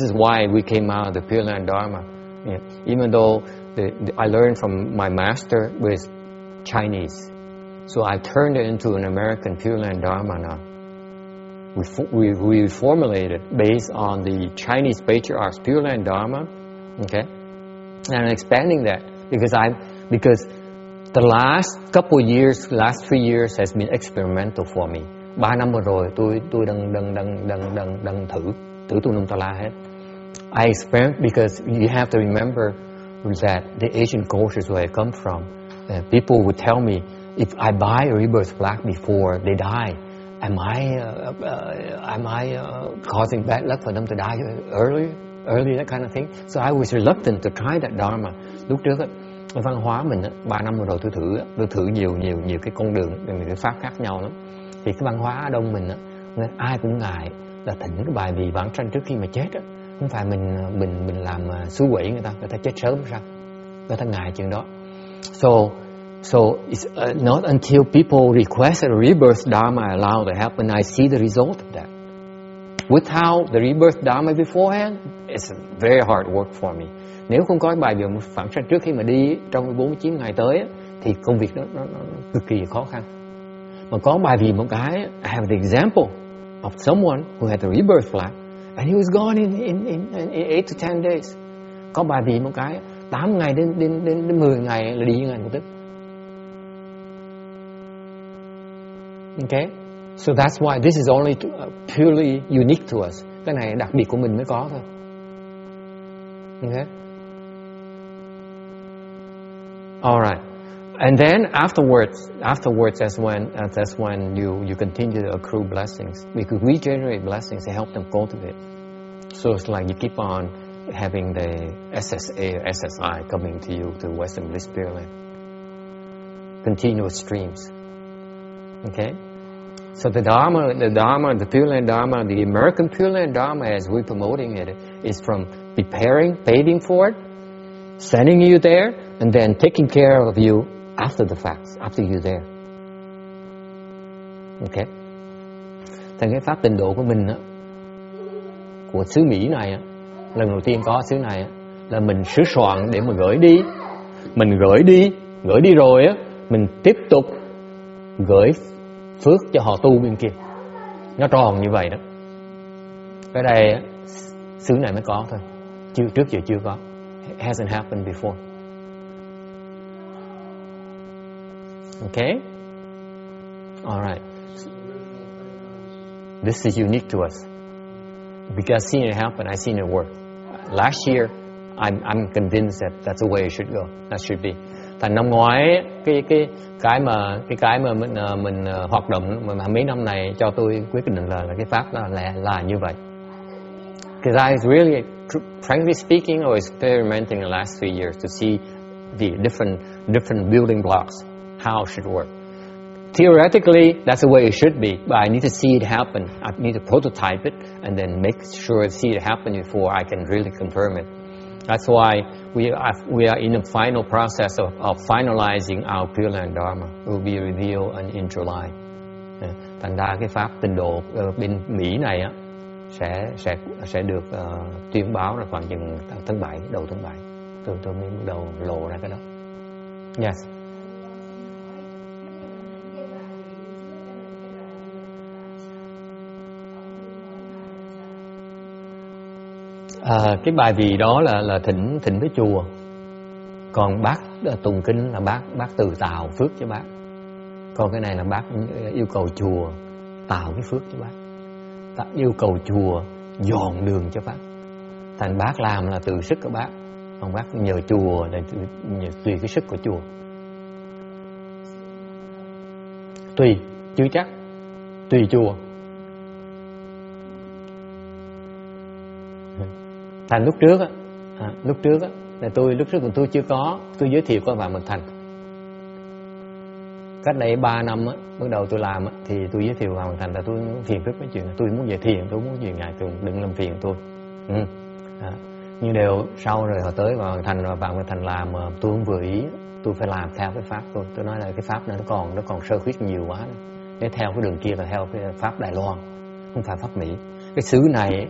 is why we came out of the Pure Land Dharma. Yeah. Even though I learned from my master with Chinese, so I turned it into an American Pure Land Dharma now. We formulated based on the Chinese patriarch's Pure Land Dharma, okay, and I'm expanding that because the last couple of years, last 3 years has been experimental for me. 3 năm vừa rồi tôi đang thử tu nung ta la hết. I experiment because you have to remember that the Asian cultures where I come from, people would tell me if I buy a rebirth plaque before they die, am I causing bad luck for them to die early, that kind of thing. So I was reluctant to try that dharma. Lúc trước văn hóa mình 3 năm rồi tôi thử nhiều cái con đường, nhiều cái pháp khác nhau lắm. Thì cái văn hóa Đông mình ai cũng ngại là thỉnh cái bài vị vãng sanh trước khi mà chết á. Không phải mình làm xúi quỷ người ta chết sớm sao? Người ta ngại chuyện đó. So it's not until people request a rebirth dharma I allow to happen, I see the result of that. without the rebirth Dharma beforehand, it's very hard work for me. Nếu không có bài vọng phản sanh trước khi mà đi trong 49 ngày tới thì công việc nó cực kỳ khó khăn. Mà có bài vì một cái, I have the example of someone who had the rebirth flight and he was gone in 8 to 10 days. Có bài vì một cái 8 ngày đến 10 ngày là đi ngay một tức. Okay, so that's why this is only purely unique to us. Cái này đặc biệt của mình mới có thôi. Okay. All right, and then afterwards, that's when you continue to accrue blessings. Because we generate blessings to help them cultivate. So it's like you keep on having the SSA or SSI coming to you to Western Bliss Spirit Land. Continuous streams. Okay. So the Dharma, the Pure Land Dharma, the American Pure Land Dharma, as we're promoting it, is from preparing, paving for it, sending you there, and then taking care of you after the fact, after you're there. Okay. Thành cái pháp tịnh độ của mình á, của xứ Mỹ này á, lần đầu tiên có xứ này á, là mình sửa soạn để mà gửi đi. Mình gửi đi rồi á, mình tiếp tục gửi phước cho họ tu bên kia. Nó tròn như vậy đó. Cái đây á, xứ này mới có thôi. Trước giờ chưa có. It hasn't happened before. Okay? All right. This is unique to us. Because I've seen it happen, I've seen it work. Last year, I'm convinced that that's the way it should go. That should be. Thành năm ngoái cái mà mình hoạt động mà mấy năm này cho tôi quyết định là cái pháp là như vậy. Because I was really, frankly speaking, I was experimenting the last 3 years to see the different building blocks, how it should work. Theoretically, that's the way it should be, but I need to see it happen. I need to prototype it and then make sure I see it happen before I can really confirm it. That's why we are in the final process of finalizing our Pure Land Dharma. It will be revealed in July. Thành ra cái pháp tịnh độ bên Mỹ này á sẽ được tuyên báo là khoảng chừng tháng 7, đầu tháng 7. Tôi mới bắt đầu lộ ra cái đó. Yes. Cái bài vì đó là thỉnh với chùa. Còn bác tụng kinh là bác tự tạo phước cho bác. Còn cái này là bác yêu cầu chùa tạo cái phước cho bác. Yêu cầu chùa dọn đường cho bác. Thành bác làm là từ sức của bác. Còn bác nhờ chùa là tùy cái sức của chùa. Tùy, chưa chắc. Tùy chùa. Thành lúc trước là lúc trước còn tôi chưa có, tôi giới thiệu qua Vạn Mật Thành. Cách đây 3 năm á, bắt đầu tôi làm á, thì tôi giới thiệu Vạn Mật Thành là tôi phiền phức mấy chuyện, tôi muốn về thiền, tôi muốn về ngài, tôi đừng làm phiền tôi. Nhưng đều sau rồi họ tới Vạn Mật Thành và Vạn Mật Thành làm tôi không vừa ý, tôi phải làm theo cái pháp tôi. Tôi nói là cái pháp này nó còn sơ khuyết nhiều quá. Nếu theo cái đường kia là theo cái pháp Đài Loan, không phải pháp Mỹ. Cái xứ này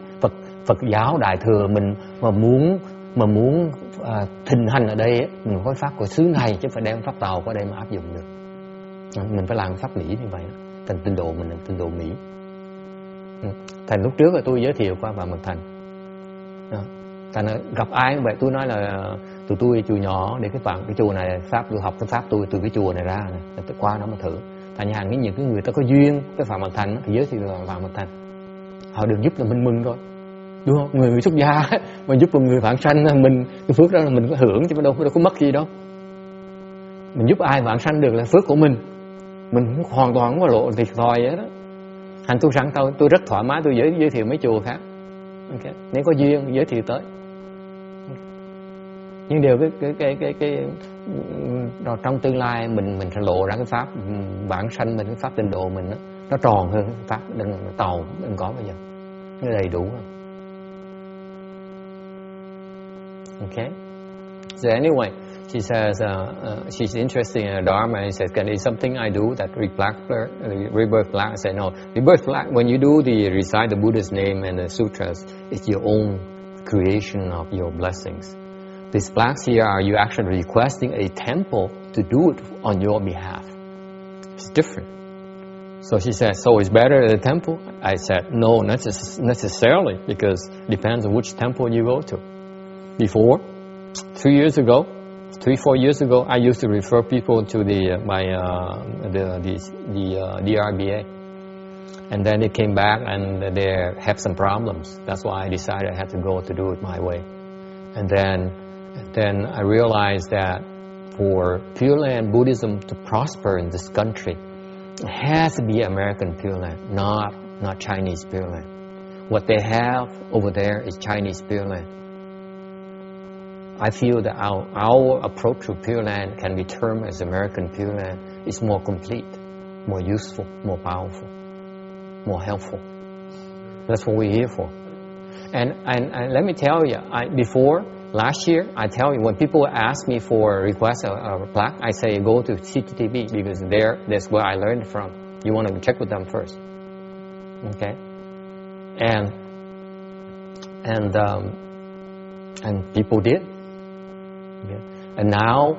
Phật giáo Đại thừa mình mà muốn thịnh hành ở đây ấy, mình có pháp của xứ này chứ phải đem pháp Tàu qua đây mà áp dụng được. Mình phải làm pháp Mỹ như vậy. Thành tịnh độ mình là tịnh độ Mỹ. Thành lúc trước là tôi giới thiệu qua Vạn Mật Thành. Thành gặp ai vậy tôi nói là tụi tôi chùa nhỏ để cái chùa này pháp tôi học cái pháp tôi từ cái chùa này ra này, tôi qua đó mà thử. Thành nhà những cái người ta có duyên với Vạn Mật Thành thì giới thiệu Vạn Mật Thành. Họ được giúp là mình mừng rồi, đúng không? Người xuất gia mà giúp một người vãng sanh, mình cái phước đó là mình có hưởng chứ đâu có mất gì đâu. Mình giúp ai vãng sanh được là phước của mình hoàn toàn không có lộ thiệt thòi vậy đó. Thành tôi sẵn tôi rất thoải mái, tôi giới thiệu mấy chùa khác. Okay. Nếu có duyên giới thiệu tới. Nhưng điều cái trong tương lai mình sẽ lộ ra cái pháp vãng sanh mình, cái pháp tịnh độ mình đó, nó tròn hơn pháp Tàu đừng có bây giờ, nó đầy đủ hơn. Okay. So anyway, She says she's interested in Dharma. And she says, "Can is something I do that rebirth black?" I said, "No. Rebirth black. When you do recite the Buddha's name and the sutras, it's your own creation of your blessings. These blacks here are you actually requesting a temple to do it on your behalf. It's different." So she said, "So it's better at the temple?" I said, "No, not necessarily, because it depends on which temple you go to. Before, 3 years ago, 3-4 years ago, I used to refer people to the DRBA, and then they came back and they have some problems. That's why I decided I had to go to do it my way. And then I realized that for Pure Land Buddhism to prosper in this country, it has to be American Pure Land, not Chinese Pure Land. What they have over there is Chinese Pure Land. I feel that our approach to Pure Land can be termed as American Pure Land. It's more complete, more useful, more powerful, more helpful. That's what we're here for. And let me tell you, before last year, I tell you, when people ask me for a request a plaque, I say go to CTTV, because that's where I learned from. You want to check with them first, okay? And people did. Okay. And now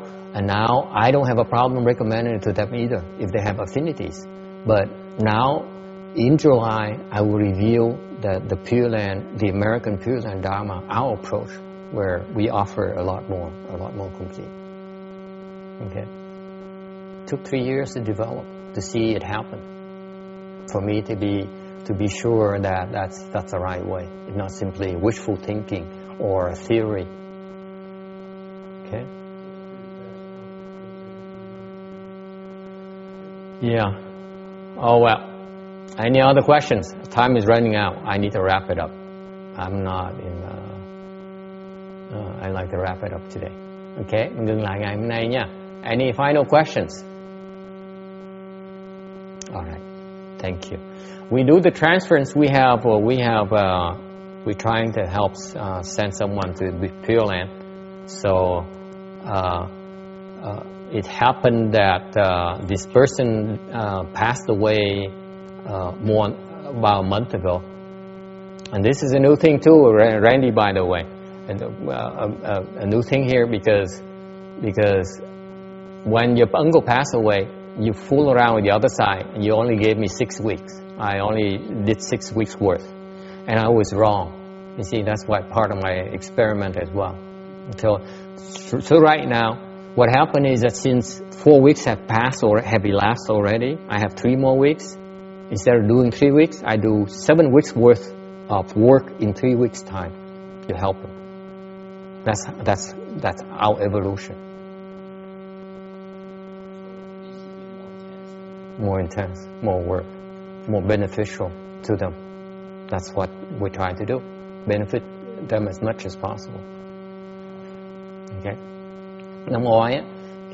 I don't have a problem recommending it to them either if they have affinities. But now in July I will reveal the Pure Land, the American Pure Land Dharma, our approach, where we offer a lot more complete. Okay. Took 3 years to develop, to see it happen, for me to be sure that that's the right way. It's not simply wishful thinking or a theory. Okay. Yeah. Oh well. Any other questions? Time is running out. I need to wrap it up. I'm not in. I like to wrap it up today. Okay. Mình ngừng lại ngày hôm nay nha. Any final questions? All right. Thank you. We do the transference. We're trying to help send someone to the Pure Land. So it happened that this person passed away about a month ago. And this is a new thing too, Randy, by the way. And a new thing here because when your uncle passed away, you fool around with the other side, and you only gave me 6 weeks. I only did 6 weeks worth, and I was wrong. You see, that's why part of my experiment as well. So right now, what happened is that since 4 weeks have passed or have elapsed already, I have 3 more weeks. Instead of doing 3 weeks, I do 7 weeks worth of work in 3 weeks' time to help him. That's our evolution. More intense, more work, more beneficial to them. That's what we're trying to do. Benefit them as much as possible. Okay. Năm ngoái á,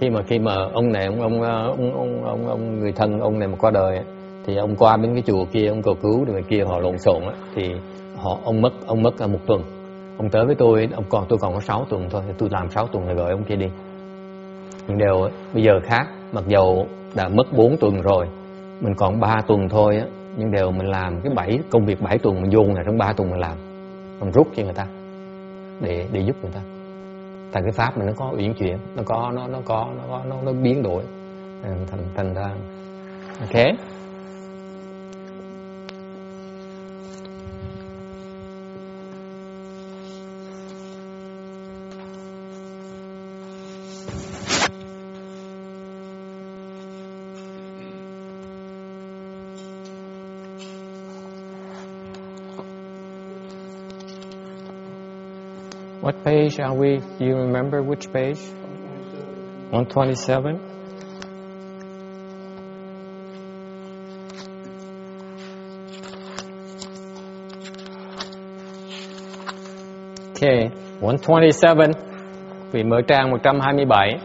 khi mà ông này ông người thân ông này mà qua đời á, thì ông qua bên cái chùa kia ông cầu cứu, rồi người kia họ lộn xộn á, thì ông mất 1 tuần. Ông tới với tôi, tôi còn có 6 tuần thôi, thì tôi làm 6 tuần rồi gửi ông kia đi. Nhưng đều bây giờ khác, mặc dầu đã mất 4 tuần rồi, mình còn 3 tuần thôi á, nhưng đều mình làm cái công việc 7 tuần mình dồn là trong 3 tuần mình làm, mình rút cho người ta để giúp người ta. Tại cái pháp mình nó có uyển chuyển, nó biến đổi thành ra. Okay. What page are we? Do you remember which page? 127. Okay, 127. Vì mở trang 127.